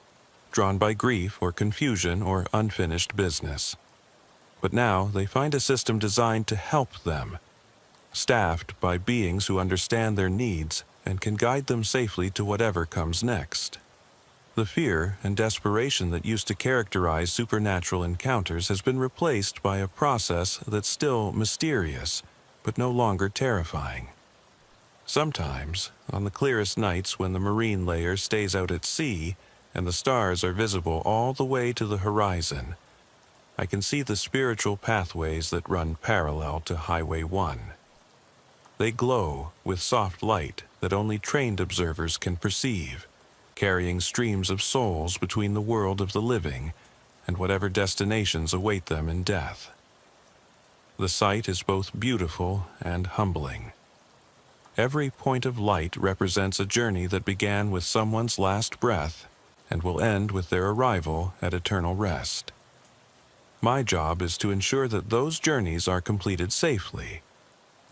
drawn by grief or confusion or unfinished business. But now they find a system designed to help them, staffed by beings who understand their needs and can guide them safely to whatever comes next. The fear and desperation that used to characterize supernatural encounters has been replaced by a process that's still mysterious, but no longer terrifying. Sometimes, on the clearest nights when the marine layer stays out at sea and the stars are visible all the way to the horizon, I can see the spiritual pathways that run parallel to Highway 1. They glow with soft light that only trained observers can perceive, carrying streams of souls between the world of the living and whatever destinations await them in death. The sight is both beautiful and humbling. Every point of light represents a journey that began with someone's last breath and will end with their arrival at eternal rest. My job is to ensure that those journeys are completed safely,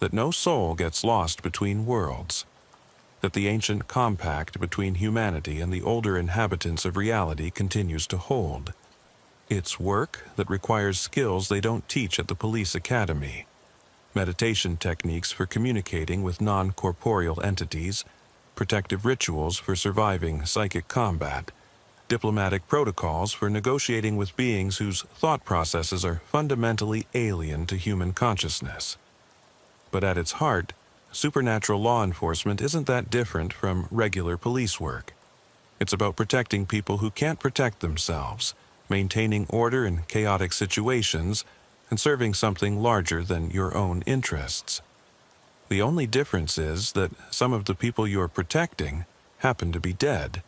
that no soul gets lost between worlds, that the ancient compact between humanity and the older inhabitants of reality continues to hold. It's work that requires skills they don't teach at the police academy: meditation techniques for communicating with non-corporeal entities, protective rituals for surviving psychic combat, diplomatic protocols for negotiating with beings whose thought processes are fundamentally alien to human consciousness. But at its heart, supernatural law enforcement isn't that different from regular police work. It's about protecting people who can't protect themselves, maintaining order in chaotic situations, and serving something larger than your own interests. The only difference is that some of the people you're protecting happen to be dead,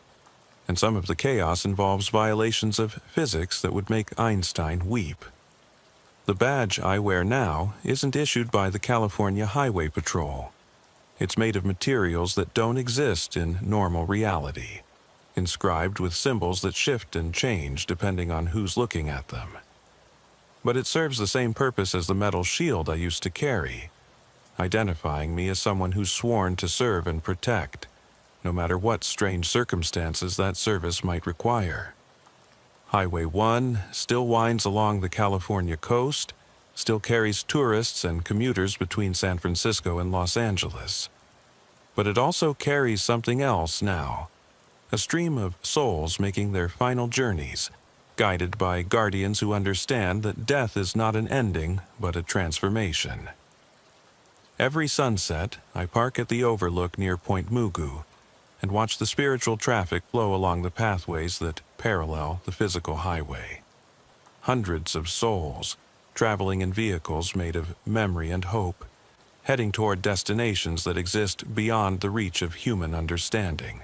and some of the chaos involves violations of physics that would make Einstein weep. The badge I wear now isn't issued by the California Highway Patrol. It's made of materials that don't exist in normal reality, inscribed with symbols that shift and change depending on who's looking at them. But it serves the same purpose as the metal shield I used to carry, identifying me as someone who's sworn to serve and protect, no matter what strange circumstances that service might require. Highway 1 still winds along the California coast, still carries tourists and commuters between San Francisco and Los Angeles. But it also carries something else now: a stream of souls making their final journeys, guided by guardians who understand that death is not an ending, but a transformation. Every sunset, I park at the overlook near Point Mugu and watch the spiritual traffic flow along the pathways that parallel the physical highway. Hundreds of souls, traveling in vehicles made of memory and hope, heading toward destinations that exist beyond the reach of human understanding.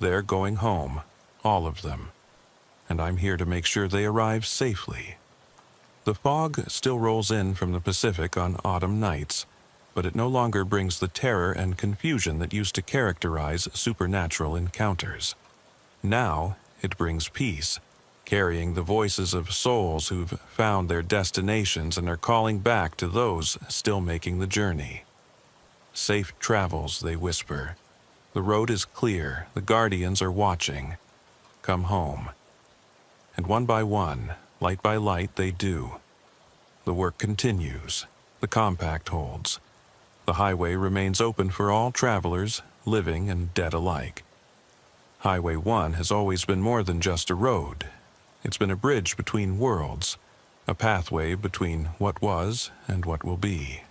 They're going home, all of them, and I'm here to make sure they arrive safely. The fog still rolls in from the Pacific on autumn nights, but it no longer brings the terror and confusion that used to characterize supernatural encounters. Now it brings peace, carrying the voices of souls who've found their destinations and are calling back to those still making the journey. Safe travels, they whisper. The road is clear, the guardians are watching. Come home. And one by one, light by light, they do. The work continues. The compact holds. The highway remains open for all travelers, living and dead alike. Highway 1 has always been more than just a road. It's been a bridge between worlds, a pathway between what was and what will be.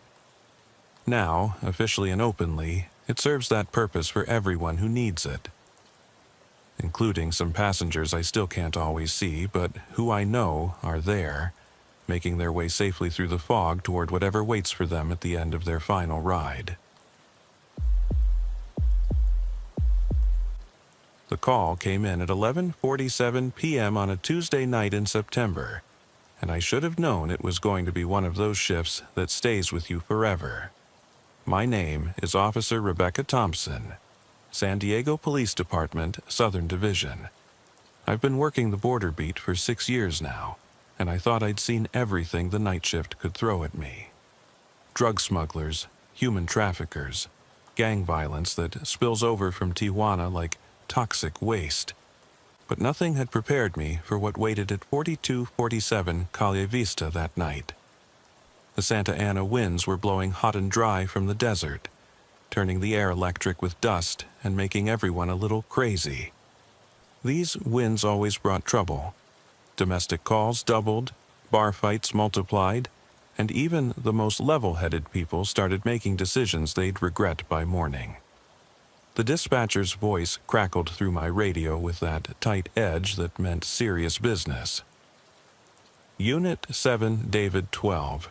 Now, officially and openly, it serves that purpose for everyone who needs it, including some passengers I still can't always see, but who I know are there, making their way safely through the fog toward whatever waits for them at the end of their final ride. The call came in at 11:47 p.m. on a Tuesday night in September, and I should have known it was going to be one of those shifts that stays with you forever. My name is Officer Rebecca Thompson, San Diego Police Department, Southern Division. I've been working the border beat for 6 years now, and I thought I'd seen everything the night shift could throw at me. Drug smugglers, human traffickers, gang violence that spills over from Tijuana like toxic waste. But nothing had prepared me for what waited at 4247 Calle Vista that night. The Santa Ana winds were blowing hot and dry from the desert, turning the air electric with dust and making everyone a little crazy. These winds always brought trouble. Domestic calls doubled, bar fights multiplied, and even the most level-headed people started making decisions they'd regret by morning. The dispatcher's voice crackled through my radio with that tight edge that meant serious business. Unit 7, David 12.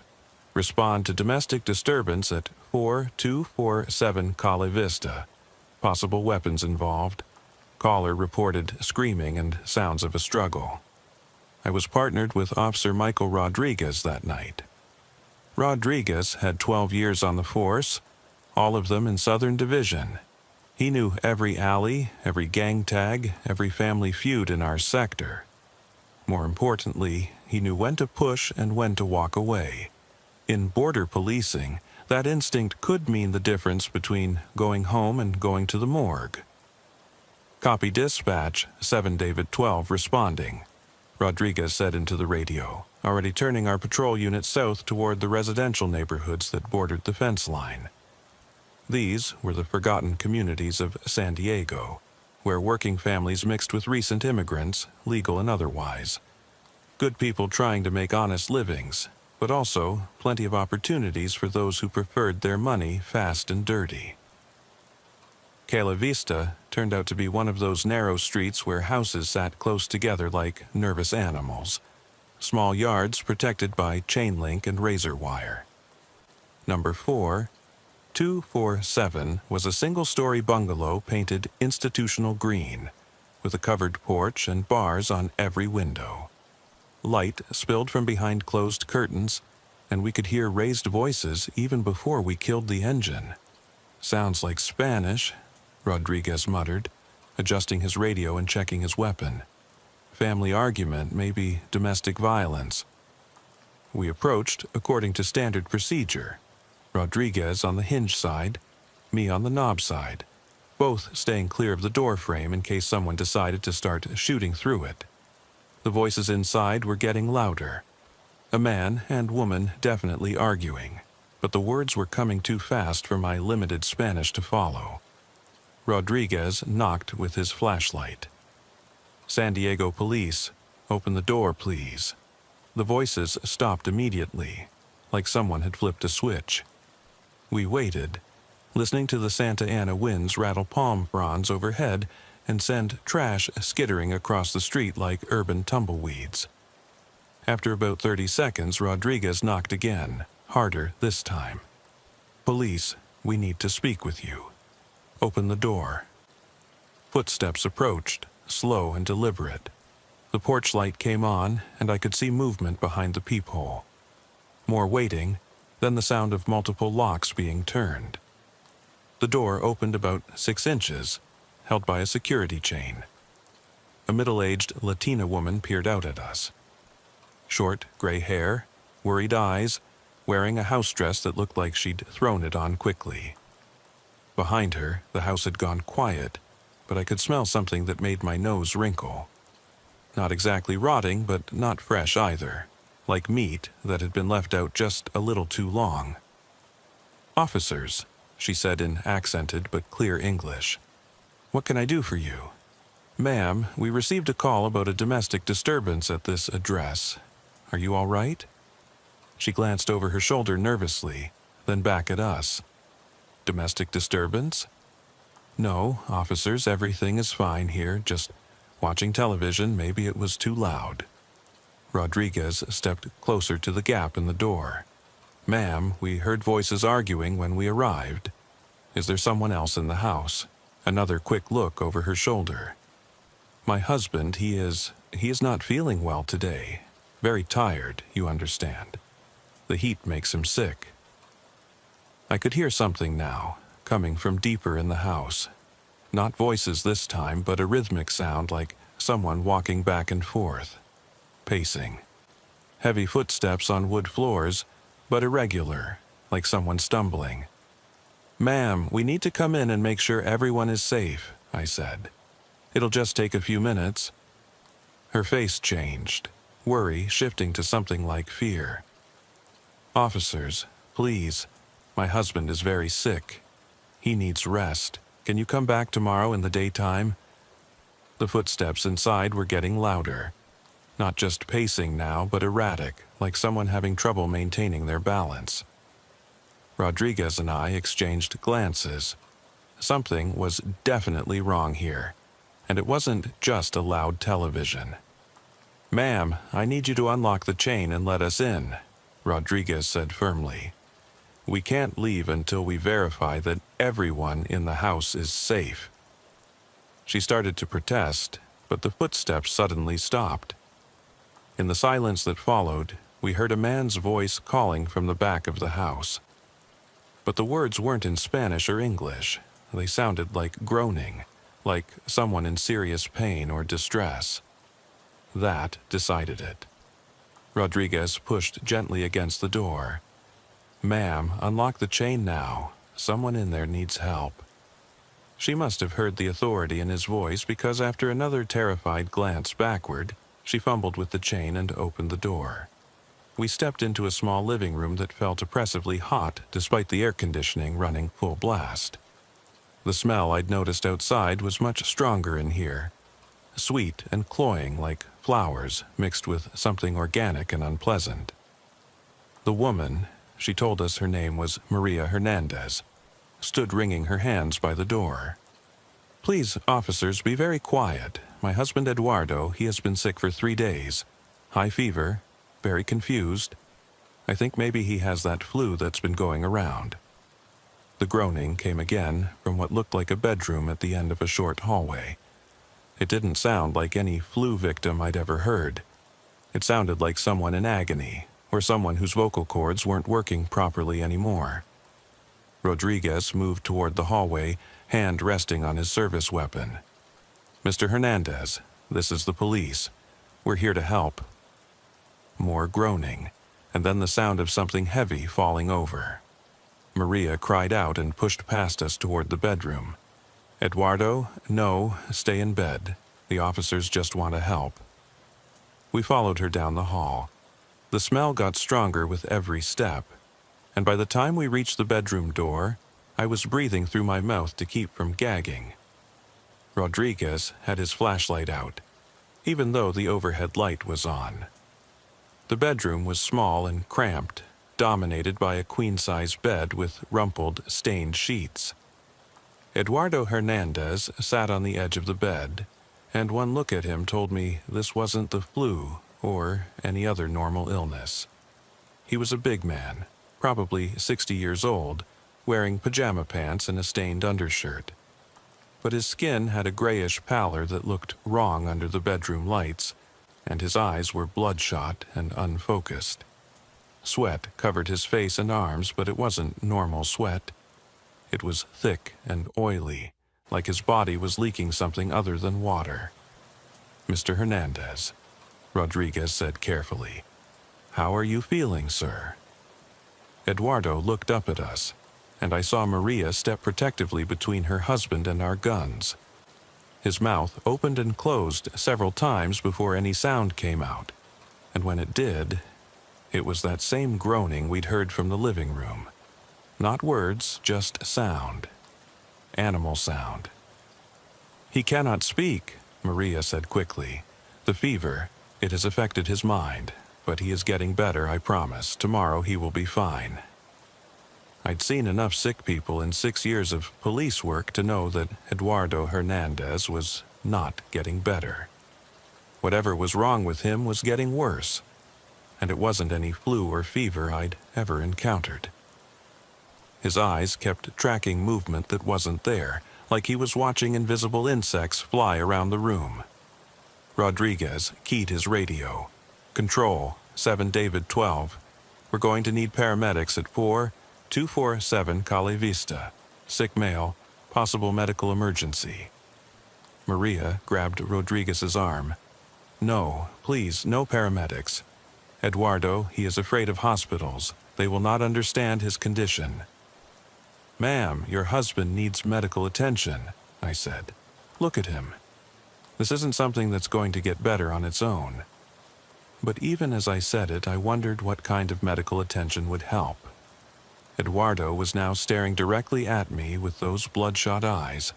Respond to domestic disturbance at 4247 Calle Vista. Possible weapons involved. Caller reported screaming and sounds of a struggle. I was partnered with Officer Michael Rodriguez that night. Rodriguez had 12 years on the force, all of them in Southern Division. He knew every alley, every gang tag, every family feud in our sector. More importantly, he knew when to push and when to walk away. In border policing, that instinct could mean the difference between going home and going to the morgue. Copy dispatch, 7 David 12 responding. Rodriguez said into the radio, already turning our patrol unit south toward the residential neighborhoods that bordered the fence line. These were the forgotten communities of San Diego, where working families mixed with recent immigrants, legal and otherwise. Good people trying to make honest livings, but also plenty of opportunities for those who preferred their money fast and dirty. Calle Vista turned out to be one of those narrow streets where houses sat close together like nervous animals. Small yards protected by chain link and razor wire. Number 4247 was a single-story bungalow painted institutional green, with a covered porch and bars on every window. Light spilled from behind closed curtains, and we could hear raised voices even before we killed the engine. Sounds like Spanish, Rodriguez muttered, adjusting his radio and checking his weapon. Family argument, maybe domestic violence. We approached according to standard procedure. Rodriguez on the hinge side, me on the knob side, both staying clear of the door frame in case someone decided to start shooting through it. The voices inside were getting louder. A man and woman definitely arguing, but the words were coming too fast for my limited Spanish to follow. Rodriguez knocked with his flashlight. San Diego Police, open the door, please. The voices stopped immediately, like someone had flipped a switch. We waited, listening to the Santa Ana winds rattle palm fronds overhead and send trash skittering across the street like urban tumbleweeds. After about 30 seconds, Rodriguez knocked again, harder this time. Police, we need to speak with you. Open the door. Footsteps approached, slow and deliberate. The porch light came on, and I could see movement behind the peephole. More waiting, then the sound of multiple locks being turned. The door opened about 6 inches, held by a security chain. A middle-aged Latina woman peered out at us. Short, gray hair, worried eyes, wearing a house dress that looked like she'd thrown it on quickly. Behind her, the house had gone quiet, but I could smell something that made my nose wrinkle. Not exactly rotting, but not fresh either, like meat that had been left out just a little too long. "Officers," she said in accented but clear English. "What can I do for you?" "Ma'am, we received a call about a domestic disturbance at this address. Are you all right?" She glanced over her shoulder nervously, then back at us. "Domestic disturbance?" "No, officers, everything is fine here, just watching television, maybe it was too loud." Rodriguez stepped closer to the gap in the door. "Ma'am, we heard voices arguing when we arrived. Is there someone else in the house?" Another quick look over her shoulder. My husband, he is not feeling well today. Very tired, you understand. The heat makes him sick." I could hear something now, coming from deeper in the house. Not voices this time, but a rhythmic sound like someone walking back and forth. Pacing. Heavy footsteps on wood floors, but irregular, like someone stumbling. "Ma'am, we need to come in and make sure everyone is safe," I said. "It'll just take a few minutes." Her face changed, worry shifting to something like fear. "Officers, please. My husband is very sick. He needs rest. Can you come back tomorrow in the daytime?" The footsteps inside were getting louder. Not just pacing now, but erratic, like someone having trouble maintaining their balance. Rodriguez and I exchanged glances. Something was definitely wrong here, and it wasn't just a loud television. "Ma'am, I need you to unlock the chain and let us in," Rodriguez said firmly. "We can't leave until we verify that everyone in the house is safe." She started to protest, but the footsteps suddenly stopped. In the silence that followed, we heard a man's voice calling from the back of the house. But the words weren't in Spanish or English. They sounded like groaning, like someone in serious pain or distress. That decided it. Rodriguez pushed gently against the door. "Ma'am, unlock the chain now. Someone in there needs help." She must have heard the authority in his voice because after another terrified glance backward, she fumbled with the chain and opened the door. We stepped into a small living room that felt oppressively hot despite the air conditioning running full blast. The smell I'd noticed outside was much stronger in here. Sweet and cloying like flowers mixed with something organic and unpleasant. The woman, she told us her name was Maria Hernandez, stood wringing her hands by the door. "Please, officers, be very quiet. My husband Eduardo, he has been sick for 3 days. High fever, very confused. I think maybe he has that flu that's been going around." The groaning came again from what looked like a bedroom at the end of a short hallway. It didn't sound like any flu victim I'd ever heard. It sounded like someone in agony, or someone whose vocal cords weren't working properly anymore. Rodriguez moved toward the hallway, hand resting on his service weapon. "Mr. Hernandez, this is the police. We're here to help." More groaning, and then the sound of something heavy falling over. Maria cried out and pushed past us toward the bedroom. "Eduardo, no, stay in bed. The officers just want to help." We followed her down the hall. The smell got stronger with every step, and by the time we reached the bedroom door, I was breathing through my mouth to keep from gagging. Rodriguez had his flashlight out, even though the overhead light was on. The bedroom was small and cramped, dominated by a queen-size bed with rumpled, stained sheets. Eduardo Hernandez sat on the edge of the bed, and one look at him told me this wasn't the flu or any other normal illness. He was a big man, probably 60 years old, wearing pajama pants and a stained undershirt. But his skin had a grayish pallor that looked wrong under the bedroom lights, and his eyes were bloodshot and unfocused. Sweat covered his face and arms, but it wasn't normal sweat. It was thick and oily, like his body was leaking something other than water. "Mr. Hernandez," Rodriguez said carefully, "how are you feeling, sir?" Eduardo looked up at us, and I saw Maria step protectively between her husband and our guns. His mouth opened and closed several times before any sound came out, and when it did, it was that same groaning we'd heard from the living room. Not words, just sound. Animal sound. "He cannot speak," Maria said quickly. "The fever, it has affected his mind, but he is getting better, I promise. Tomorrow he will be fine." I'd seen enough sick people in 6 years of police work to know that Eduardo Hernandez was not getting better. Whatever was wrong with him was getting worse, and it wasn't any flu or fever I'd ever encountered. His eyes kept tracking movement that wasn't there, like he was watching invisible insects fly around the room. Rodriguez keyed his radio. Control, 7 David 12. We're going to need paramedics at 4247 Calle Vista. Sick male, possible medical emergency. Maria grabbed Rodriguez's arm. No, please, no paramedics. Eduardo, he is afraid of hospitals. They will not understand his condition. Ma'am, your husband needs medical attention, I said. Look at him. This isn't something that's going to get better on its own. But even as I said it, I wondered what kind of medical attention would help. Eduardo was now staring directly at me with those bloodshot eyes,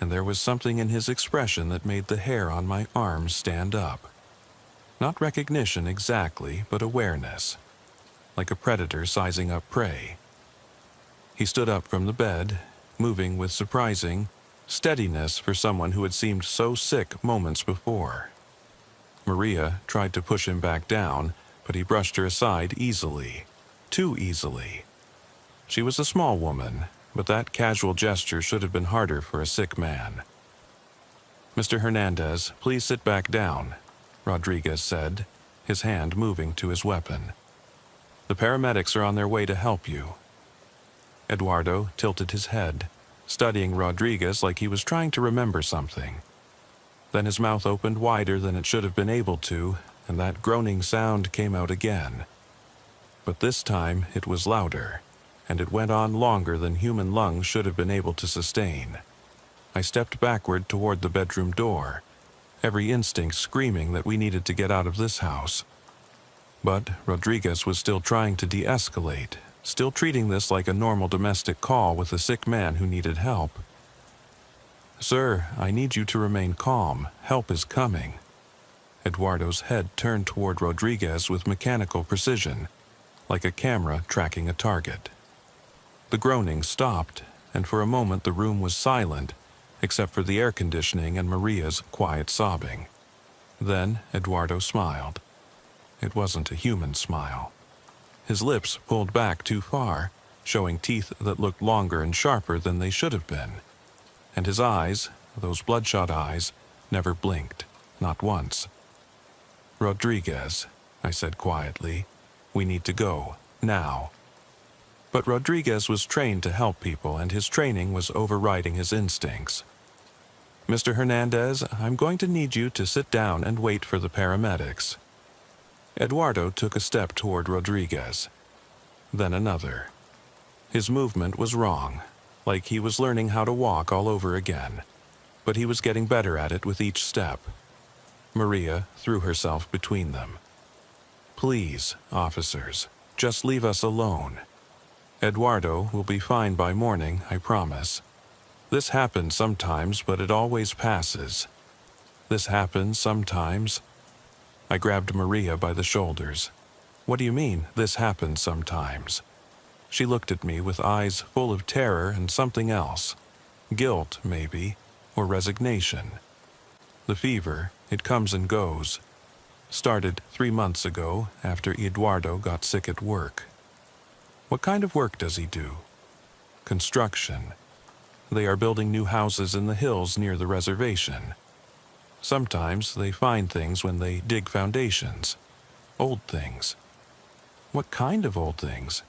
and there was something in his expression that made the hair on my arms stand up. Not recognition exactly, but awareness, like a predator sizing up prey. He stood up from the bed, moving with surprising steadiness for someone who had seemed so sick moments before. Maria tried to push him back down, but he brushed her aside easily, too easily. She was a small woman, but that casual gesture should have been harder for a sick man. Mr. Hernandez, please sit back down, Rodriguez said, his hand moving to his weapon. The paramedics are on their way to help you. Eduardo tilted his head, studying Rodriguez like he was trying to remember something. Then his mouth opened wider than it should have been able to, and that groaning sound came out again. But this time it was louder, and it went on longer than human lungs should have been able to sustain. I stepped backward toward the bedroom door, every instinct screaming that we needed to get out of this house. But Rodriguez was still trying to de-escalate, still treating this like a normal domestic call with a sick man who needed help. Sir, I need you to remain calm. Help is coming. Eduardo's head turned toward Rodriguez with mechanical precision, like a camera tracking a target. The groaning stopped, and for a moment the room was silent, except for the air conditioning and Maria's quiet sobbing. Then Eduardo smiled. It wasn't a human smile. His lips pulled back too far, showing teeth that looked longer and sharper than they should have been. And his eyes, those bloodshot eyes, never blinked, not once. Rodriguez, I said quietly, we need to go, now. But Rodriguez was trained to help people, and his training was overriding his instincts. Mr. Hernandez, I'm going to need you to sit down and wait for the paramedics. Eduardo took a step toward Rodriguez, then another. His movement was wrong, like he was learning how to walk all over again, but he was getting better at it with each step. Maria threw herself between them. Please, officers, just leave us alone. Eduardo will be fine by morning, I promise. This happens sometimes, but it always passes. This happens sometimes. I grabbed Maria by the shoulders. What do you mean, this happens sometimes? She looked at me with eyes full of terror and something else. Guilt, maybe, or resignation. The fever, it comes and goes. Started 3 months ago after Eduardo got sick at work. What kind of work does he do? Construction. They are building new houses in the hills near the reservation. Sometimes they find things when they dig foundations. Old things. What kind of old things?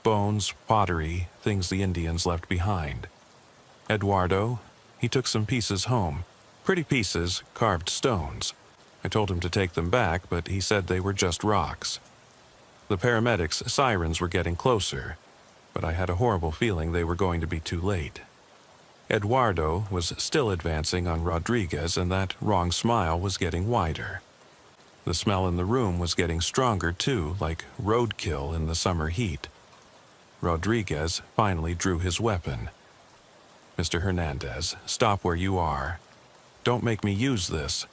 Bones, pottery, things the Indians left behind. Eduardo, he took some pieces home. Pretty pieces, carved stones. I told him to take them back, but he said they were just rocks. The paramedics' sirens were getting closer, but I had a horrible feeling they were going to be too late. Eduardo was still advancing on Rodriguez, and that wrong smile was getting wider. The smell in the room was getting stronger too, like roadkill in the summer heat. Rodriguez finally drew his weapon. Mr. Hernandez, stop where you are. Don't make me use this.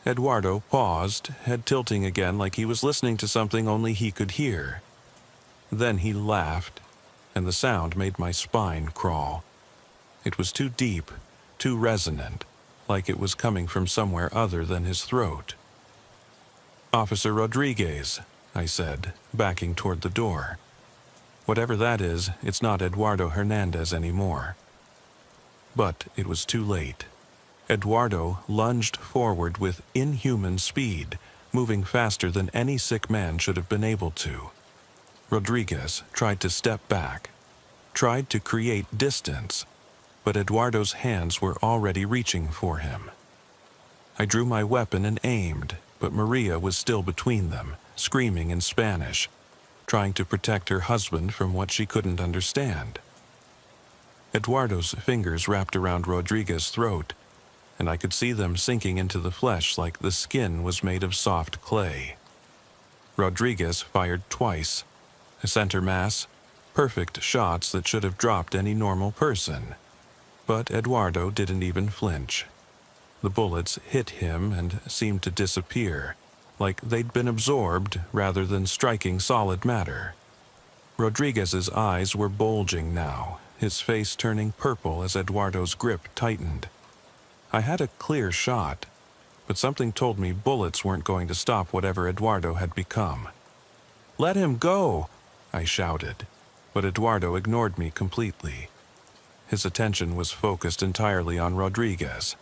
Eduardo paused, head tilting again like he was listening to something only he could hear. Then he laughed, and the sound made my spine crawl. It was too deep, too resonant, like it was coming from somewhere other than his throat. Officer Rodriguez, I said, backing toward the door. Whatever that is, it's not Eduardo Hernandez anymore. But it was too late. Eduardo lunged forward with inhuman speed, moving faster than any sick man should have been able to. Rodriguez tried to step back, tried to create distance, but Eduardo's hands were already reaching for him. I drew my weapon and aimed, but Maria was still between them, screaming in Spanish, trying to protect her husband from what she couldn't understand. Eduardo's fingers wrapped around Rodriguez's throat, and I could see them sinking into the flesh like the skin was made of soft clay. Rodriguez fired twice, a center mass, perfect shots that should have dropped any normal person. But Eduardo didn't even flinch. The bullets hit him and seemed to disappear, like they'd been absorbed rather than striking solid matter. Rodriguez's eyes were bulging now, his face turning purple as Eduardo's grip tightened. I had a clear shot, but something told me bullets weren't going to stop whatever Eduardo had become. "Let him go!" I shouted, but Eduardo ignored me completely. His attention was focused entirely on Rodriguez,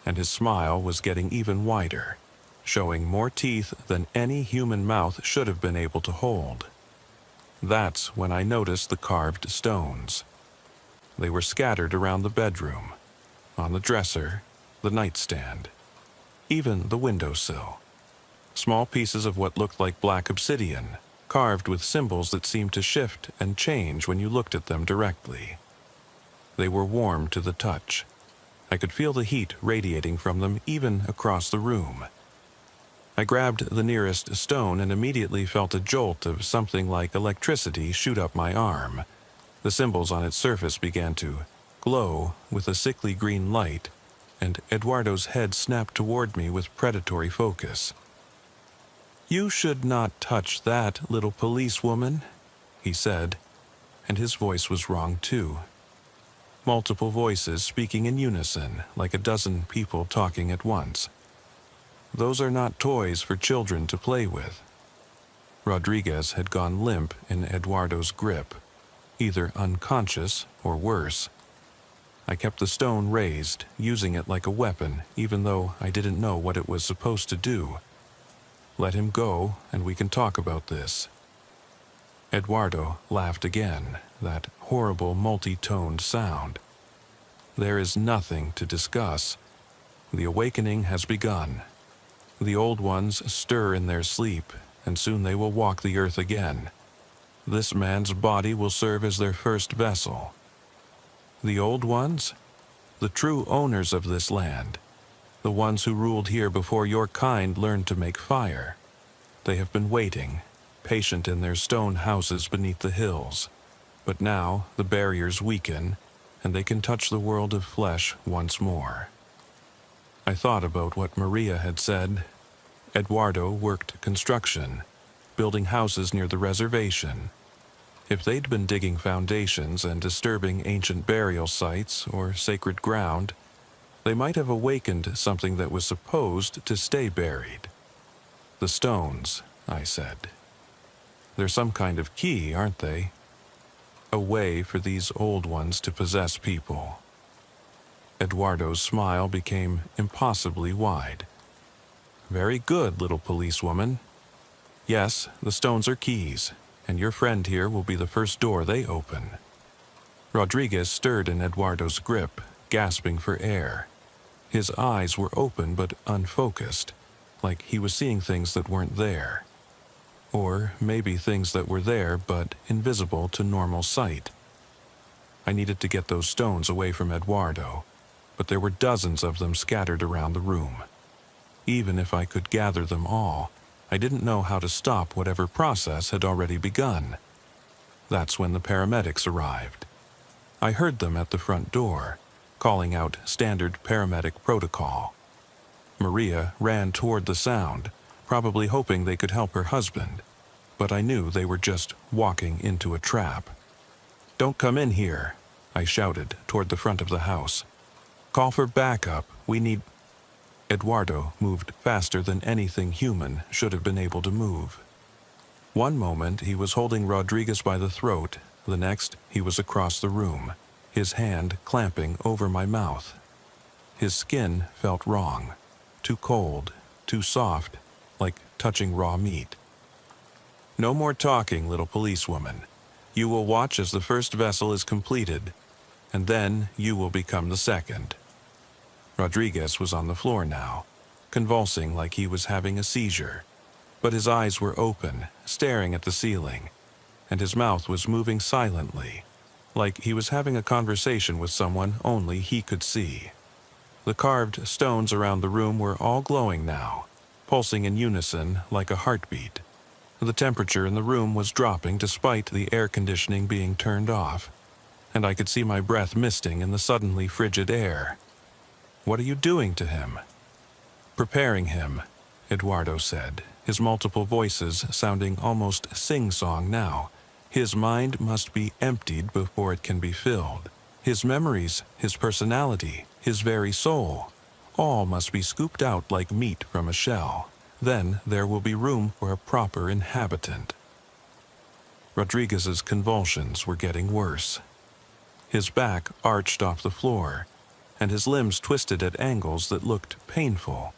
and his smile was getting even wider, showing more teeth than any human mouth should have been able to hold. That's when I noticed the carved stones. They were scattered around the bedroom, on the dresser, the nightstand, even the windowsill. Small pieces of what looked like black obsidian, carved with symbols that seemed to shift and change when you looked at them directly. They were warm to the touch. I could feel the heat radiating from them even across the room. I grabbed the nearest stone and immediately felt a jolt of something like electricity shoot up my arm. The symbols on its surface began to glow with a sickly green light, and Eduardo's head snapped toward me with predatory focus. "You should not touch that, little policewoman," he said, and his voice was wrong too. Multiple voices speaking in unison, like a dozen people talking at once. "Those are not toys for children to play with." Rodriguez had gone limp in Eduardo's grip, either unconscious or worse. I kept the stone raised, using it like a weapon, even though I didn't know what it was supposed to do. "Let him go, and we can talk about this." Eduardo laughed again, that horrible multi-toned sound. "There is nothing to discuss. The awakening has begun. The old ones stir in their sleep, and soon they will walk the earth again. This man's body will serve as their first vessel. The old ones? The true owners of this land. The ones who ruled here before your kind learned to make fire. They have been waiting, patient in their stone houses beneath the hills. But now the barriers weaken, and they can touch the world of flesh once more." I thought about what Maria had said. Eduardo worked construction, building houses near the reservation. If they'd been digging foundations and disturbing ancient burial sites or sacred ground, they might have awakened something that was supposed to stay buried. "The stones," I said. "They're some kind of key, aren't they? A way for these old ones to possess people." Eduardo's smile became impossibly wide. "Very good, little policewoman. Yes, the stones are keys, and your friend here will be the first door they open." Rodriguez stirred in Eduardo's grip, gasping for air. His eyes were open but unfocused, like he was seeing things that weren't there. Or maybe things that were there but invisible to normal sight. I needed to get those stones away from Eduardo, but there were dozens of them scattered around the room. Even if I could gather them all, I didn't know how to stop whatever process had already begun. That's when the paramedics arrived. I heard them at the front door, calling out standard paramedic protocol. Maria ran toward the sound, probably hoping they could help her husband, but I knew they were just walking into a trap. "Don't come in here," I shouted toward the front of the house. "Call for backup. We need—" Eduardo moved faster than anything human should have been able to move. One moment he was holding Rodriguez by the throat, the next he was across the room, his hand clamping over my mouth. His skin felt wrong, too cold, too soft, like touching raw meat. "No more talking, little policewoman. You will watch as the first vessel is completed, and then you will become the second." Rodriguez was on the floor now, convulsing like he was having a seizure, but his eyes were open, staring at the ceiling, and his mouth was moving silently, like he was having a conversation with someone only he could see. The carved stones around the room were all glowing now, pulsing in unison like a heartbeat. The temperature in the room was dropping despite the air conditioning being turned off, and I could see my breath misting in the suddenly frigid air. "What are you doing to him?" "Preparing him," Eduardo said, his multiple voices sounding almost sing-song now. "His mind must be emptied before it can be filled. His memories, his personality, his very soul, all must be scooped out like meat from a shell. Then there will be room for a proper inhabitant." Rodriguez's convulsions were getting worse. His back arched off the floor, and his limbs twisted at angles that looked painful.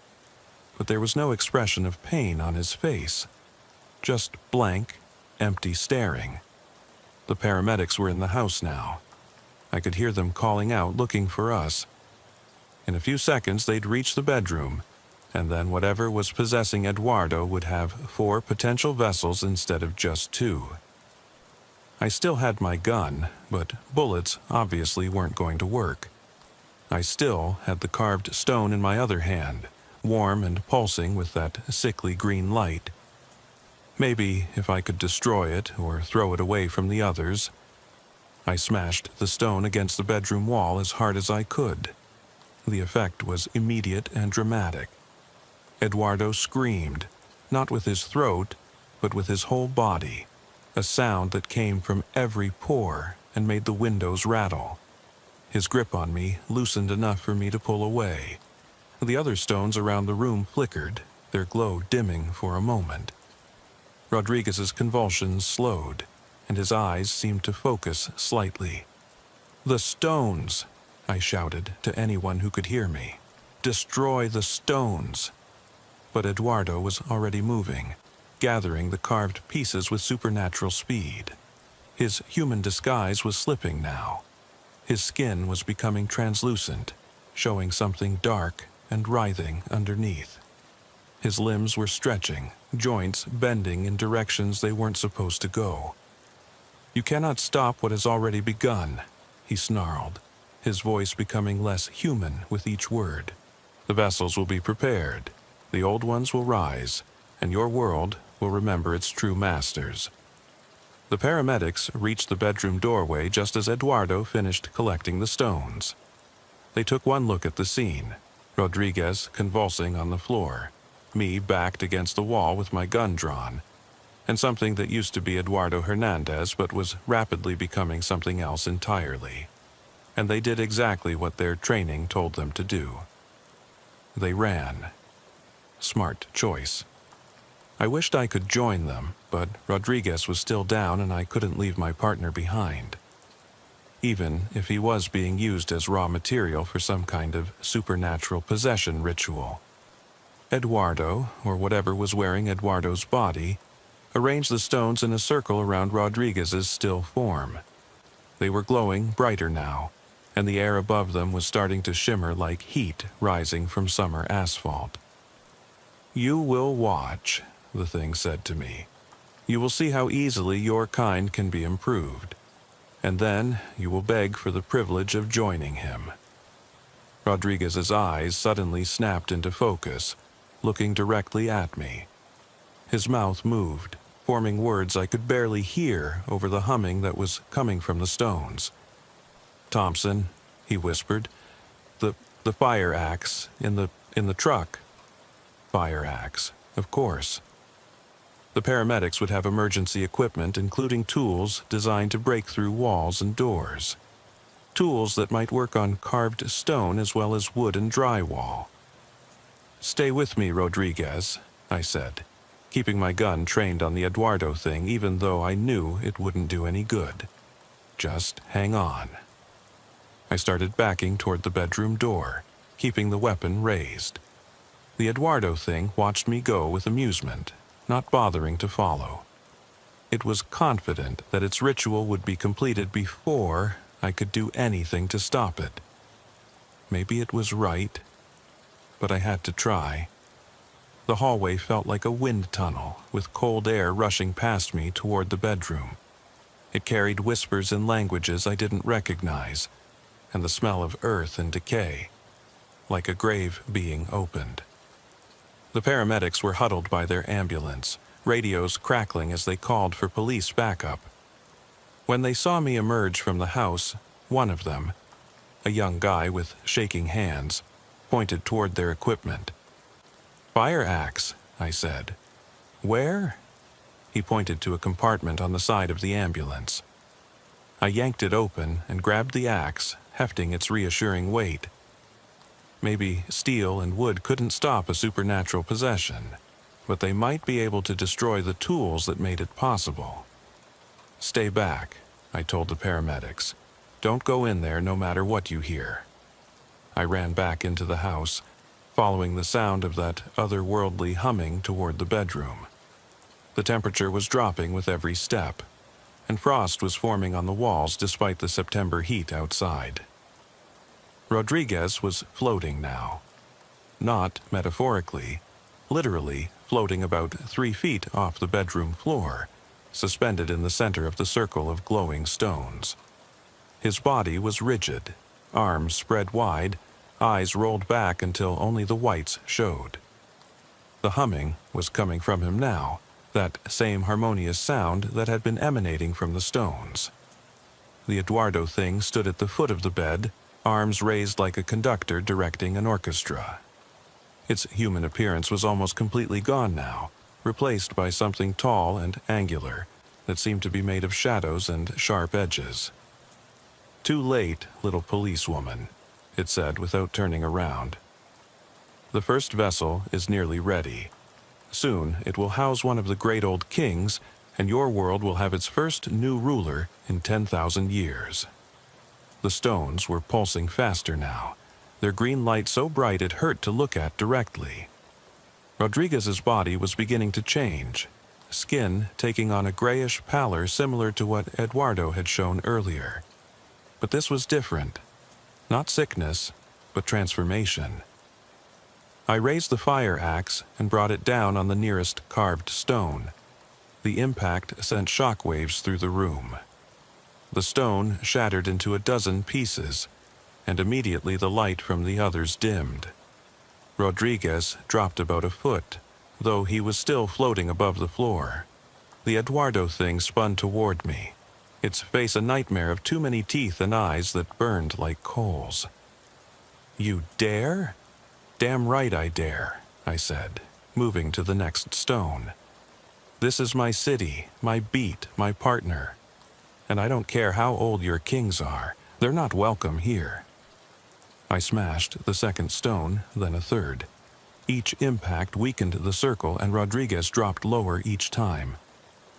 But there was no expression of pain on his face, just blank, empty staring. The paramedics were in the house now. I could hear them calling out, looking for us. In a few seconds they'd reach the bedroom, and then whatever was possessing Eduardo would have 4 potential vessels instead of just 2. I still had my gun, but bullets obviously weren't going to work. I still had the carved stone in my other hand, warm and pulsing with that sickly green light. Maybe if I could destroy it or throw it away from the others. I smashed the stone against the bedroom wall as hard as I could. The effect was immediate and dramatic. Eduardo screamed, not with his throat, but with his whole body, a sound that came from every pore and made the windows rattle. His grip on me loosened enough for me to pull away. The other stones around the room flickered, their glow dimming for a moment. Rodriguez's convulsions slowed, and his eyes seemed to focus slightly. "The stones!" I shouted to anyone who could hear me. "Destroy the stones!" But Eduardo was already moving, gathering the carved pieces with supernatural speed. His human disguise was slipping now. His skin was becoming translucent, showing something dark and writhing underneath. His limbs were stretching, joints bending in directions they weren't supposed to go. "You cannot stop what has already begun," he snarled, his voice becoming less human with each word. "The vessels will be prepared, the old ones will rise, and your world will remember its true masters." The paramedics reached the bedroom doorway just as Eduardo finished collecting the stones. They took one look at the scene, Rodriguez convulsing on the floor, me backed against the wall with my gun drawn, and something that used to be Eduardo Hernandez but was rapidly becoming something else entirely. And they did exactly what their training told them to do. They ran. Smart choice. I wished I could join them, but Rodriguez was still down and I couldn't leave my partner behind. Even if he was being used as raw material for some kind of supernatural possession ritual. Eduardo, or whatever was wearing Eduardo's body, arranged the stones in a circle around Rodriguez's still form. They were glowing brighter now, and the air above them was starting to shimmer like heat rising from summer asphalt. "You will watch," the thing said to me. "You will see how easily your kind can be improved, and then you will beg for the privilege of joining him." Rodriguez's eyes suddenly snapped into focus, looking directly at me. His mouth moved, forming words I could barely hear over the humming that was coming from the stones. "Thompson," he whispered, the fire axe in the truck." Fire axe, of course. The paramedics would have emergency equipment, including tools designed to break through walls and doors. Tools that might work on carved stone as well as wood and drywall. "Stay with me, Rodriguez," I said, keeping my gun trained on the Eduardo thing even though I knew it wouldn't do any good. "Just hang on." I started backing toward the bedroom door, keeping the weapon raised. The Eduardo thing watched me go with amusement, not bothering to follow. It was confident that its ritual would be completed before I could do anything to stop it. Maybe it was right, but I had to try. The hallway felt like a wind tunnel, with cold air rushing past me toward the bedroom. It carried whispers in languages I didn't recognize, and the smell of earth and decay, like a grave being opened. The paramedics were huddled by their ambulance, radios crackling as they called for police backup. When they saw me emerge from the house, one of them, a young guy with shaking hands, pointed toward their equipment. "Fire axe," I said. "Where?" He pointed to a compartment on the side of the ambulance. I yanked it open and grabbed the axe, hefting its reassuring weight. Maybe steel and wood couldn't stop a supernatural possession, but they might be able to destroy the tools that made it possible. "Stay back," I told the paramedics. "Don't go in there no matter what you hear." I ran back into the house, following the sound of that otherworldly humming toward the bedroom. The temperature was dropping with every step, and frost was forming on the walls despite the September heat outside. Rodriguez was floating now. Not metaphorically, literally floating about 3 feet off the bedroom floor, suspended in the center of the circle of glowing stones. His body was rigid, arms spread wide, eyes rolled back until only the whites showed. The humming was coming from him now, that same harmonious sound that had been emanating from the stones. The Eduardo thing stood at the foot of the bed, arms raised like a conductor directing an orchestra. Its human appearance was almost completely gone now, replaced by something tall and angular that seemed to be made of shadows and sharp edges. "Too late, little policewoman," it said without turning around. "The first vessel is nearly ready. Soon it will house one of the great old kings, and your world will have its first new ruler in 10,000 years." The stones were pulsing faster now, their green light so bright it hurt to look at directly. Rodriguez's body was beginning to change, skin taking on a grayish pallor similar to what Eduardo had shown earlier. But this was different. Not sickness, but transformation. I raised the fire axe and brought it down on the nearest carved stone. The impact sent shockwaves through the room. The stone shattered into a dozen pieces, and immediately the light from the others dimmed. Rodriguez dropped about a foot, though he was still floating above the floor. The Eduardo thing spun toward me, its face a nightmare of too many teeth and eyes that burned like coals. "You dare?" "Damn right I dare," I said, moving to the next stone. "This is my city, my beat, my partner. And I don't care how old your kings are, they're not welcome here." I smashed the second stone, then a third. Each impact weakened the circle, and Rodriguez dropped lower each time.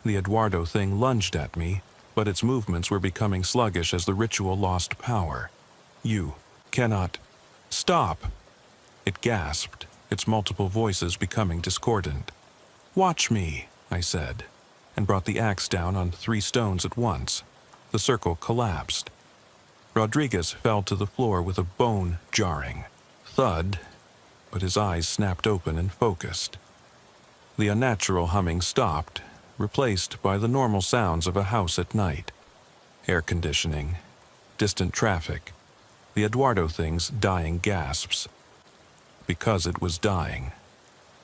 The Eduardo thing lunged at me, but its movements were becoming sluggish as the ritual lost power. "You cannot stop!" It gasped, its multiple voices becoming discordant. "Watch me," I said, and brought the axe down on 3 stones at once. The circle collapsed. Rodriguez fell to the floor with a bone-jarring thud, but his eyes snapped open and focused. The unnatural humming stopped, replaced by the normal sounds of a house at night. Air conditioning, distant traffic, the Eduardo thing's dying gasps. Because it was dying.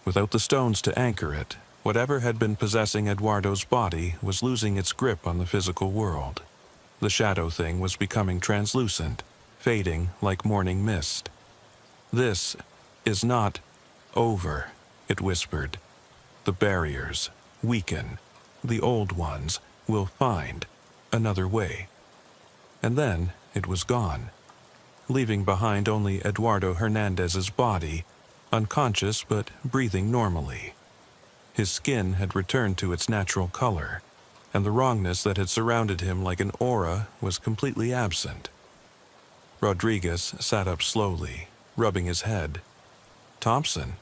Without the stones to anchor it, whatever had been possessing Eduardo's body was losing its grip on the physical world. The shadow thing was becoming translucent, fading like morning mist. "This is not over," it whispered. "The barriers weaken. The old ones will find another way." And then it was gone, leaving behind only Eduardo Hernandez's body, unconscious but breathing normally. His skin had returned to its natural color, and the wrongness that had surrounded him like an aura was completely absent. Rodriguez sat up slowly, rubbing his head. "Thompson,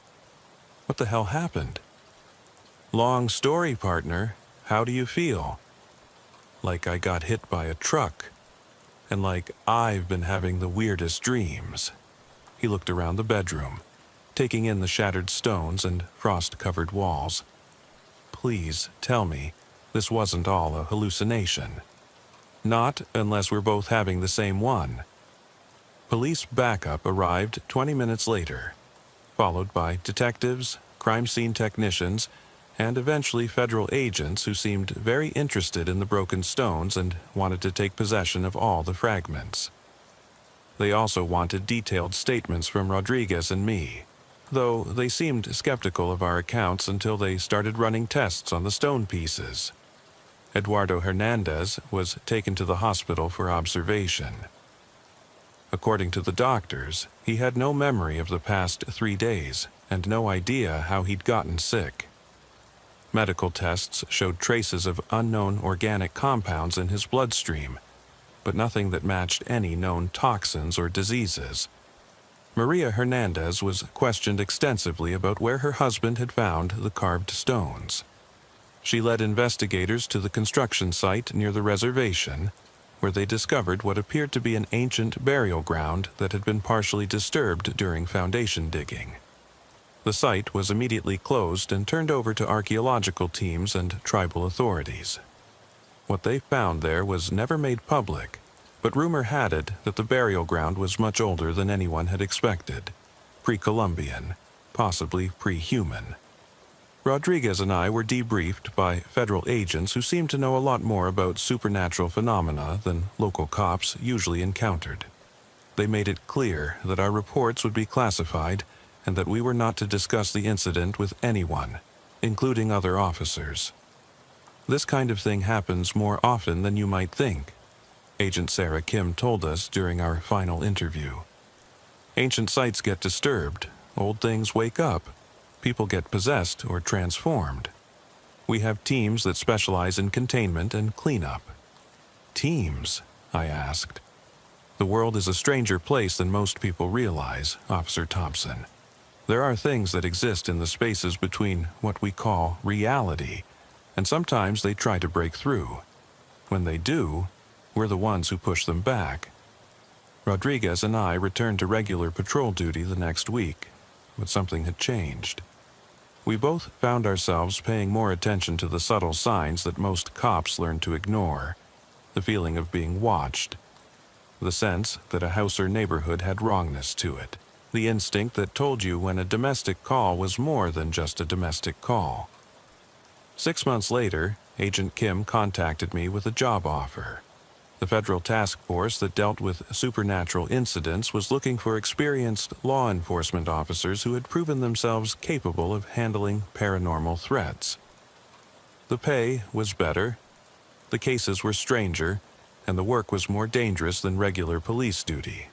what the hell happened?" "Long story, partner. How do you feel?" "Like I got hit by a truck. And like I've been having the weirdest dreams." He looked around the bedroom, taking in the shattered stones and frost-covered walls. "Please tell me this wasn't all a hallucination." "Not unless we're both having the same one." Police backup arrived 20 minutes later, followed by detectives, crime scene technicians, and eventually federal agents who seemed very interested in the broken stones and wanted to take possession of all the fragments. They also wanted detailed statements from Rodriguez and me, though they seemed skeptical of our accounts until they started running tests on the stone pieces. Eduardo Hernandez was taken to the hospital for observation. According to the doctors, he had no memory of the past 3 days and no idea how he'd gotten sick. Medical tests showed traces of unknown organic compounds in his bloodstream, but nothing that matched any known toxins or diseases. Maria Hernandez was questioned extensively about where her husband had found the carved stones. She led investigators to the construction site near the reservation, where they discovered what appeared to be an ancient burial ground that had been partially disturbed during foundation digging. The site was immediately closed and turned over to archaeological teams and tribal authorities. What they found there was never made public, but rumor had it that the burial ground was much older than anyone had expected, pre-Columbian, possibly pre-human. Rodriguez and I were debriefed by federal agents who seemed to know a lot more about supernatural phenomena than local cops usually encountered. They made it clear that our reports would be classified and that we were not to discuss the incident with anyone, including other officers. "This kind of thing happens more often than you might think," Agent Sarah Kim told us during our final interview. "Ancient sites get disturbed, old things wake up, people get possessed or transformed. We have teams that specialize in containment and cleanup." "Teams?" I asked. "The world is a stranger place than most people realize, Officer Thompson. There are things that exist in the spaces between what we call reality, and sometimes they try to break through. When they do, we're the ones who push them back." Rodriguez and I returned to regular patrol duty the next week, but something had changed. We both found ourselves paying more attention to the subtle signs that most cops learn to ignore: the feeling of being watched, the sense that a house or neighborhood had wrongness to it, the instinct that told you when a domestic call was more than just a domestic call. 6 months later, Agent Kim contacted me with a job offer. The federal task force that dealt with supernatural incidents was looking for experienced law enforcement officers who had proven themselves capable of handling paranormal threats. The pay was better, the cases were stranger, and the work was more dangerous than regular police duty.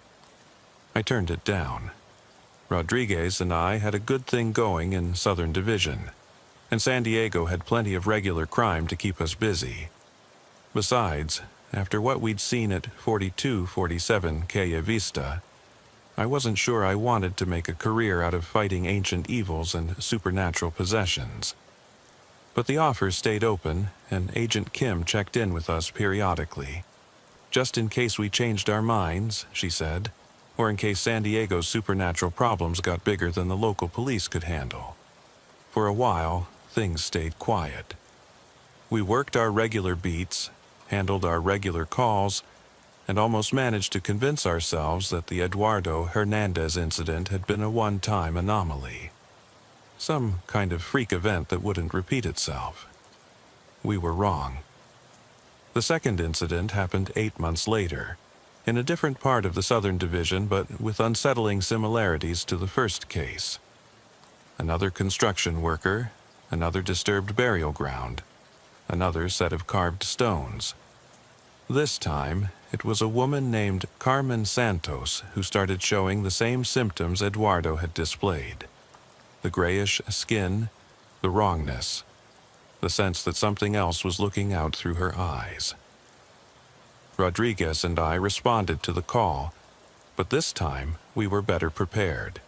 I turned it down. Rodriguez and I had a good thing going in Southern Division, and San Diego had plenty of regular crime to keep us busy. Besides, after what we'd seen at 4247 Calle Vista, I wasn't sure I wanted to make a career out of fighting ancient evils and supernatural possessions. But the offer stayed open, and Agent Kim checked in with us periodically. "Just in case we changed our minds," she said, "or in case San Diego's supernatural problems got bigger than the local police could handle." For a while, things stayed quiet. We worked our regular beats, handled our regular calls, and almost managed to convince ourselves that the Eduardo Hernandez incident had been a one-time anomaly. Some kind of freak event that wouldn't repeat itself. We were wrong. The second incident happened 8 months later, in a different part of the Southern Division, but with unsettling similarities to the first case. Another construction worker, another disturbed burial ground, another set of carved stones. This time, it was a woman named Carmen Santos who started showing the same symptoms Eduardo had displayed: the grayish skin, the wrongness, the sense that something else was looking out through her eyes. Rodriguez and I responded to the call, But this time, we were better prepared.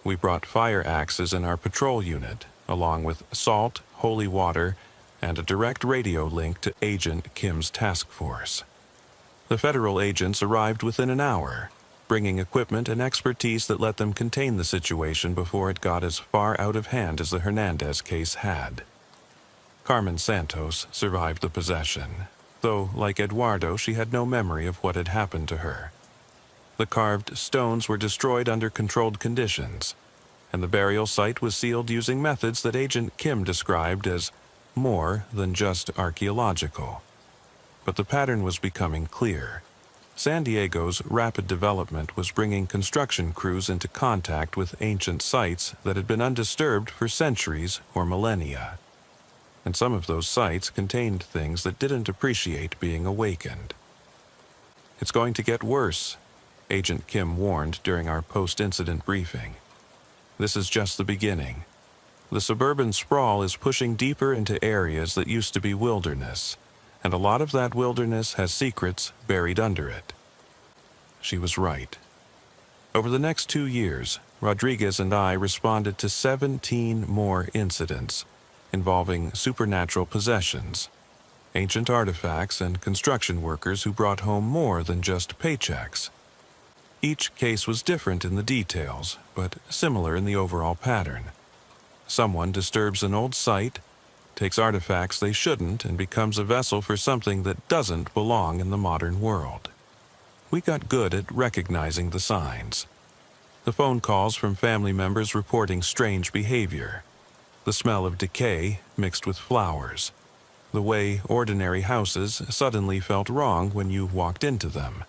We brought fire axes in our patrol unit, along with salt, holy water, and a direct radio link to Agent Kim's task force. The federal agents arrived within an hour, bringing equipment and expertise that let them contain the situation before it got as far out of hand as the Hernandez case had. Carmen Santos survived the possession, though, like Eduardo, she had no memory of what had happened to her. The carved stones were destroyed under controlled conditions, and the burial site was sealed using methods that Agent Kim described as more than just archaeological. But the pattern was becoming clear. San Diego's rapid development was bringing construction crews into contact with ancient sites that had been undisturbed for centuries or millennia. And some of those sites contained things that didn't appreciate being awakened. "It's going to get worse," Agent Kim warned during our post-incident briefing. "This is just the beginning. The suburban sprawl is pushing deeper into areas that used to be wilderness, and a lot of that wilderness has secrets buried under it." She was right. Over the next 2 years, Rodriguez and I responded to 17 more incidents involving supernatural possessions, ancient artifacts, and construction workers who brought home more than just paychecks. Each case was different in the details, but similar in the overall pattern. Someone disturbs an old site, takes artifacts they shouldn't, and becomes a vessel for something that doesn't belong in the modern world. We got good at recognizing the signs. The phone calls from family members reporting strange behavior, the smell of decay mixed with flowers, the way ordinary houses suddenly felt wrong when you walked into them,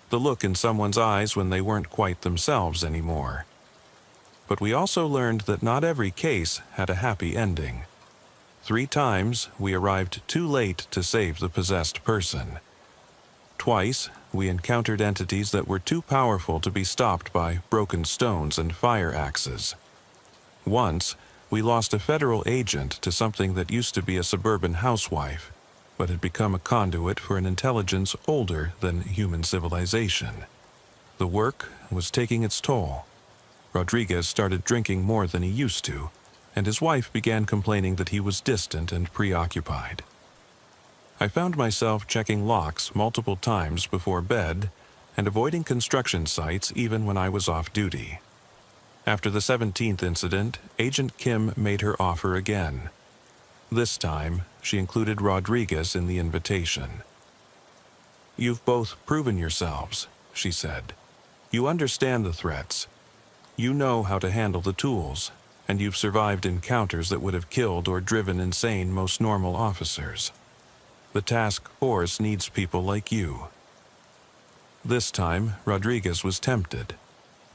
the look in someone's eyes when they weren't quite themselves anymore. But we also learned that not every case had a happy ending. 3 times, we arrived too late to save the possessed person. Twice, we encountered entities that were too powerful to be stopped by broken stones and fire axes. Once, we lost a federal agent to something that used to be a suburban housewife, but had become a conduit for an intelligence older than human civilization. The work was taking its toll. Rodriguez started drinking more than he used to, and his wife began complaining that he was distant and preoccupied. I found myself checking locks multiple times before bed and avoiding construction sites even when I was off duty. After the 17th incident, Agent Kim made her offer again. This time, she included Rodriguez in the invitation. "You've both proven yourselves," she said. "You understand the threats. You know how to handle the tools, and you've survived encounters that would have killed or driven insane most normal officers. The task force needs people like you." This time, Rodriguez was tempted.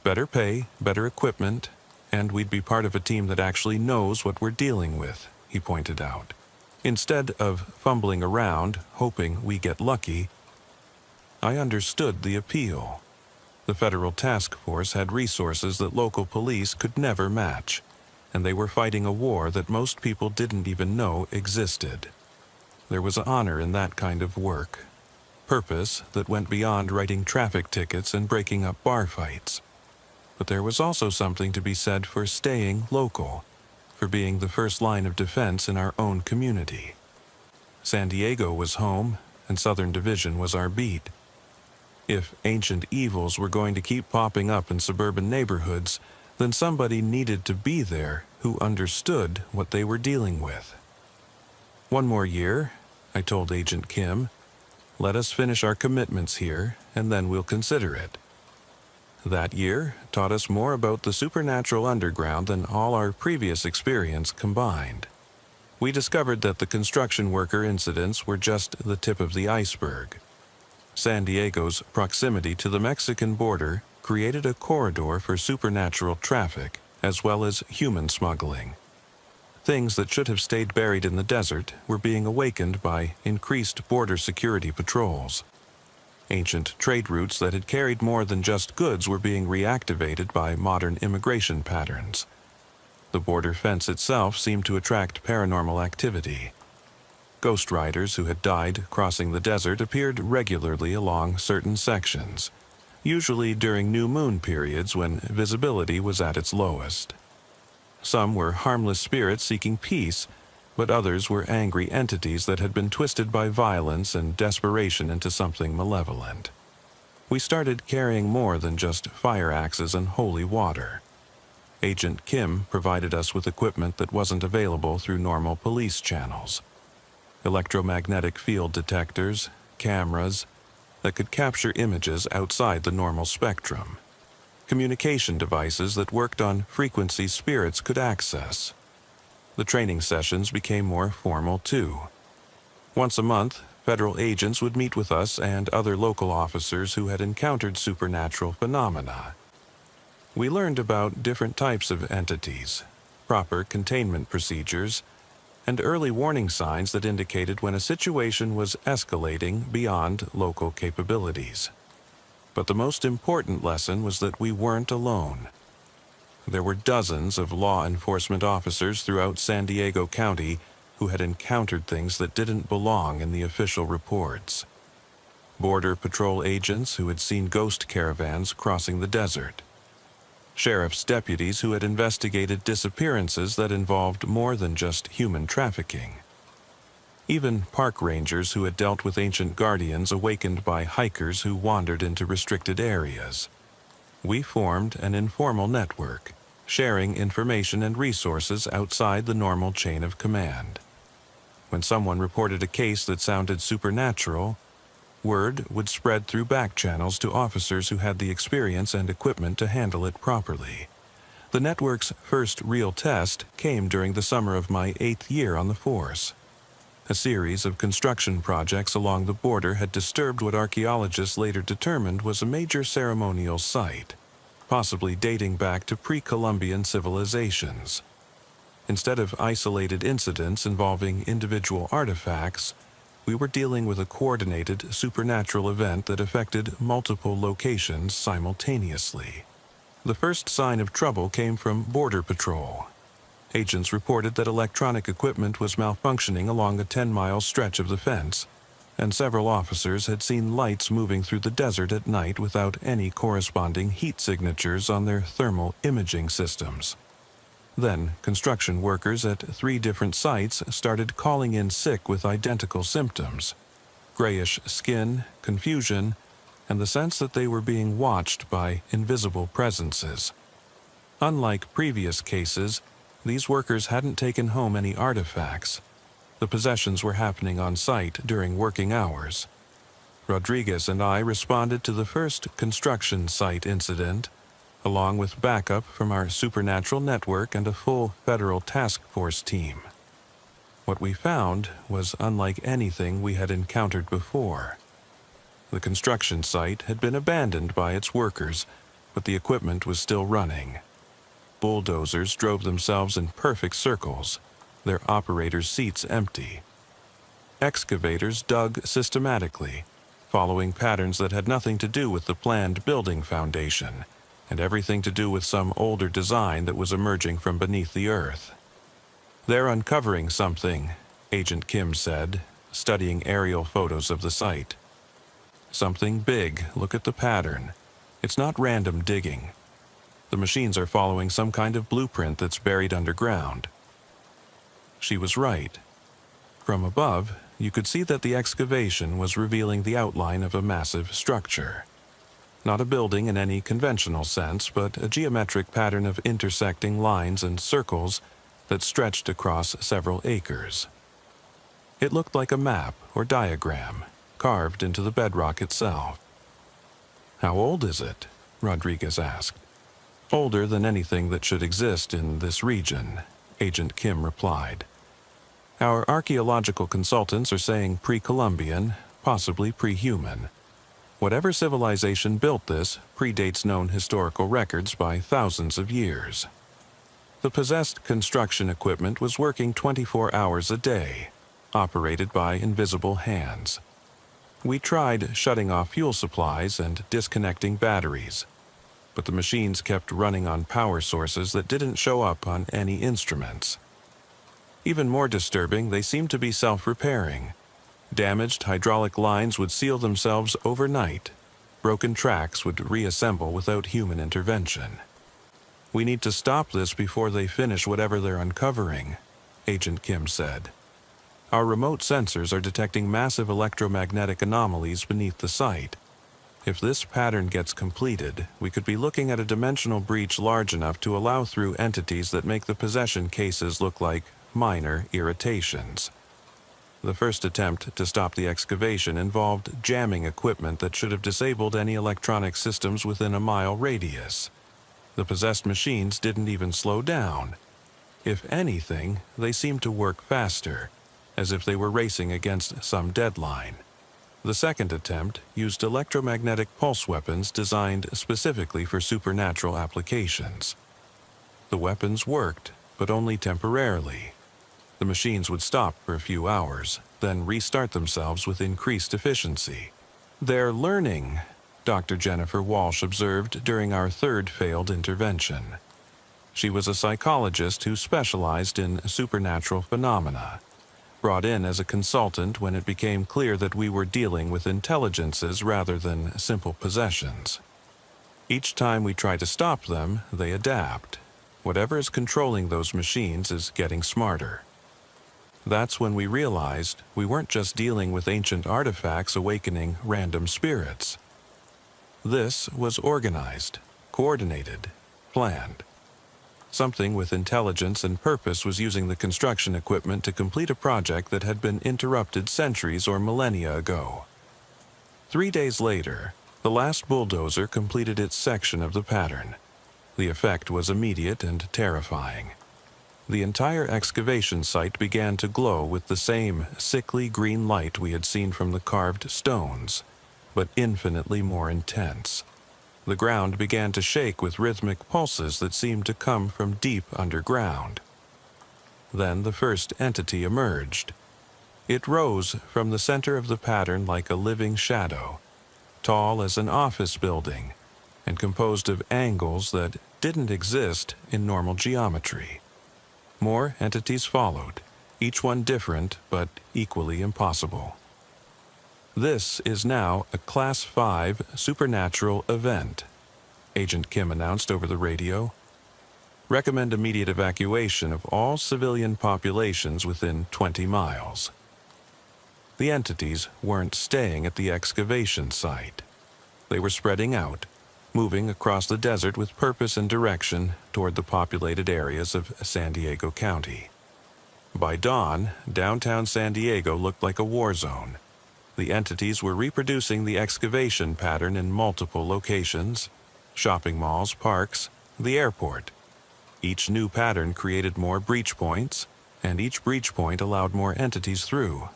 Better pay, better equipment, and we'd be part of a team that actually knows what we're dealing with, he pointed out. Instead of fumbling around, hoping we get lucky, I understood the appeal. The federal task force had resources that local police could never match, and they were fighting a war that most people didn't even know existed. There was honor in that kind of work, purpose that went beyond writing traffic tickets and breaking up bar fights. But there was also something to be said for staying local, for being the first line of defense in our own community. San Diego was home, and Southern Division was our beat. If ancient evils were going to keep popping up in suburban neighborhoods, then somebody needed to be there who understood what they were dealing with. "1 more year," I told Agent Kim. "Let us finish our commitments here, and then we'll consider it." That year taught us more about the supernatural underground than all our previous experience combined. We discovered that the construction worker incidents were just the tip of the iceberg. San Diego's proximity to the Mexican border created a corridor for supernatural traffic, as well as human smuggling. Things that should have stayed buried in the desert were being awakened by increased border security patrols. Ancient trade routes that had carried more than just goods were being reactivated by modern immigration patterns. The border fence itself seemed to attract paranormal activity. Ghost riders who had died crossing the desert appeared regularly along certain sections, usually during new moon periods when visibility was at its lowest. Some were harmless spirits seeking peace, but others were angry entities that had been twisted by violence and desperation into something malevolent. We started carrying more than just fire axes and holy water. Agent Kim provided us with equipment that wasn't available through normal police channels. Electromagnetic field detectors, cameras that could capture images outside the normal spectrum. Communication devices that worked on frequencies spirits could access. The training sessions became more formal too. Once a month, federal agents would meet with us and other local officers who had encountered supernatural phenomena. We learned about different types of entities, proper containment procedures, and early warning signs that indicated when a situation was escalating beyond local capabilities. But the most important lesson was that we weren't alone. There were dozens of law enforcement officers throughout San Diego County who had encountered things that didn't belong in the official reports. Border Patrol agents who had seen ghost caravans crossing the desert. Sheriff's deputies who had investigated disappearances that involved more than just human trafficking. Even park rangers who had dealt with ancient guardians awakened by hikers who wandered into restricted areas. We formed an informal network, sharing information and resources outside the normal chain of command. When someone reported a case that sounded supernatural, word would spread through back channels to officers who had the experience and equipment to handle it properly. The network's first real test came during the summer of my 8th year on the force. A series of construction projects along the border had disturbed what archaeologists later determined was a major ceremonial site, possibly dating back to pre-Columbian civilizations. Instead of isolated incidents involving individual artifacts, we were dealing with a coordinated supernatural event that affected multiple locations simultaneously. The first sign of trouble came from Border Patrol. Agents reported that electronic equipment was malfunctioning along a 10-mile stretch of the fence, and several officers had seen lights moving through the desert at night without any corresponding heat signatures on their thermal imaging systems. Then, construction workers at 3 different sites started calling in sick with identical symptoms: grayish skin, confusion, and the sense that they were being watched by invisible presences. Unlike previous cases, these workers hadn't taken home any artifacts. The possessions were happening on site during working hours. Rodriguez and I responded to the first construction site incident, along with backup from our supernatural network and a full federal task force team. What we found was unlike anything we had encountered before. The construction site had been abandoned by its workers, but the equipment was still running. Bulldozers drove themselves in perfect circles, their operators' seats empty. Excavators dug systematically, following patterns that had nothing to do with the planned building foundation, and everything to do with some older design that was emerging from beneath the earth. "They're uncovering something," Agent Kim said, studying aerial photos of the site. "Something big. Look at the pattern. It's not random digging. The machines are following some kind of blueprint that's buried underground." She was right. From above, you could see that the excavation was revealing the outline of a massive structure. Not a building in any conventional sense, but a geometric pattern of intersecting lines and circles that stretched across several acres. It looked like a map or diagram, carved into the bedrock itself. "How old is it?" Rodriguez asked. "Older than anything that should exist in this region," Agent Kim replied. "Our archaeological consultants are saying pre-Columbian, possibly pre-human. Whatever civilization built this predates known historical records by thousands of years." The possessed construction equipment was working 24 hours a day, operated by invisible hands. We tried shutting off fuel supplies and disconnecting batteries, but the machines kept running on power sources that didn't show up on any instruments. Even more disturbing, they seemed to be self-repairing. Damaged hydraulic lines would seal themselves overnight. Broken tracks would reassemble without human intervention. "We need to stop this before they finish whatever they're uncovering," Agent Kim said. "Our remote sensors are detecting massive electromagnetic anomalies beneath the site. If this pattern gets completed, we could be looking at a dimensional breach large enough to allow through entities that make the possession cases look like minor irritations." The first attempt to stop the excavation involved jamming equipment that should have disabled any electronic systems within a mile radius. The possessed machines didn't even slow down. If anything, they seemed to work faster, as if they were racing against some deadline. The second attempt used electromagnetic pulse weapons designed specifically for supernatural applications. The weapons worked, but only temporarily. The machines would stop for a few hours, then restart themselves with increased efficiency. "They're learning," Dr. Jennifer Walsh observed during our third failed intervention. She was a psychologist who specialized in supernatural phenomena, brought in as a consultant when it became clear that we were dealing with intelligences rather than simple possessions. "Each time we try to stop them, they adapt. Whatever is controlling those machines is getting smarter." That's when we realized we weren't just dealing with ancient artifacts awakening random spirits. This was organized, coordinated, planned. Something with intelligence and purpose was using the construction equipment to complete a project that had been interrupted centuries or millennia ago. 3 days later, the last bulldozer completed its section of the pattern. The effect was immediate and terrifying. The entire excavation site began to glow with the same sickly green light we had seen from the carved stones, but infinitely more intense. The ground began to shake with rhythmic pulses that seemed to come from deep underground. Then the first entity emerged. It rose from the center of the pattern like a living shadow, tall as an office building, and composed of angles that didn't exist in normal geometry. More entities followed, each one different but equally impossible. "This is now a Class 5 supernatural event," Agent Kim announced over the radio. "Recommend immediate evacuation of all civilian populations within 20 miles." The entities weren't staying at the excavation site. They were spreading out, moving across the desert with purpose and direction toward the populated areas of San Diego County. By dawn, downtown San Diego looked like a war zone. The entities were reproducing the excavation pattern in multiple locations: shopping malls, parks, the airport. Each new pattern created more breach points, and each breach point allowed more entities through.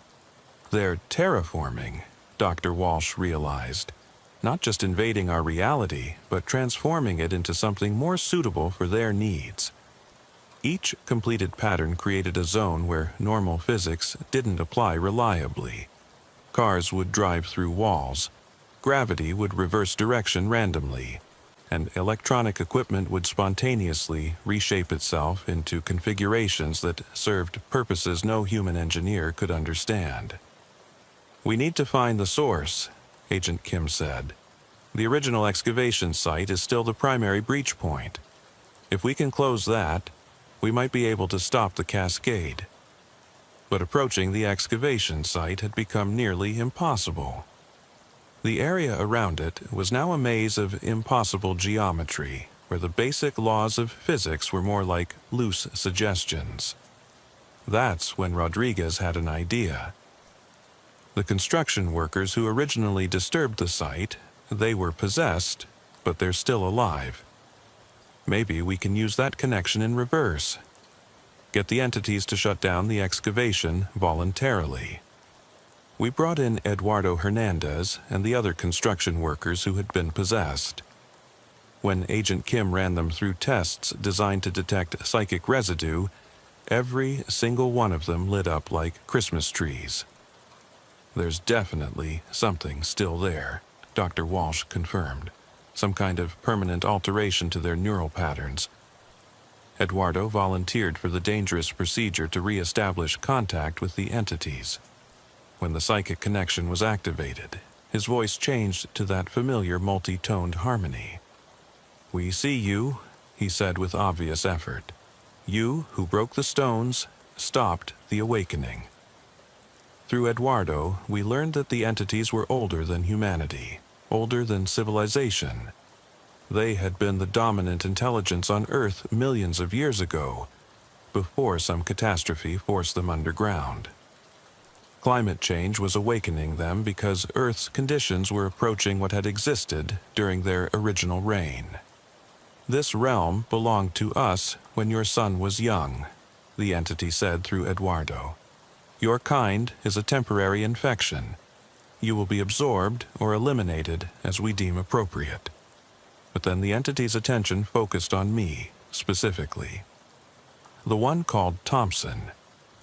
"They're terraforming," Dr. Walsh realized. "Not just invading our reality, but transforming it into something more suitable for their needs." Each completed pattern created a zone where normal physics didn't apply reliably. Cars would drive through walls, gravity would reverse direction randomly, and electronic equipment would spontaneously reshape itself into configurations that served purposes no human engineer could understand. "We need to find the source," Agent Kim said. "The original excavation site is still the primary breach point. If we can close that, we might be able to stop the cascade." But approaching the excavation site had become nearly impossible. The area around it was now a maze of impossible geometry, where the basic laws of physics were more like loose suggestions. That's when Rodriguez had an idea. The construction workers who originally disturbed the site, they were possessed, but they're still alive. Maybe we can use that connection in reverse. Get the entities to shut down the excavation voluntarily. We brought in Eduardo Hernandez and the other construction workers who had been possessed. When Agent Kim ran them through tests designed to detect psychic residue, every single one of them lit up like Christmas trees. "There's definitely something still there," Dr. Walsh confirmed. "Some kind of permanent alteration to their neural patterns." Eduardo volunteered for the dangerous procedure to re-establish contact with the entities. When the psychic connection was activated, His voice changed to that familiar multi-toned harmony. "We see you," he said with obvious effort. "You who broke the stones, stopped the awakening." Through Eduardo, we learned that the entities were older than humanity, older than civilization. They had been the dominant intelligence on Earth millions of years ago, before some catastrophe forced them underground. Climate change was awakening them because Earth's conditions were approaching what had existed during their original reign. "This realm belonged to us when your son was young," the entity said through Eduardo. "Your kind is a temporary infection. You will be absorbed or eliminated as we deem appropriate." But then the entity's attention focused on me, specifically. "The one called Thompson.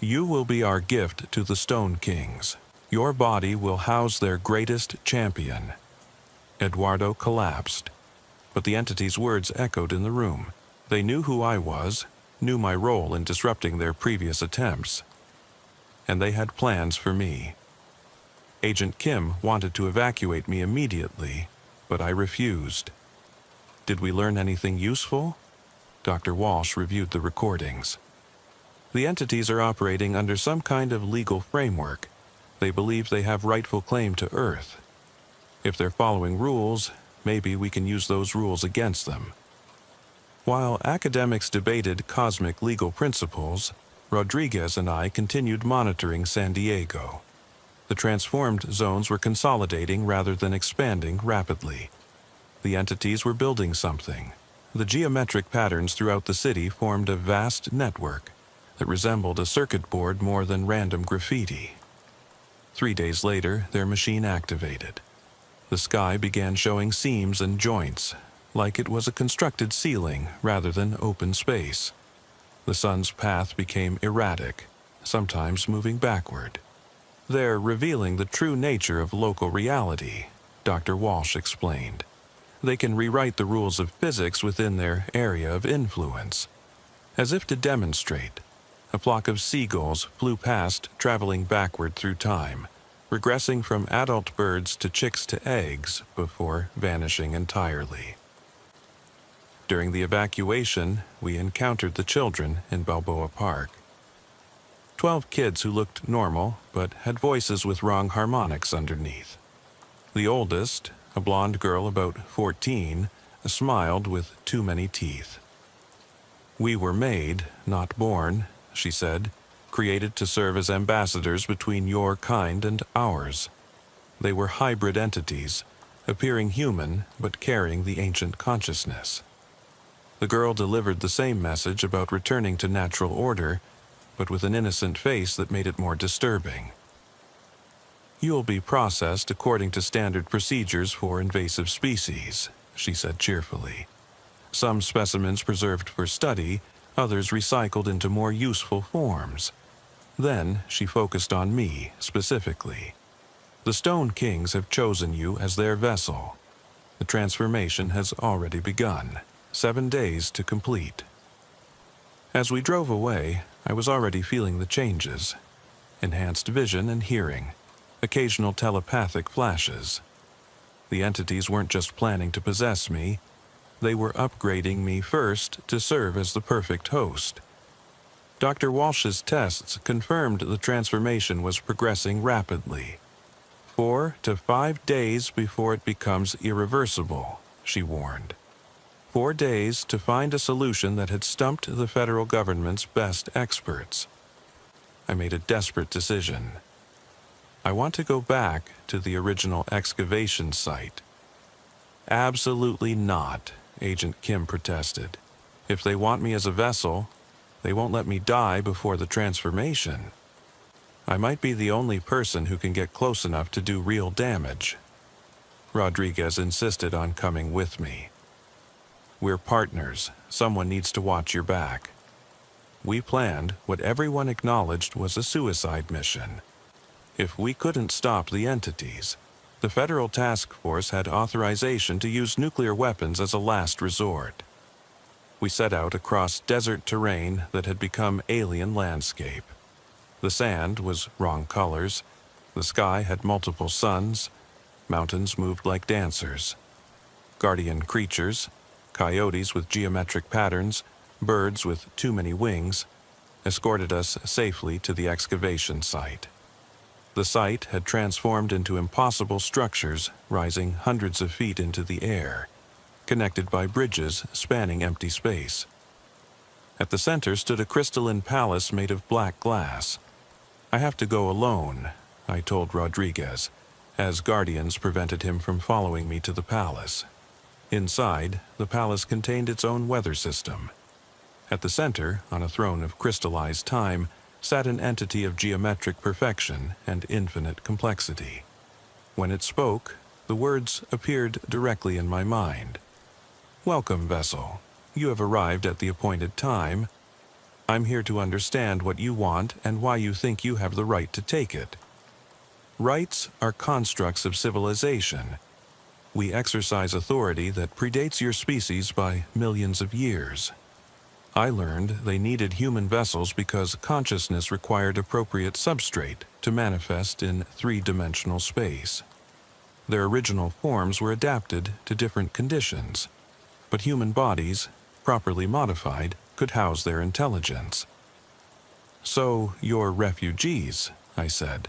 You will be our gift to the Stone Kings. Your body will house their greatest champion." Eduardo collapsed, but the entity's words echoed in the room. They knew who I was, knew my role in disrupting their previous attempts, and they had plans for me. Agent Kim wanted to evacuate me immediately, but I refused. Did we learn anything useful? Dr. Walsh reviewed the recordings. The entities are operating under some kind of legal framework. They believe they have rightful claim to Earth. If they're following rules, maybe we can use those rules against them. While academics debated cosmic legal principles, Rodriguez and I continued monitoring San Diego. The transformed zones were consolidating rather than expanding rapidly. The entities were building something. The geometric patterns throughout the city formed a vast network that resembled a circuit board more than random graffiti. 3 days later, their machine activated. The sky began showing seams and joints, like it was a constructed ceiling rather than open space. The sun's path became erratic, sometimes moving backward. "They're revealing the true nature of local reality," Dr. Walsh explained. "They can rewrite the rules of physics within their area of influence." As if to demonstrate, a flock of seagulls flew past, traveling backward through time, regressing from adult birds to chicks to eggs before vanishing entirely. During the evacuation, we encountered the children in Balboa Park. 12 kids who looked normal, but had voices with wrong harmonics underneath. The oldest, a blonde girl about 14, smiled with too many teeth. "We were made, not born," she said, "created to serve as ambassadors between your kind and ours." They were hybrid entities, appearing human but carrying the ancient consciousness. The girl delivered the same message about returning to natural order, but with an innocent face that made it more disturbing. "You'll be processed according to standard procedures for invasive species," she said cheerfully. "Some specimens preserved for study, others recycled into more useful forms." Then she focused on me specifically. "The Stone Kings have chosen you as their vessel. The transformation has already begun. 7 days to complete." As we drove away, I was already feeling the changes. Enhanced vision and hearing, occasional telepathic flashes. The entities weren't just planning to possess me, they were upgrading me first to serve as the perfect host. Dr. Walsh's tests confirmed the transformation was progressing rapidly. 4 to 5 days before it becomes irreversible, she warned. 4 days to find a solution that had stumped the federal government's best experts. I made a desperate decision. I want to go back to the original excavation site. "Absolutely not," Agent Kim protested. "If they want me as a vessel, they won't let me die before the transformation. I might be the only person who can get close enough to do real damage." Rodriguez insisted on coming with me. "We're partners. Someone needs to watch your back." We planned what everyone acknowledged was a suicide mission. If we couldn't stop the entities, the federal task force had authorization to use nuclear weapons as a last resort. We set out across desert terrain that had become alien landscape. The sand was wrong colors, the sky had multiple suns, Mountains moved like dancers. Guardian creatures, coyotes with geometric patterns, birds with too many wings, escorted us safely to the excavation site. The site had transformed into impossible structures rising hundreds of feet into the air, connected by bridges spanning empty space. At the center stood a crystalline palace made of black glass. "I have to go alone," I told Rodriguez, as guardians prevented him from following me to the palace. Inside, the palace contained its own weather system. At the center, on a throne of crystallized time, sat an entity of geometric perfection and infinite complexity. When it spoke, the words appeared directly in my mind. "Welcome, vessel. You have arrived at the appointed time. I'm here to understand what you want and why you think you have the right to take it. Rights are constructs of civilization. We exercise authority that predates your species by millions of years. I learned they needed human vessels because consciousness required appropriate substrate to manifest in three-dimensional space. Their original forms were adapted to different conditions, but human bodies, properly modified, could house their intelligence." "So you're refugees," I said.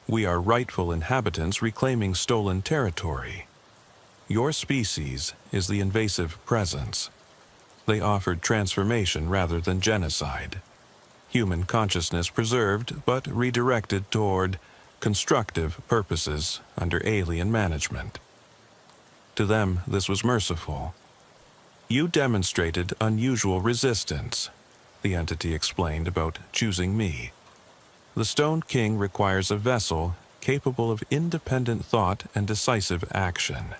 "We are rightful inhabitants reclaiming stolen territory. Your species is the invasive presence. They offered transformation rather than genocide. Human consciousness preserved but redirected toward constructive purposes under alien management. To them, this was merciful. You demonstrated unusual resistance," the entity explained about choosing me. "The Stone King requires a vessel capable of independent thought and decisive action."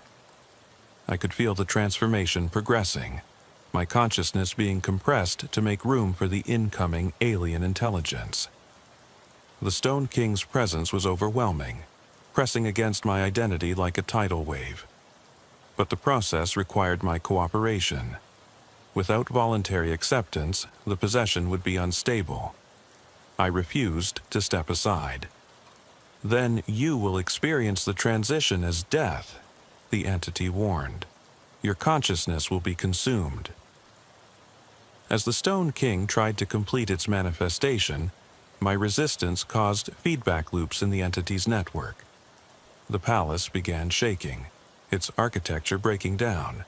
I could feel the transformation progressing, my consciousness being compressed to make room for the incoming alien intelligence. The Stone King's presence was overwhelming, pressing against my identity like a tidal wave. But the process required my cooperation. Without voluntary acceptance, the possession would be unstable. I refused to step aside. "Then you will experience the transition as death," the entity warned. "Your consciousness will be consumed." As the Stone King tried to complete its manifestation, my resistance caused feedback loops in the entity's network. The palace began shaking, its architecture breaking down.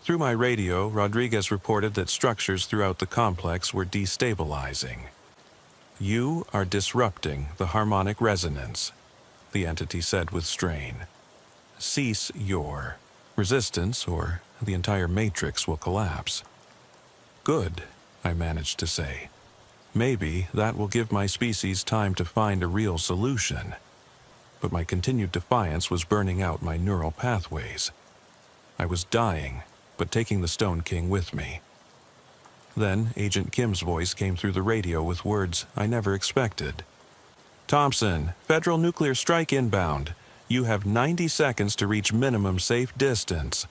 Through my radio, Rodriguez reported that structures throughout the complex were destabilizing. "You are disrupting the harmonic resonance," the entity said with strain. "Cease your resistance, or the entire matrix will collapse." "Good," I managed to say. "Maybe that will give my species time to find a real solution." But my continued defiance was burning out my neural pathways. I was dying, but taking the Stone King with me. Then Agent Kim's voice came through the radio with words I never expected. "Thompson, federal nuclear strike inbound. You have 90 seconds to reach minimum safe distance."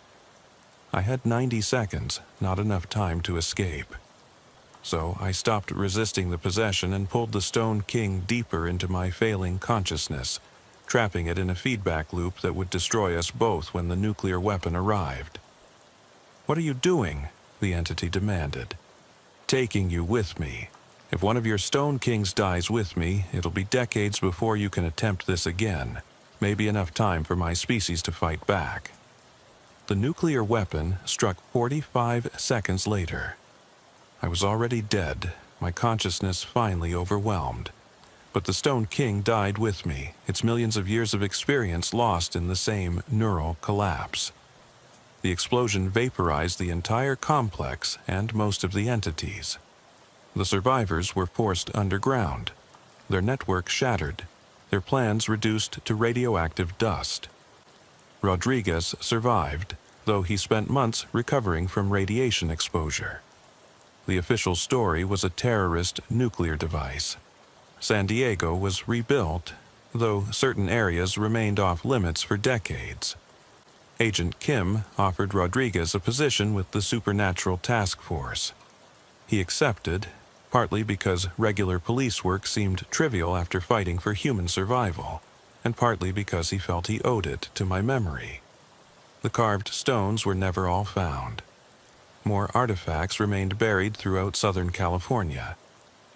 I had 90 seconds, not enough time to escape. So I stopped resisting the possession and pulled the Stone King deeper into my failing consciousness, trapping it in a feedback loop that would destroy us both when the nuclear weapon arrived. "What are you doing?" the entity demanded. "Taking you with me. If one of your Stone Kings dies with me, it'll be decades before you can attempt this again. Maybe enough time for my species to fight back." The nuclear weapon struck 45 seconds later. I was already dead, my consciousness finally overwhelmed. But the Stone King died with me, its millions of years of experience lost in the same neural collapse. The explosion vaporized the entire complex and most of the entities. The survivors were forced underground, their network shattered, their plans reduced to radioactive dust. Rodriguez survived, though he spent months recovering from radiation exposure. The official story was a terrorist nuclear device. San Diego was rebuilt, though certain areas remained off limits for decades. Agent Kim offered Rodriguez a position with the Supernatural Task Force. He accepted, partly because regular police work seemed trivial after fighting for human survival. and partly because he felt he owed it to my memory. The carved stones were never all found. More artifacts remained buried throughout Southern California,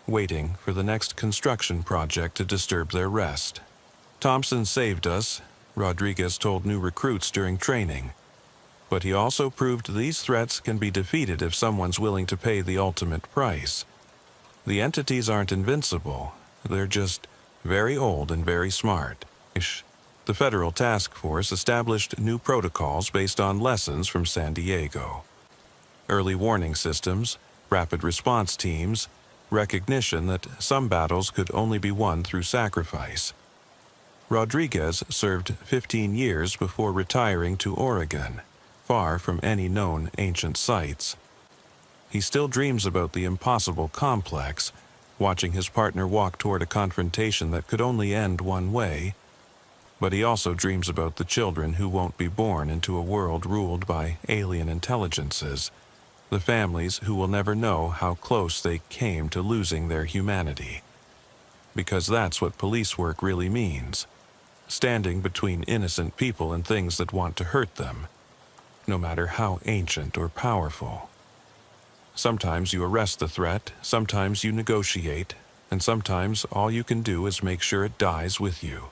waiting for the next construction project to disturb their rest. Thompson saved us, Rodriguez told new recruits during training, but he also proved these threats can be defeated if someone's willing to pay the ultimate price. The entities aren't invincible, they're just very old and very smart. The Federal Task Force established new protocols based on lessons from San Diego. Early warning systems, rapid response teams, recognition that some battles could only be won through sacrifice. Rodriguez served 15 years before retiring to Oregon, far from any known ancient sites. He still dreams about the impossible complex, watching his partner walk toward a confrontation that could only end one way, but he also dreams about the children who won't be born into a world ruled by alien intelligences, the families who will never know how close they came to losing their humanity. Because that's what police work really means, standing between innocent people and things that want to hurt them, no matter how ancient or powerful. Sometimes you arrest the threat, sometimes you negotiate, and sometimes all you can do is make sure it dies with you.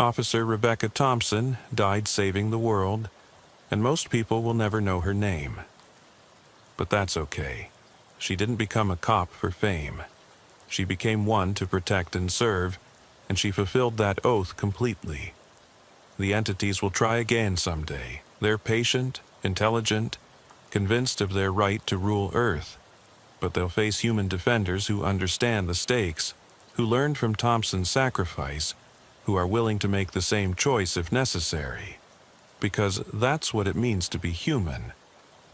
Officer Rebecca Thompson died saving the world, and most people will never know her name. But that's okay. She didn't become a cop for fame. She became one to protect and serve, and she fulfilled that oath completely. The entities will try again someday. They're patient, intelligent, convinced of their right to rule Earth, but they'll face human defenders who understand the stakes, who learned from Thompson's sacrifice, who are willing to make the same choice if necessary. Because that's what it means to be human.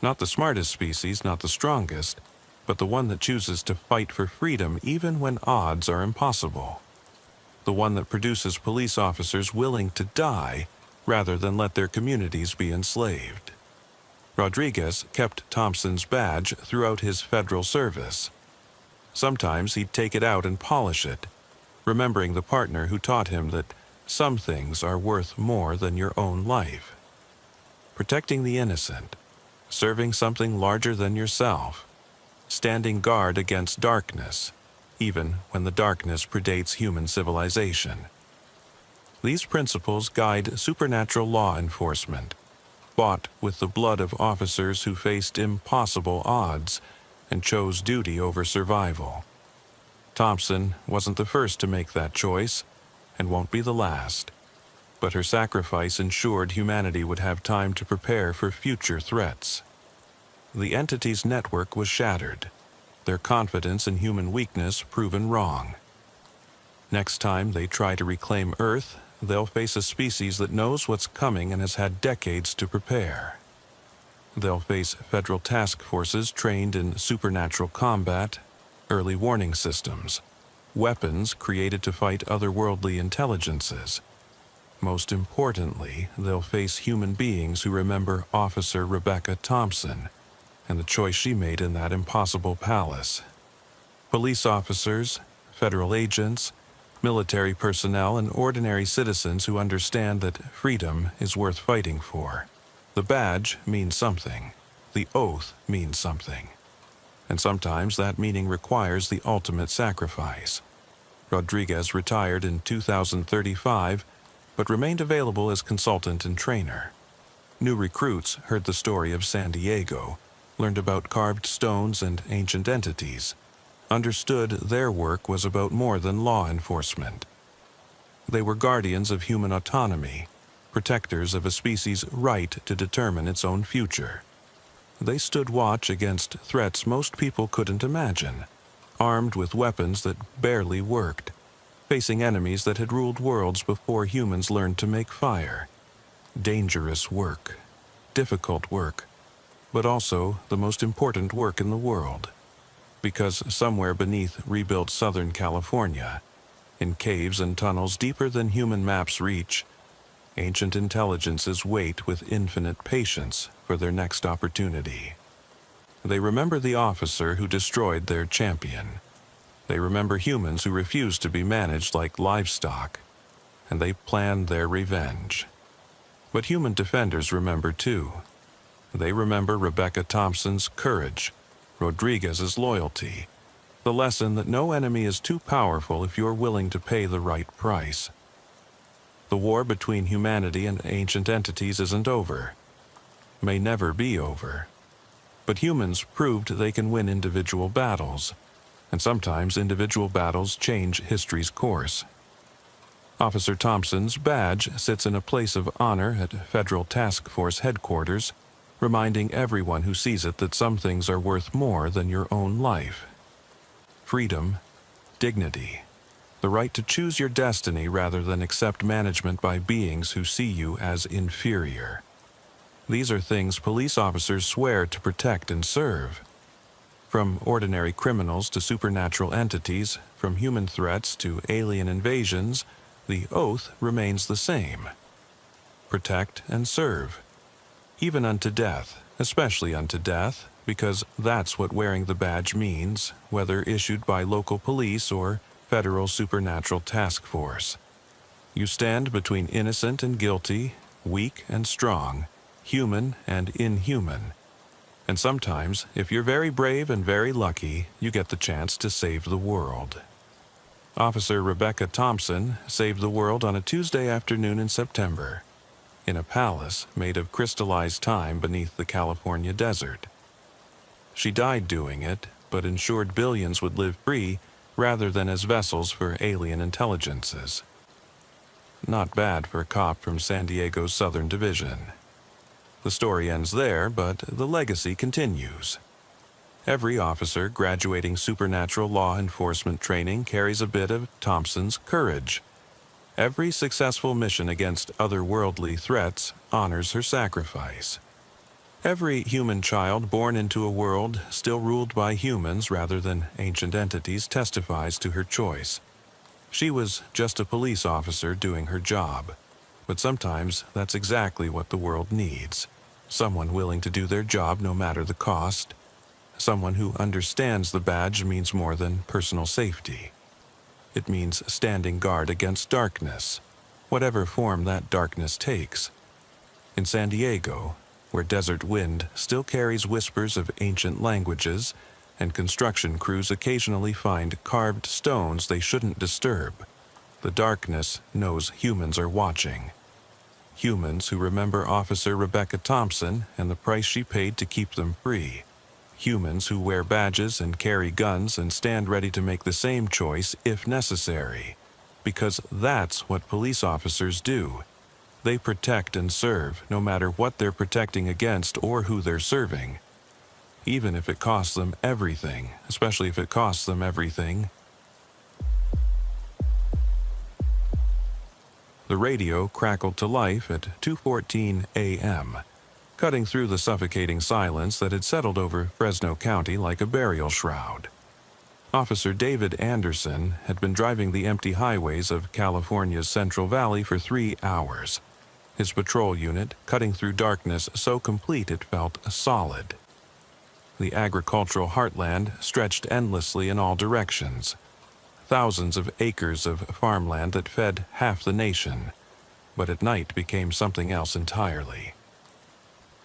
Not the smartest species, not the strongest, but the one that chooses to fight for freedom even when odds are impossible. The one that produces police officers willing to die rather than let their communities be enslaved. Rodriguez kept Thompson's badge throughout his federal service. Sometimes he'd take it out and polish it, remembering the partner who taught him that some things are worth more than your own life. Protecting the innocent, serving something larger than yourself, standing guard against darkness, even when the darkness predates human civilization. These principles guide supernatural law enforcement, bought with the blood of officers who faced impossible odds and chose duty over survival. Thompson wasn't the first to make that choice, and won't be the last, but her sacrifice ensured humanity would have time to prepare for future threats. The entity's network was shattered, their confidence in human weakness proven wrong. Next time they try to reclaim Earth, they'll face a species that knows what's coming and has had decades to prepare. They'll face federal task forces trained in supernatural combat, early warning systems, weapons created to fight otherworldly intelligences. Most importantly, they'll face human beings who remember Officer Rebecca Thompson and the choice she made in that impossible palace. Police officers, federal agents, military personnel, and ordinary citizens who understand that freedom is worth fighting for. The badge means something. The oath means something. And sometimes that meaning requires the ultimate sacrifice. Rodriguez retired in 2035, but remained available as consultant and trainer. New recruits heard the story of San Diego, learned about carved stones and ancient entities, understood their work was about more than law enforcement. They were guardians of human autonomy, protectors of a species' right to determine its own future. They stood watch against threats most people couldn't imagine, armed with weapons that barely worked, facing enemies that had ruled worlds before humans learned to make fire. Dangerous work, difficult work, but also the most important work in the world. Because somewhere beneath rebuilt Southern California, in caves and tunnels deeper than human maps reach, ancient intelligences wait with infinite patience for their next opportunity. They remember the officer who destroyed their champion. They remember humans who refuse to be managed like livestock. and they plan their revenge. But human defenders remember too. They remember Rebecca Thompson's courage, Rodriguez's loyalty, the lesson that no enemy is too powerful if you're willing to pay the right price. The war between humanity and ancient entities isn't over, may never be over. But humans proved they can win individual battles, and sometimes individual battles change history's course. Officer Thompson's badge sits in a place of honor at Federal Task Force headquarters, reminding everyone who sees it that some things are worth more than your own life. Freedom, dignity, the right to choose your destiny rather than accept management by beings who see you as inferior. These are things police officers swear to protect and serve. From ordinary criminals to supernatural entities, from human threats to alien invasions, the oath remains the same. Protect and serve. Even unto death, especially unto death, because that's what wearing the badge means, whether issued by local police or federal supernatural task force. You stand between innocent and guilty, weak and strong, human and inhuman. And sometimes, if you're very brave and very lucky, you get the chance to save the world. Officer Rebecca Thompson saved the world on a Tuesday afternoon in September, in a palace made of crystallized time beneath the California desert. She died doing it, but ensured billions would live free rather than as vessels for alien intelligences. Not bad for a cop from San Diego's Southern Division. The story ends there, but the legacy continues. Every officer graduating supernatural law enforcement training carries a bit of Thompson's courage. Every successful mission against otherworldly threats honors her sacrifice. Every human child born into a world still ruled by humans rather than ancient entities testifies to her choice. She was just a police officer doing her job, but sometimes that's exactly what the world needs. Someone willing to do their job no matter the cost. Someone who understands the badge means more than personal safety. It means standing guard against darkness, whatever form that darkness takes. In San Diego, where desert wind still carries whispers of ancient languages, and construction crews occasionally find carved stones they shouldn't disturb, the darkness knows humans are watching. Humans who remember Officer Rebecca Thompson and the price she paid to keep them free. Humans who wear badges and carry guns and stand ready to make the same choice if necessary. Because that's what police officers do. They protect and serve, no matter what they're protecting against or who they're serving. Even if it costs them everything, especially if it costs them everything. The radio crackled to life at 2:14 a.m., cutting through the suffocating silence that had settled over Fresno County like a burial shroud. Officer David Anderson had been driving the empty highways of California's Central Valley for 3 hours, his patrol unit cutting through darkness so complete it felt solid. The agricultural heartland stretched endlessly in all directions. Thousands of acres of farmland that fed half the nation, but at night became something else entirely.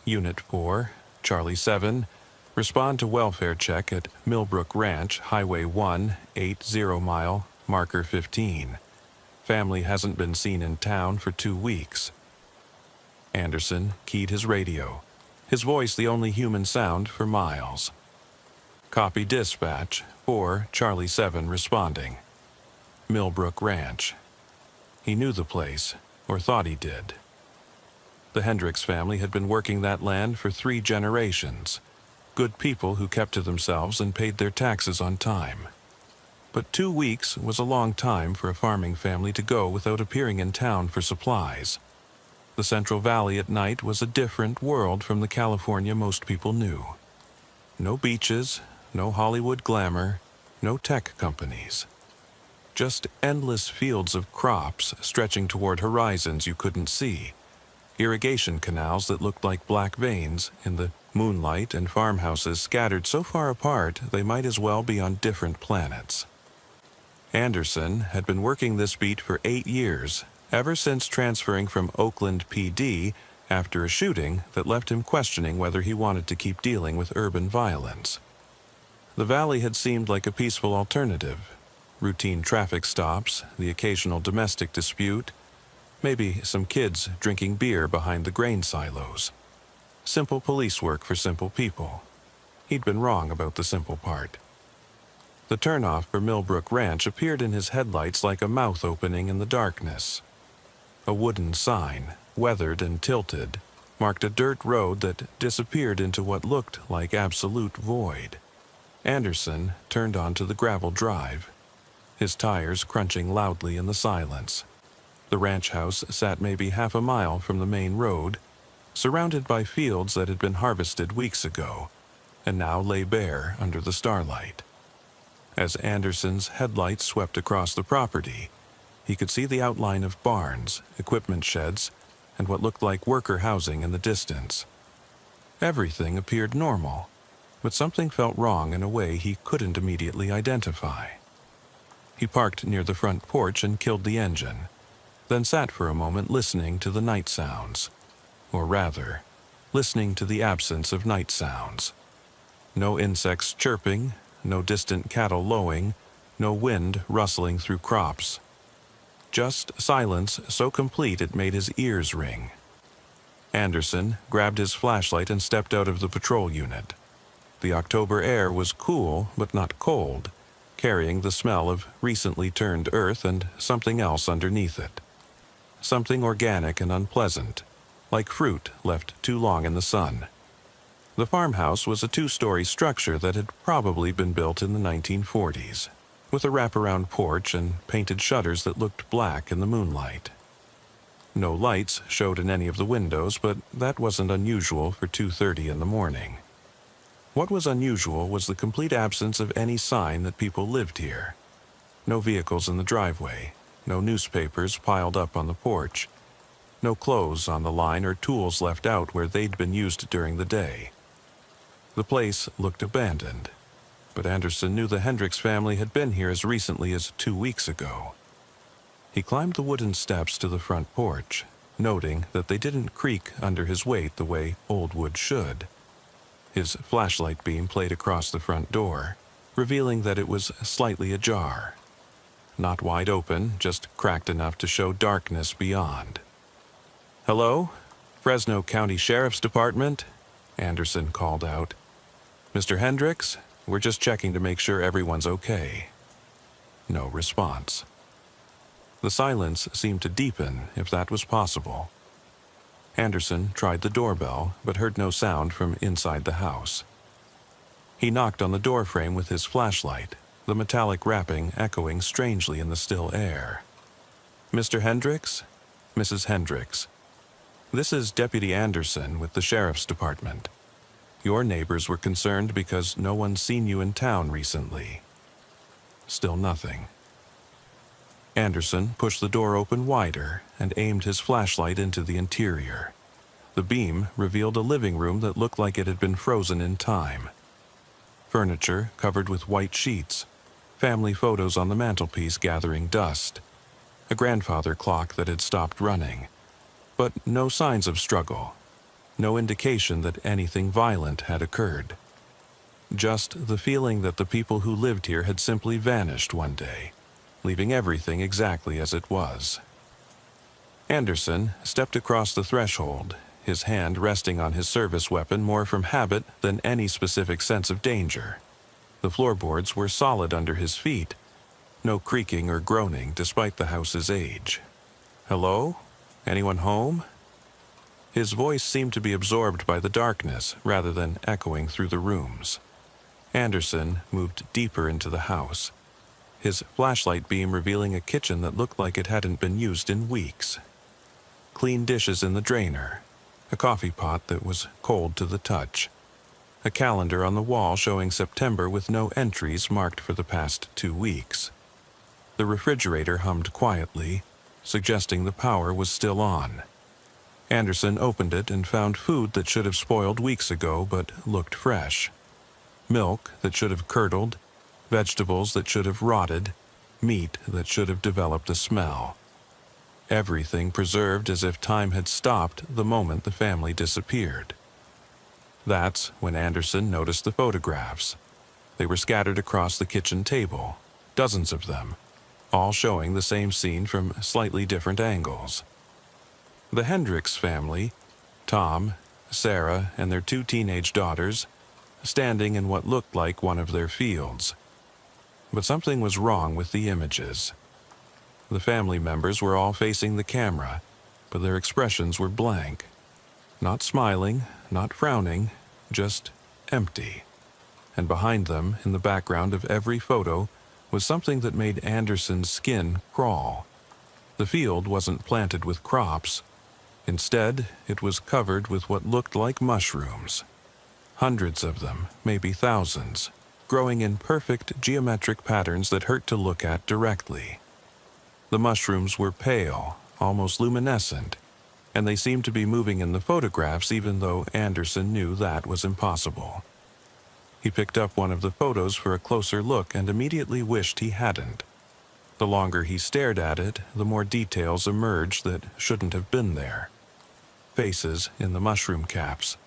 Unit 4, Charlie 7, respond to welfare check at Millbrook Ranch, Highway 1, 80 mile, marker 15. Family hasn't been seen in town for 2 weeks. Anderson keyed his radio, his voice the only human sound for miles. Copy dispatch, 4 Charlie 7 responding. Millbrook Ranch. He knew the place, or thought he did. The Hendricks family had been working that land for 3 generations. Good people who kept to themselves and paid their taxes on time. But 2 weeks was a long time for a farming family to go without appearing in town for supplies. The Central Valley at night was a different world from the California most people knew. No beaches, no Hollywood glamour, no tech companies. Just endless fields of crops stretching toward horizons you couldn't see. Irrigation canals that looked like black veins in the moonlight, and farmhouses scattered so far apart they might as well be on different planets. Anderson had been working this beat for 8 years, ever since transferring from Oakland PD after a shooting that left him questioning whether he wanted to keep dealing with urban violence. The valley had seemed like a peaceful alternative. Routine traffic stops, the occasional domestic dispute, maybe some kids drinking beer behind the grain silos. Simple police work for simple people. He'd been wrong about the simple part. The turnoff for Millbrook Ranch appeared in his headlights like a mouth opening in the darkness. A wooden sign, weathered and tilted, marked a dirt road that disappeared into what looked like absolute void. Anderson turned onto the gravel drive, his tires crunching loudly in the silence. The ranch house sat maybe half a mile from the main road, surrounded by fields that had been harvested weeks ago, and now lay bare under the starlight. As Anderson's headlights swept across the property, he could see the outline of barns, equipment sheds, and what looked like worker housing in the distance. Everything appeared normal, but something felt wrong in a way he couldn't immediately identify. He parked near the front porch and killed the engine, then sat for a moment listening to the night sounds. Or rather, listening to the absence of night sounds. No insects chirping, no distant cattle lowing, no wind rustling through crops. Just silence so complete it made his ears ring. Anderson grabbed his flashlight and stepped out of the patrol unit. The October air was cool but not cold, carrying the smell of recently turned earth and something else underneath it. Something organic and unpleasant, like fruit left too long in the sun. The farmhouse was a two-story structure that had probably been built in the 1940s, with a wraparound porch and painted shutters that looked black in the moonlight. No lights showed in any of the windows, but that wasn't unusual for 2:30 in the morning. What was unusual was the complete absence of any sign that people lived here. No vehicles in the driveway, no newspapers piled up on the porch, no clothes on the line or tools left out where they'd been used during the day. The place looked abandoned, but Anderson knew the Hendricks family had been here as recently as 2 weeks ago. He climbed the wooden steps to the front porch, noting that they didn't creak under his weight the way old wood should. His flashlight beam played across the front door, revealing that it was slightly ajar. Not wide open, just cracked enough to show darkness beyond. "Hello? Fresno County Sheriff's Department?" Anderson called out. "Mr. Hendricks, we're just checking to make sure everyone's okay." No response. The silence seemed to deepen, if that was possible. Anderson tried the doorbell, but heard no sound from inside the house. He knocked on the doorframe with his flashlight, the metallic wrapping echoing strangely in the still air. "Mr. Hendricks? Mrs. Hendricks. This is Deputy Anderson with the Sheriff's Department. Your neighbors were concerned because no one's seen you in town recently." Still nothing. Anderson pushed the door open wider and aimed his flashlight into the interior. The beam revealed a living room that looked like it had been frozen in time. Furniture covered with white sheets, family photos on the mantelpiece gathering dust, a grandfather clock that had stopped running, but no signs of struggle, no indication that anything violent had occurred. Just the feeling that the people who lived here had simply vanished one day, leaving everything exactly as it was. Anderson stepped across the threshold, his hand resting on his service weapon more from habit than any specific sense of danger. The floorboards were solid under his feet, no creaking or groaning despite the house's age. "Hello? Anyone home?" His voice seemed to be absorbed by the darkness rather than echoing through the rooms. Anderson moved deeper into the house, his flashlight beam revealing a kitchen that looked like it hadn't been used in weeks. Clean dishes in the drainer, a coffee pot that was cold to the touch, a calendar on the wall showing September with no entries marked for the past 2 weeks. The refrigerator hummed quietly, suggesting the power was still on. Anderson opened it and found food that should have spoiled weeks ago but looked fresh. Milk that should have curdled, vegetables that should have rotted, meat that should have developed a smell. everything preserved as if time had stopped the moment the family disappeared. That's when Anderson noticed the photographs. They were scattered across the kitchen table, dozens of them, all showing the same scene from slightly different angles. The Hendricks family, Tom, Sarah, and their 2 teenage daughters, standing in what looked like one of their fields. But something was wrong with the images. The family members were all facing the camera, but their expressions were blank. Not smiling, not frowning, just empty. And behind them, in the background of every photo, was something that made Anderson's skin crawl. The field wasn't planted with crops. Instead, it was covered with what looked like mushrooms. Hundreds of them, maybe thousands, growing in perfect geometric patterns that hurt to look at directly. The mushrooms were pale, almost luminescent, and they seemed to be moving in the photographs even though Anderson knew that was impossible. He picked up one of the photos for a closer look and immediately wished he hadn't. The longer he stared at it, the more details emerged that shouldn't have been there. Faces in the mushroom caps,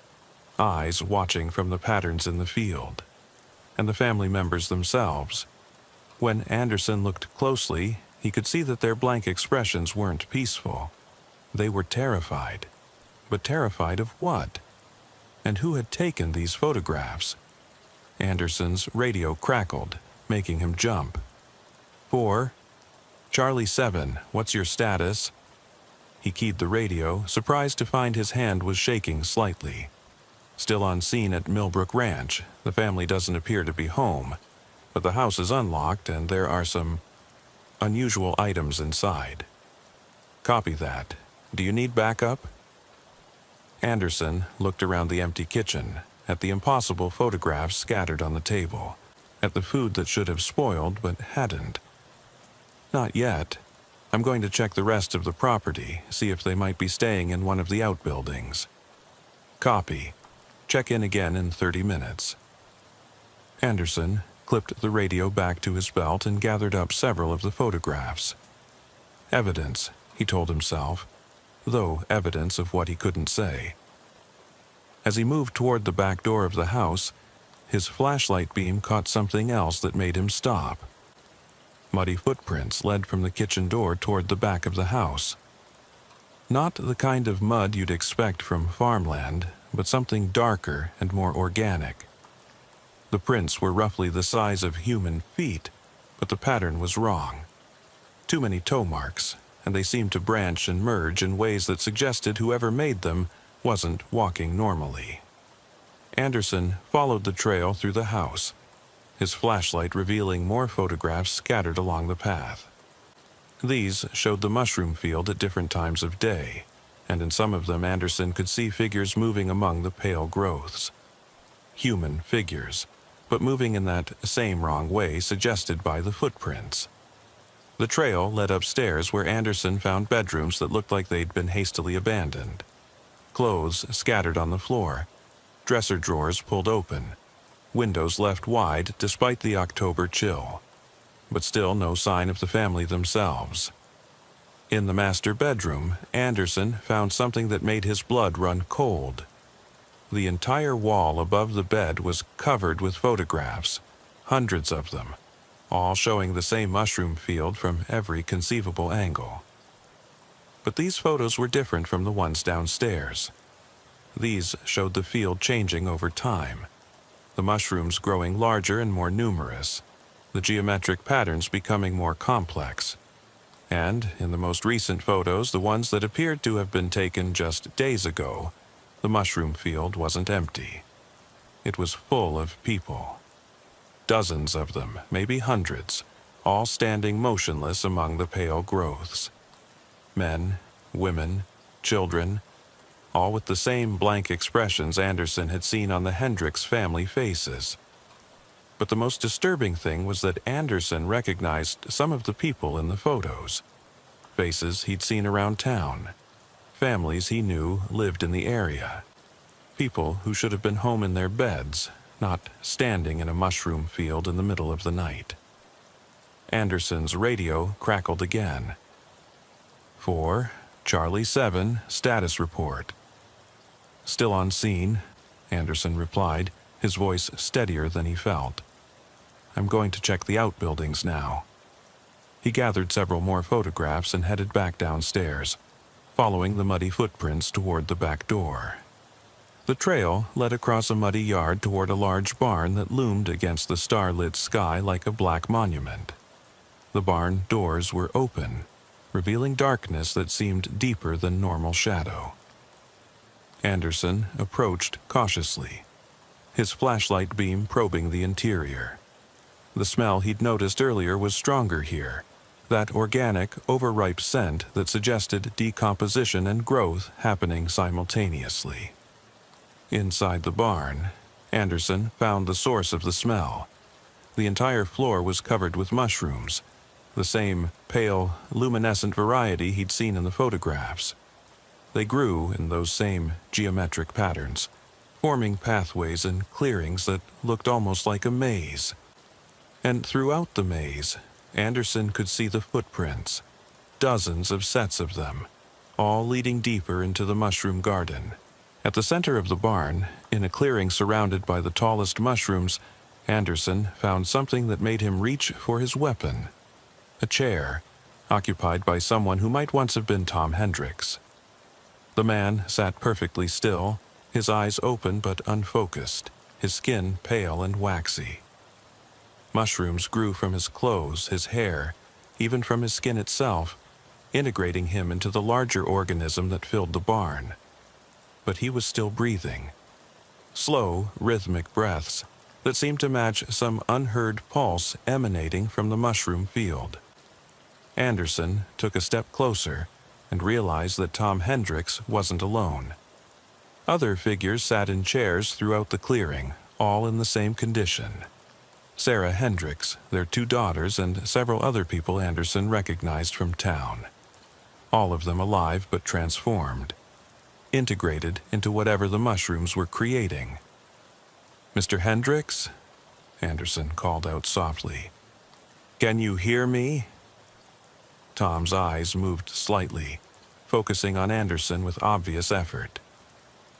eyes watching from the patterns in the field, and the family members themselves. When Anderson looked closely, he could see that their blank expressions weren't peaceful. They were terrified. But terrified of what? And who had taken these photographs? Anderson's radio crackled, making him jump. 4. Charlie 7, what's your status? He keyed the radio, surprised to find his hand was shaking slightly. Still on scene at Millbrook Ranch, the family doesn't appear to be home, but the house is unlocked and there are some unusual items inside. Copy that. Do you need backup? Anderson looked around the empty kitchen, at the impossible photographs scattered on the table, at the food that should have spoiled but hadn't. Not yet. I'm going to check the rest of the property, see if they might be staying in one of the outbuildings. Copy. Check in again in 30 minutes. Anderson clipped the radio back to his belt and gathered up several of the photographs. Evidence, he told himself, though evidence of what he couldn't say. As he moved toward the back door of the house, his flashlight beam caught something else that made him stop. Muddy footprints led from the kitchen door toward the back of the house. Not the kind of mud you'd expect from farmland, but something darker and more organic. The prints were roughly the size of human feet, but the pattern was wrong. Too many toe marks, and they seemed to branch and merge in ways that suggested whoever made them wasn't walking normally. Anderson followed the trail through the house, his flashlight revealing more photographs scattered along the path. These showed the mushroom field at different times of day, and in some of them Anderson could see figures moving among the pale growths. Human figures, but moving in that same wrong way suggested by the footprints. The trail led upstairs where Anderson found bedrooms that looked like they'd been hastily abandoned. Clothes scattered on the floor, dresser drawers pulled open, windows left wide despite the October chill, but still no sign of the family themselves. In the master bedroom, Anderson found something that made his blood run cold. The entire wall above the bed was covered with photographs, hundreds of them, all showing the same mushroom field from every conceivable angle. But these photos were different from the ones downstairs. These showed the field changing over time, the mushrooms growing larger and more numerous, the geometric patterns becoming more complex. And, in the most recent photos, the ones that appeared to have been taken just days ago, the mushroom field wasn't empty. It was full of people. Dozens of them, maybe hundreds, all standing motionless among the pale growths. Men, women, children, all with the same blank expressions Anderson had seen on the Hendricks family faces. But the most disturbing thing was that Anderson recognized some of the people in the photos. Faces he'd seen around town. Families he knew lived in the area. People who should have been home in their beds, not standing in a mushroom field in the middle of the night. Anderson's radio crackled again. 4, Charlie 7, status report. Still on scene, Anderson replied, his voice steadier than he felt. I'm going to check the outbuildings now. He gathered several more photographs and headed back downstairs, following the muddy footprints toward the back door. The trail led across a muddy yard toward a large barn that loomed against the star-lit sky like a black monument. The barn doors were open, revealing darkness that seemed deeper than normal shadow. Anderson approached cautiously, his flashlight beam probing the interior. The smell he'd noticed earlier was stronger here, that organic, overripe scent that suggested decomposition and growth happening simultaneously. Inside the barn, Anderson found the source of the smell. The entire floor was covered with mushrooms, the same pale, luminescent variety he'd seen in the photographs. They grew in those same geometric patterns, forming pathways and clearings that looked almost like a maze. And throughout the maze, Anderson could see the footprints, dozens of sets of them, all leading deeper into the mushroom garden. At the center of the barn, in a clearing surrounded by the tallest mushrooms, Anderson found something that made him reach for his weapon. A chair, occupied by someone who might once have been Tom Hendricks. The man sat perfectly still, his eyes open but unfocused, his skin pale and waxy. Mushrooms grew from his clothes, his hair, even from his skin itself, integrating him into the larger organism that filled the barn. But he was still breathing. Slow, rhythmic breaths that seemed to match some unheard pulse emanating from the mushroom field. Anderson took a step closer and realized that Tom Hendricks wasn't alone. Other figures sat in chairs throughout the clearing, all in the same condition. Sarah Hendricks, their 2 daughters, and several other people Anderson recognized from town. All of them alive but transformed, integrated into whatever the mushrooms were creating. "Mr. Hendricks?" Anderson called out softly. "Can you hear me?" Tom's eyes moved slightly, focusing on Anderson with obvious effort.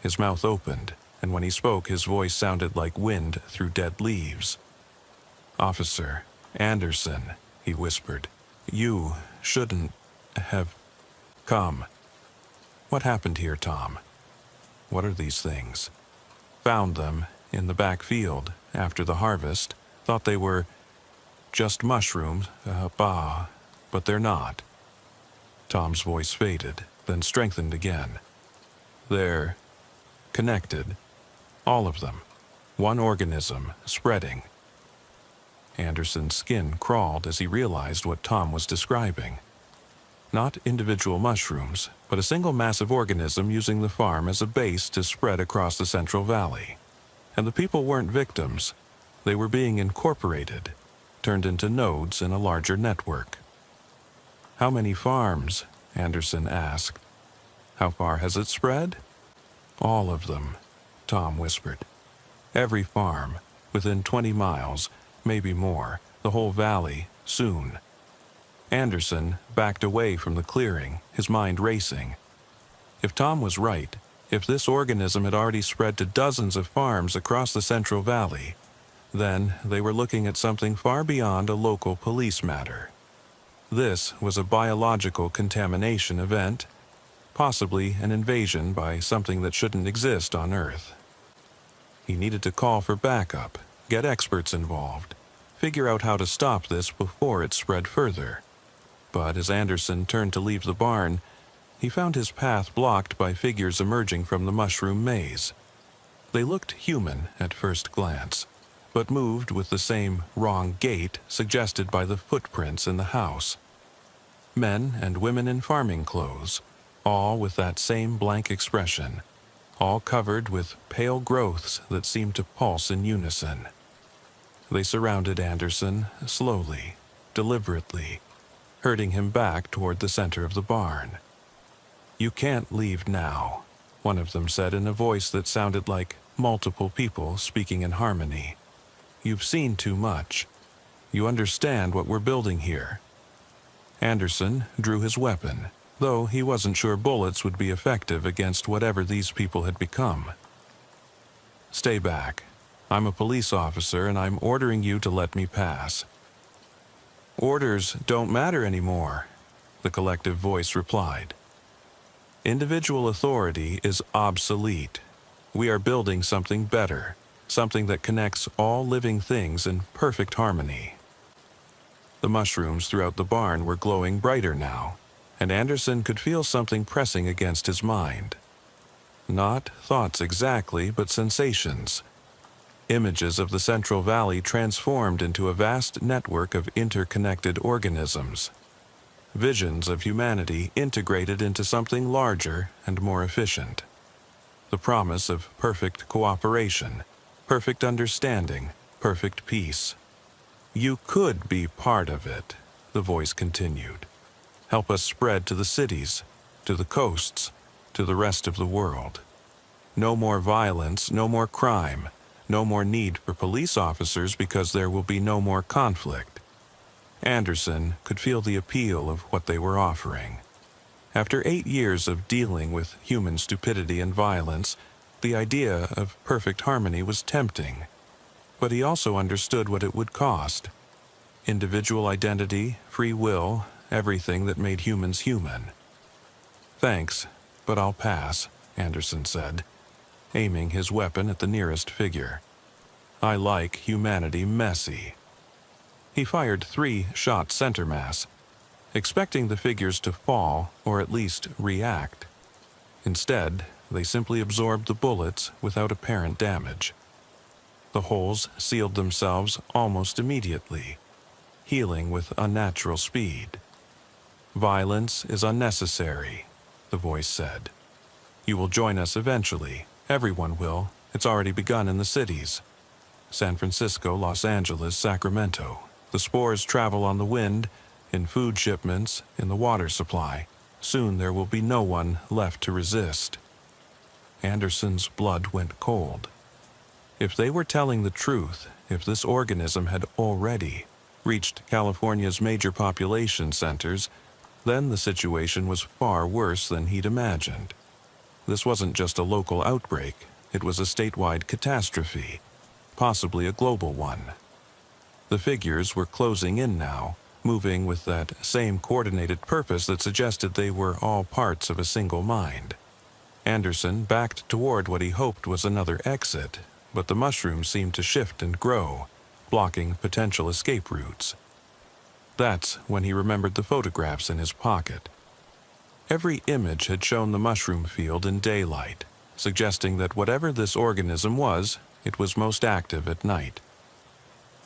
His mouth opened, and when he spoke, his voice sounded like wind through dead leaves. "Officer Anderson," he whispered, "you shouldn't have come." "What happened here, Tom? What are these things?" "Found them in the back field after the harvest. Thought they were just mushrooms, but they're not." Tom's voice faded, then strengthened again. "They're connected. All of them. One organism, spreading." Anderson's skin crawled as he realized what Tom was describing. Not individual mushrooms, but a single massive organism using the farm as a base to spread across the Central Valley. And the people weren't victims. They were being incorporated, turned into nodes in a larger network. "How many farms?" Anderson asked. "How far has it spread?" "All of them," Tom whispered. "Every farm, within 20 miles, maybe more, the whole valley, soon." Anderson backed away from the clearing, his mind racing. If Tom was right, if this organism had already spread to dozens of farms across the Central Valley, then they were looking at something far beyond a local police matter. This was a biological contamination event, possibly an invasion by something that shouldn't exist on Earth. He needed to call for backup, get experts involved, figure out how to stop this before it spread further. But as Anderson turned to leave the barn, he found his path blocked by figures emerging from the mushroom maze. They looked human at first glance, but moved with the same wrong gait suggested by the footprints in the house. Men and women in farming clothes, all with that same blank expression, all covered with pale growths that seemed to pulse in unison. They surrounded Anderson slowly, deliberately, herding him back toward the center of the barn. "You can't leave now," one of them said in a voice that sounded like multiple people speaking in harmony. "You've seen too much. You understand what we're building here." Anderson drew his weapon, though he wasn't sure bullets would be effective against whatever these people had become. "Stay back. I'm a police officer and I'm ordering you to let me pass." "Orders don't matter anymore," the collective voice replied. "Individual authority is obsolete. We are building something better, something that connects all living things in perfect harmony." The mushrooms throughout the barn were glowing brighter now, and Anderson could feel something pressing against his mind. Not thoughts exactly, but sensations. Images of the Central Valley transformed into a vast network of interconnected organisms. Visions of humanity integrated into something larger and more efficient. The promise of perfect cooperation, perfect understanding, perfect peace. "You could be part of it," the voice continued. "Help us spread to the cities, to the coasts, to the rest of the world. No more violence, no more crime, no more need for police officers because there will be no more conflict." Anderson could feel the appeal of what they were offering. After 8 years of dealing with human stupidity and violence, the idea of perfect harmony was tempting. But he also understood what it would cost. Individual identity, free will, everything that made humans human. "Thanks, but I'll pass," Anderson said, aiming his weapon at the nearest figure. "I like humanity messy." He fired 3 shots center mass, expecting the figures to fall or at least react. Instead, they simply absorbed the bullets without apparent damage. The holes sealed themselves almost immediately, healing with unnatural speed. "Violence is unnecessary," the voice said. "You will join us eventually. Everyone will. It's already begun in the cities. San Francisco, Los Angeles, Sacramento. The spores travel on the wind, in food shipments, in the water supply. Soon there will be no one left to resist." Anderson's blood went cold. If they were telling the truth, if this organism had already reached California's major population centers, then the situation was far worse than he'd imagined. This wasn't just a local outbreak, it was a statewide catastrophe, possibly a global one. The figures were closing in now, moving with that same coordinated purpose that suggested they were all parts of a single mind. Anderson backed toward what he hoped was another exit, but the mushrooms seemed to shift and grow, blocking potential escape routes. That's when he remembered the photographs in his pocket. Every image had shown the mushroom field in daylight, suggesting that whatever this organism was, it was most active at night.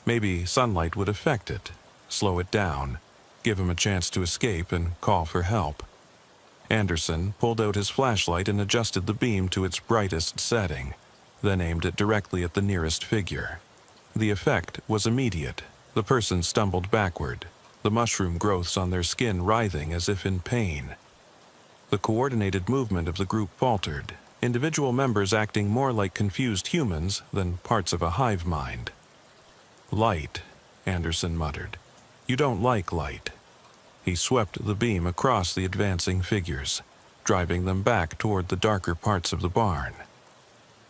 Maybe sunlight would affect it, slow it down, give him a chance to escape and call for help. Anderson pulled out his flashlight and adjusted the beam to its brightest setting, then aimed it directly at the nearest figure. The effect was immediate. The person stumbled backward, the mushroom growths on their skin writhing as if in pain. The coordinated movement of the group faltered, individual members acting more like confused humans than parts of a hive mind. "Light," Anderson muttered. "You don't like light." He swept the beam across the advancing figures, driving them back toward the darker parts of the barn.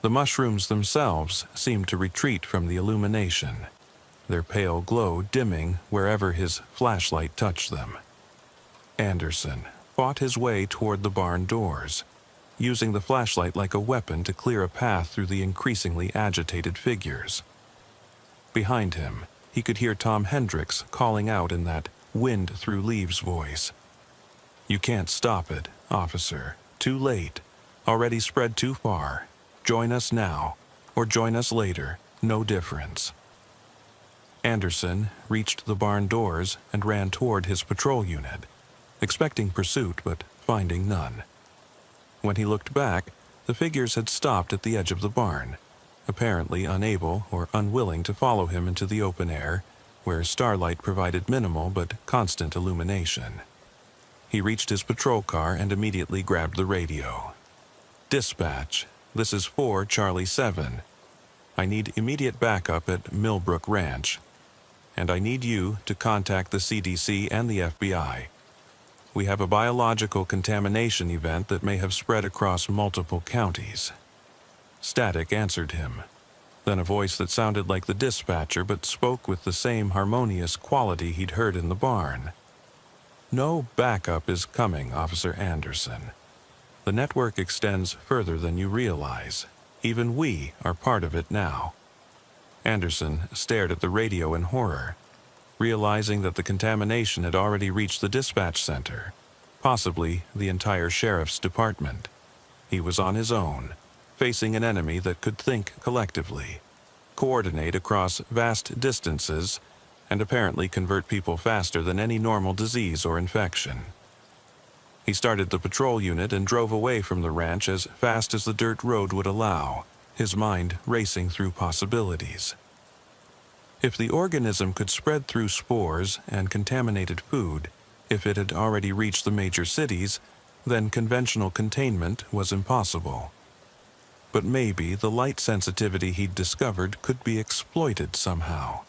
The mushrooms themselves seemed to retreat from the illumination, their pale glow dimming wherever his flashlight touched them. Anderson fought his way toward the barn doors, using the flashlight like a weapon to clear a path through the increasingly agitated figures. Behind him, he could hear Tom Hendricks calling out in that wind-through-leaves voice. "You can't stop it, officer. Too late. Already spread too far. Join us now, or join us later. No difference." Anderson reached the barn doors and ran toward his patrol unit, expecting pursuit but finding none. When he looked back, the figures had stopped at the edge of the barn, apparently unable or unwilling to follow him into the open air, where starlight provided minimal but constant illumination. He reached his patrol car and immediately grabbed the radio. "Dispatch, this is 4 Charlie 7. I need immediate backup at Millbrook Ranch, and I need you to contact the CDC and the FBI. we have a biological contamination event that may have spread across multiple counties. Static answered him. Then a voice that sounded like the dispatcher but spoke with the same harmonious quality he'd heard in the barn. No backup is coming, Officer Anderson. The network extends further than you realize. Even we are part of it now. Anderson stared at the radio in horror, realizing that the contamination had already reached the dispatch center, possibly the entire sheriff's department. He was on his own, facing an enemy that could think collectively, coordinate across vast distances, and apparently convert people faster than any normal disease or infection. He started the patrol unit and drove away from the ranch as fast as the dirt road would allow, his mind racing through possibilities. If the organism could spread through spores and contaminated food, if it had already reached the major cities, then conventional containment was impossible. But maybe the light sensitivity he'd discovered could be exploited somehow.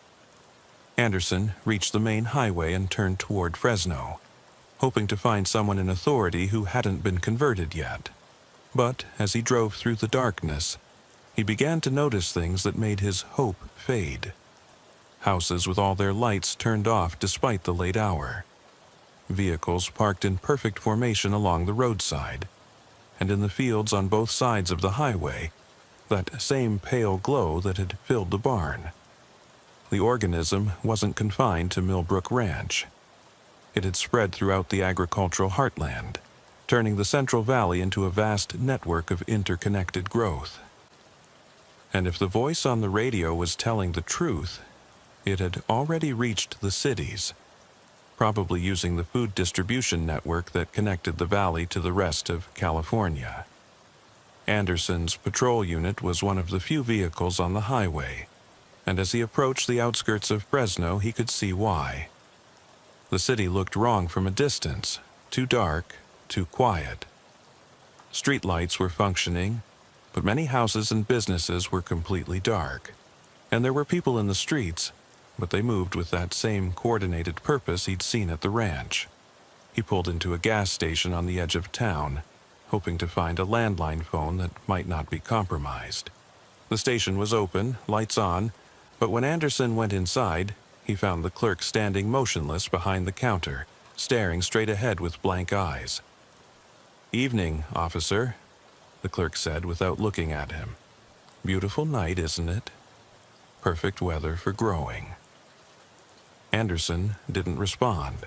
Anderson reached the main highway and turned toward Fresno, hoping to find someone in authority who hadn't been converted yet. But as he drove through the darkness, he began to notice things that made his hope fade. Houses with all their lights turned off despite the late hour. Vehicles parked in perfect formation along the roadside, and in the fields on both sides of the highway, that same pale glow that had filled the barn. The organism wasn't confined to Millbrook Ranch. It had spread throughout the agricultural heartland, turning the Central Valley into a vast network of interconnected growth. And if the voice on the radio was telling the truth, it had already reached the cities, probably using the food distribution network that connected the valley to the rest of California. Anderson's patrol unit was one of the few vehicles on the highway, and as he approached the outskirts of Fresno, he could see why. The city looked wrong from a distance, too dark, too quiet. Streetlights were functioning, but many houses and businesses were completely dark, and there were people in the streets, but they moved with that same coordinated purpose he'd seen at the ranch. He pulled into a gas station on the edge of town, hoping to find a landline phone that might not be compromised. The station was open, lights on, but when Anderson went inside, he found the clerk standing motionless behind the counter, staring straight ahead with blank eyes. "Evening, officer," the clerk said without looking at him. "Beautiful night, isn't it? Perfect weather for growing." Anderson didn't respond.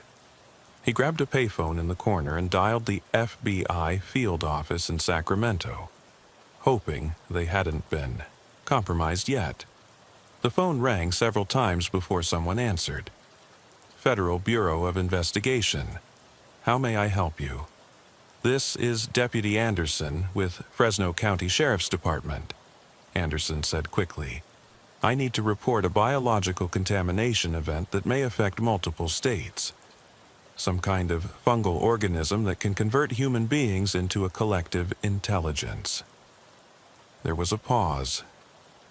He grabbed a payphone in the corner and dialed the FBI field office in Sacramento, hoping they hadn't been compromised yet. The phone rang several times before someone answered. "Federal Bureau of Investigation. How may I help you?" "This is Deputy Anderson with Fresno County Sheriff's Department," Anderson said quickly. "I need to report a biological contamination event that may affect multiple states. Some kind of fungal organism that can convert human beings into a collective intelligence." There was a pause.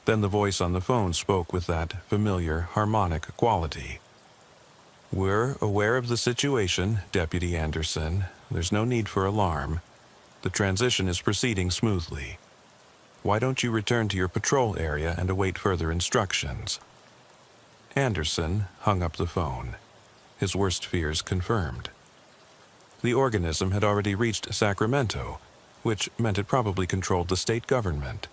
Then the voice on the phone spoke with that familiar harmonic quality. "We're aware of the situation, Deputy Anderson. There's no need for alarm. The transition is proceeding smoothly. Why don't you return to your patrol area and await further instructions?" Anderson hung up the phone, his worst fears confirmed. The organism had already reached Sacramento, which meant it probably controlled the state government,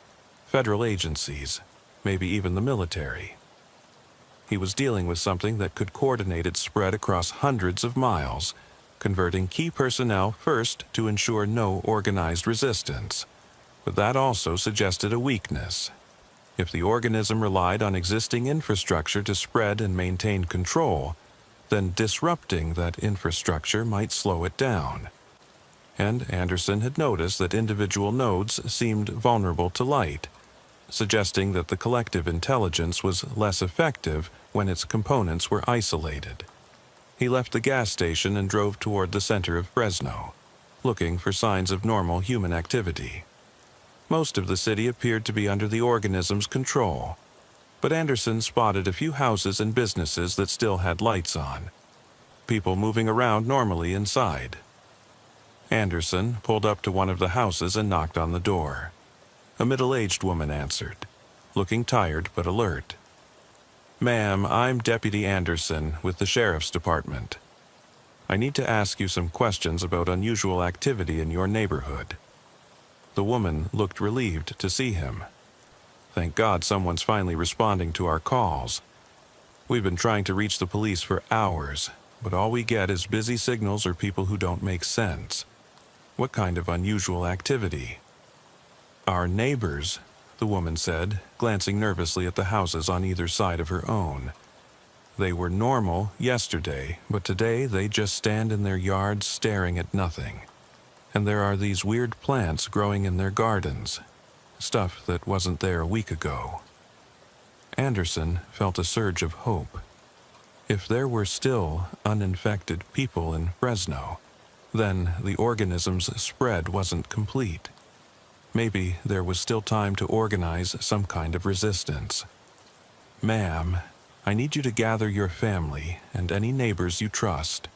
federal agencies, maybe even the military. He was dealing with something that could coordinate its spread across hundreds of miles, converting key personnel first to ensure no organized resistance. But that also suggested a weakness. If the organism relied on existing infrastructure to spread and maintain control, then disrupting that infrastructure might slow it down. And Anderson had noticed that individual nodes seemed vulnerable to light, suggesting that the collective intelligence was less effective when its components were isolated. He left the gas station and drove toward the center of Fresno, looking for signs of normal human activity. Most of the city appeared to be under the organism's control, but Anderson spotted a few houses and businesses that still had lights on. People moving around normally inside, Anderson pulled up to one of the houses and knocked on the door. A middle-aged woman answered, looking tired but alert. "Ma'am, I'm Deputy Anderson with the Sheriff's Department. I need to ask you some questions about unusual activity in your neighborhood." The woman looked relieved to see him. "Thank God someone's finally responding to our calls. We've been trying to reach the police for hours, but all we get is busy signals or people who don't make sense. What kind of unusual activity?" "Our neighbors," the woman said, glancing nervously at the houses on either side of her own. "They were normal yesterday, but today they just stand in their yards staring at nothing. And there are these weird plants growing in their gardens, stuff that wasn't there a week ago." Anderson felt a surge of hope. If there were still uninfected people in Fresno, then the organism's spread wasn't complete. Maybe there was still time to organize some kind of resistance. "Ma'am, I need you to gather your family and any neighbors you trust,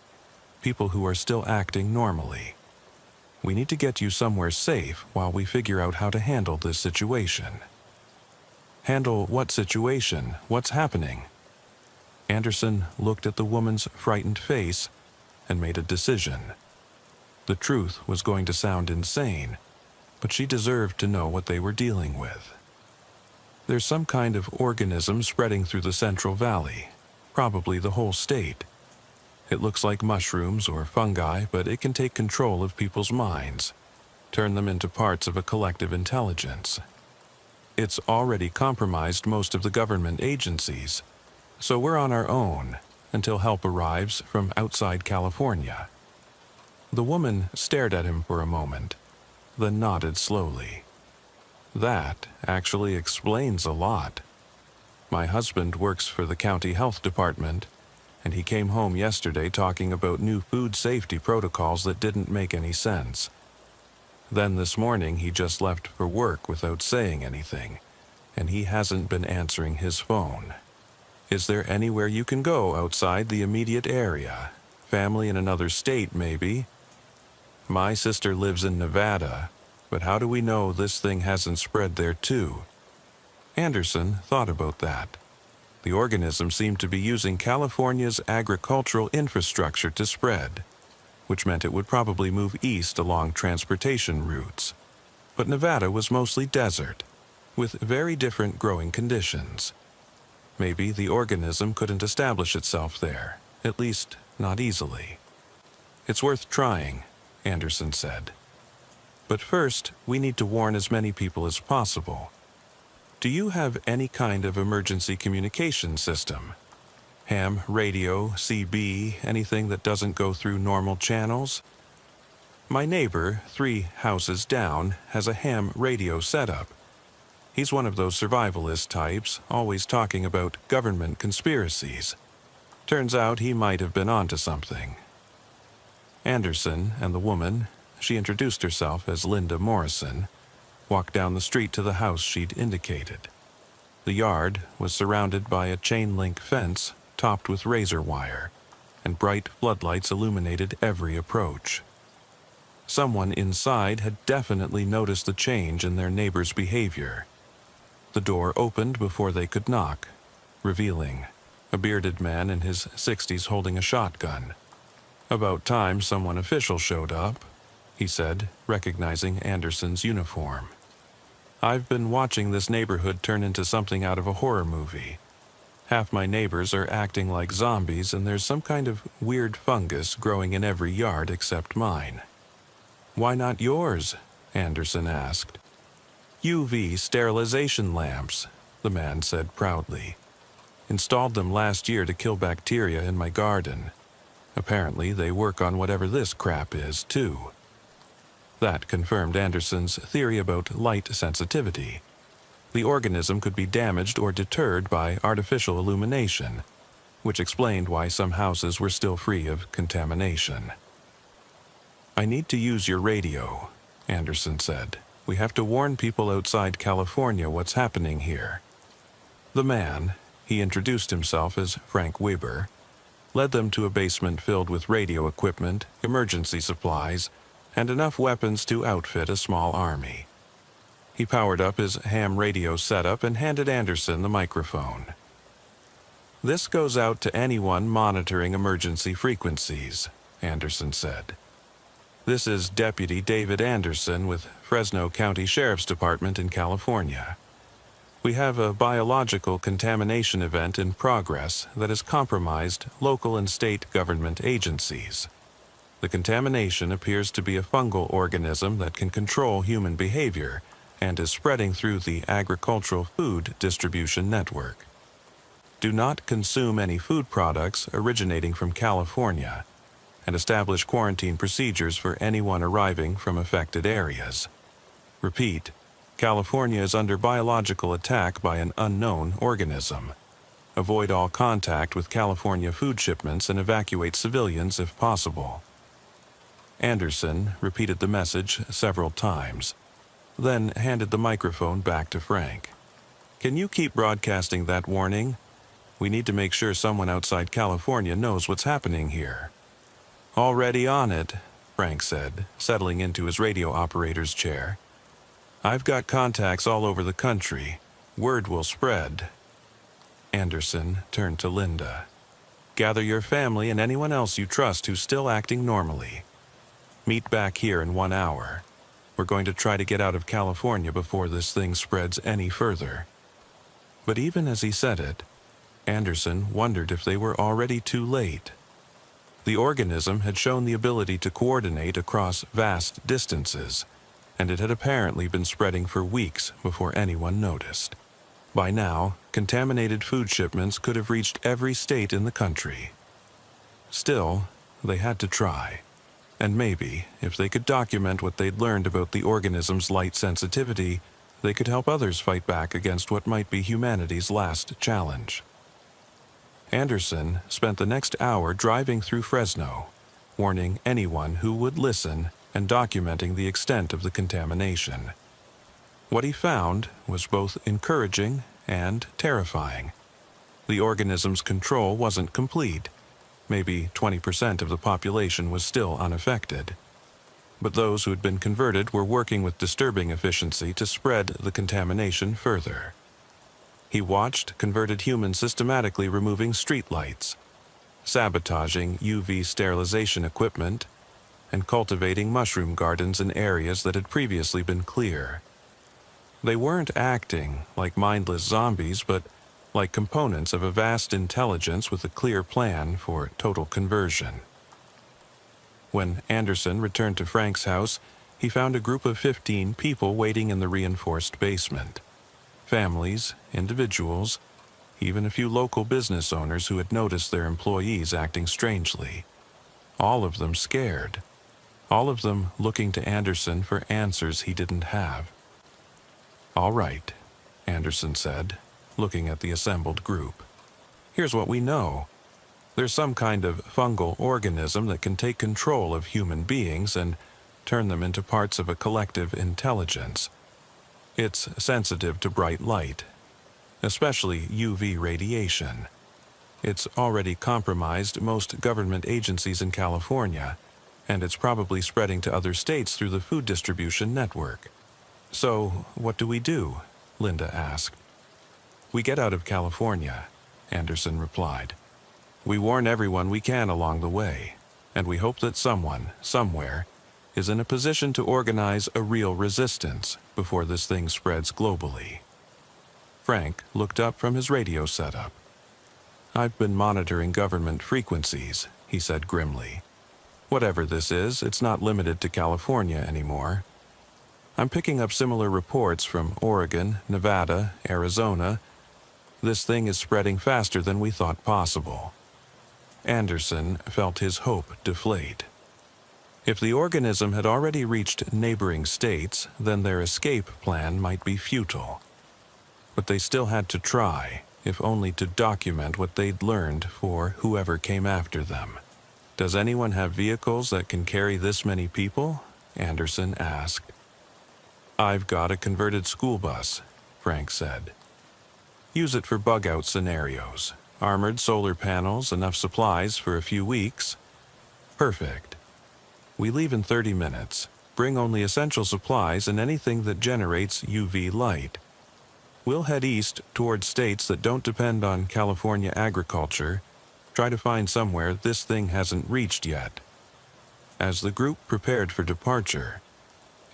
people who are still acting normally. We need to get you somewhere safe while we figure out how to handle this situation." "Handle what situation? What's happening?" Anderson looked at the woman's frightened face and made a decision. The truth was going to sound insane, but she deserved to know what they were dealing with. "There's some kind of organism spreading through the Central Valley, probably the whole state. It looks like mushrooms or fungi, but it can take control of people's minds, turn them into parts of a collective intelligence. It's already compromised most of the government agencies, so we're on our own until help arrives from outside California." The woman stared at him for a moment, then nodded slowly. "That actually explains a lot. My husband works for the county health department, and he came home yesterday talking about new food safety protocols that didn't make any sense. Then this morning he just left for work without saying anything, and he hasn't been answering his phone. Is there anywhere you can go outside the immediate area? Family in another state, maybe? My sister lives in Nevada, but how do we know this thing hasn't spread there too?" Anderson thought about that. The organism seemed to be using California's agricultural infrastructure to spread, which meant it would probably move east along transportation routes. But Nevada was mostly desert, with very different growing conditions. Maybe the organism couldn't establish itself there, at least not easily. "It's worth trying," Anderson said. "But first, we need to warn as many people as possible. Do you have any kind of emergency communication system? Ham radio, CB, anything that doesn't go through normal channels?" "My neighbor, 3 houses down, has a ham radio setup. He's one of those survivalist types, always talking about government conspiracies. Turns out he might have been onto something." Anderson and the woman, she introduced herself as Linda Morrison, walked down the street to the house she'd indicated. The yard was surrounded by a chain-link fence topped with razor wire, and bright floodlights illuminated every approach. Someone inside had definitely noticed the change in their neighbor's behavior. The door opened before they could knock, revealing a bearded man in his 60s holding a shotgun. "About time someone official showed up," he said, recognizing Anderson's uniform. "I've been watching this neighborhood turn into something out of a horror movie. Half my neighbors are acting like zombies, and there's some kind of weird fungus growing in every yard except mine." "Why not yours?" Anderson asked. "UV sterilization lamps," the man said proudly. "Installed them last year to kill bacteria in my garden. Apparently they work on whatever this crap is, too." That confirmed Anderson's theory about light sensitivity. The organism could be damaged or deterred by artificial illumination, which explained why some houses were still free of contamination. "I need to use your radio," Anderson said. "We have to warn people outside California what's happening here." The man, he introduced himself as Frank Weber, led them to a basement filled with radio equipment, emergency supplies, and enough weapons to outfit a small army. He powered up his ham radio setup and handed Anderson the microphone. "This goes out to anyone monitoring emergency frequencies," Anderson said. "This is Deputy David Anderson with Fresno County Sheriff's Department in California. We have a biological contamination event in progress that has compromised local and state government agencies. The contamination appears to be a fungal organism that can control human behavior and is spreading through the agricultural food distribution network. Do not consume any food products originating from California, and establish quarantine procedures for anyone arriving from affected areas. Repeat, California is under biological attack by an unknown organism. Avoid all contact with California food shipments and evacuate civilians if possible." Anderson repeated the message several times, then handed the microphone back to Frank. "Can you keep broadcasting that warning? We need to make sure someone outside California knows what's happening here." "Already on it," Frank said, settling into his radio operator's chair. "I've got contacts all over the country. Word will spread." Anderson turned to Linda. "Gather your family and anyone else you trust who's still acting normally. Meet back here in 1 hour. We're going to try to get out of California before this thing spreads any further." But even as he said it, Anderson wondered if they were already too late. The organism had shown the ability to coordinate across vast distances, and it had apparently been spreading for weeks before anyone noticed. By now, contaminated food shipments could have reached every state in the country. Still, they had to try. And maybe, if they could document what they'd learned about the organism's light sensitivity, they could help others fight back against what might be humanity's last challenge. Anderson spent the next hour driving through Fresno, warning anyone who would listen and documenting the extent of the contamination. What he found was both encouraging and terrifying. The organism's control wasn't complete. Maybe 20% of the population was still unaffected. But those who had been converted were working with disturbing efficiency to spread the contamination further. He watched converted humans systematically removing streetlights, sabotaging UV sterilization equipment, and cultivating mushroom gardens in areas that had previously been clear. They weren't acting like mindless zombies, but like components of a vast intelligence with a clear plan for total conversion. When Anderson returned to Frank's house, he found a group of 15 people waiting in the reinforced basement. Families, individuals, even a few local business owners who had noticed their employees acting strangely. All of them scared. All of them looking to Anderson for answers he didn't have. "All right," Anderson said, looking at the assembled group. "Here's what we know. There's some kind of fungal organism that can take control of human beings and turn them into parts of a collective intelligence. It's sensitive to bright light, especially UV radiation. It's already compromised most government agencies in California, and it's probably spreading to other states through the food distribution network." "So, what do we do?" Linda asked. "We get out of California," Anderson replied. "We warn everyone we can along the way, and we hope that someone, somewhere, is in a position to organize a real resistance before this thing spreads globally." Frank looked up from his radio setup. "I've been monitoring government frequencies," he said grimly. "Whatever this is, it's not limited to California anymore. I'm picking up similar reports from Oregon, Nevada, Arizona. This thing is spreading faster than we thought possible." Anderson felt his hope deflate. If the organism had already reached neighboring states, then their escape plan might be futile. But they still had to try, if only to document what they'd learned for whoever came after them. "Does anyone have vehicles that can carry this many people?" Anderson asked. "I've got a converted school bus," Frank said. "Use it for bug-out scenarios. Armored solar panels, enough supplies for a few weeks." "Perfect." We leave in 30 minutes. Bring only essential supplies and anything that generates UV light. We'll head east towards states that don't depend on California agriculture. Try to find somewhere this thing hasn't reached yet." As the group prepared for departure,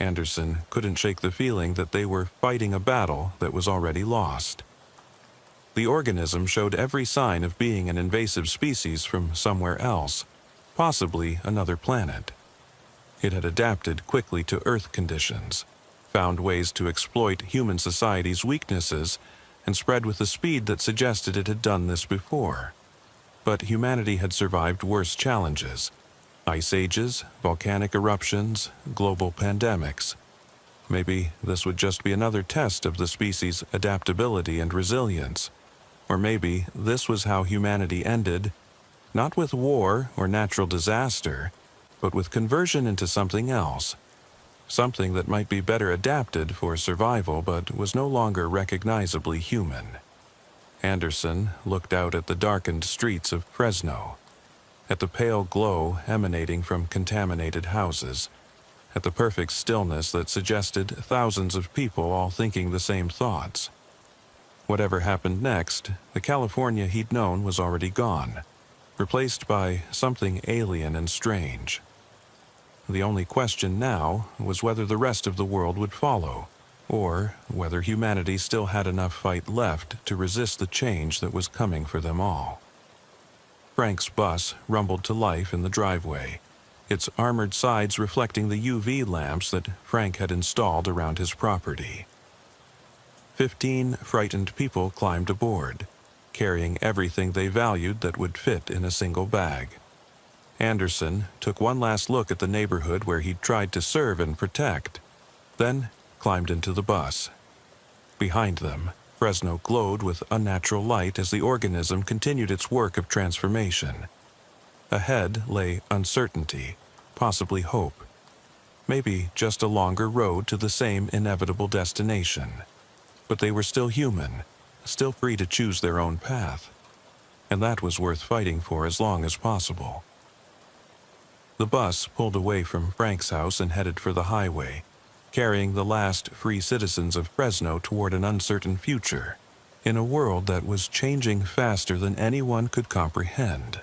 Anderson couldn't shake the feeling that they were fighting a battle that was already lost. The organism showed every sign of being an invasive species from somewhere else, possibly another planet. It had adapted quickly to Earth conditions, found ways to exploit human society's weaknesses, and spread with a speed that suggested it had done this before. But humanity had survived worse challenges: ice ages, volcanic eruptions, global pandemics. Maybe this would just be another test of the species' adaptability and resilience. Or maybe this was how humanity ended, not with war or natural disaster, but with conversion into something else. Something that might be better adapted for survival but was no longer recognizably human. Anderson looked out at the darkened streets of Fresno, at the pale glow emanating from contaminated houses, at the perfect stillness that suggested thousands of people all thinking the same thoughts. Whatever happened next, the California he'd known was already gone, replaced by something alien and strange. The only question now was whether the rest of the world would follow, or whether humanity still had enough fight left to resist the change that was coming for them all. Frank's bus rumbled to life in the driveway, its armored sides reflecting the UV lamps that Frank had installed around his property. 15 frightened people climbed aboard, carrying everything they valued that would fit in a single bag. Anderson took one last look at the neighborhood where he'd tried to serve and protect, then climbed into the bus. Behind them, Fresno glowed with unnatural light as the organism continued its work of transformation. Ahead lay uncertainty, possibly hope. Maybe just a longer road to the same inevitable destination. But they were still human, still free to choose their own path. And that was worth fighting for as long as possible. The bus pulled away from Frank's house and headed for the highway, carrying the last free citizens of Fresno toward an uncertain future, in a world that was changing faster than anyone could comprehend.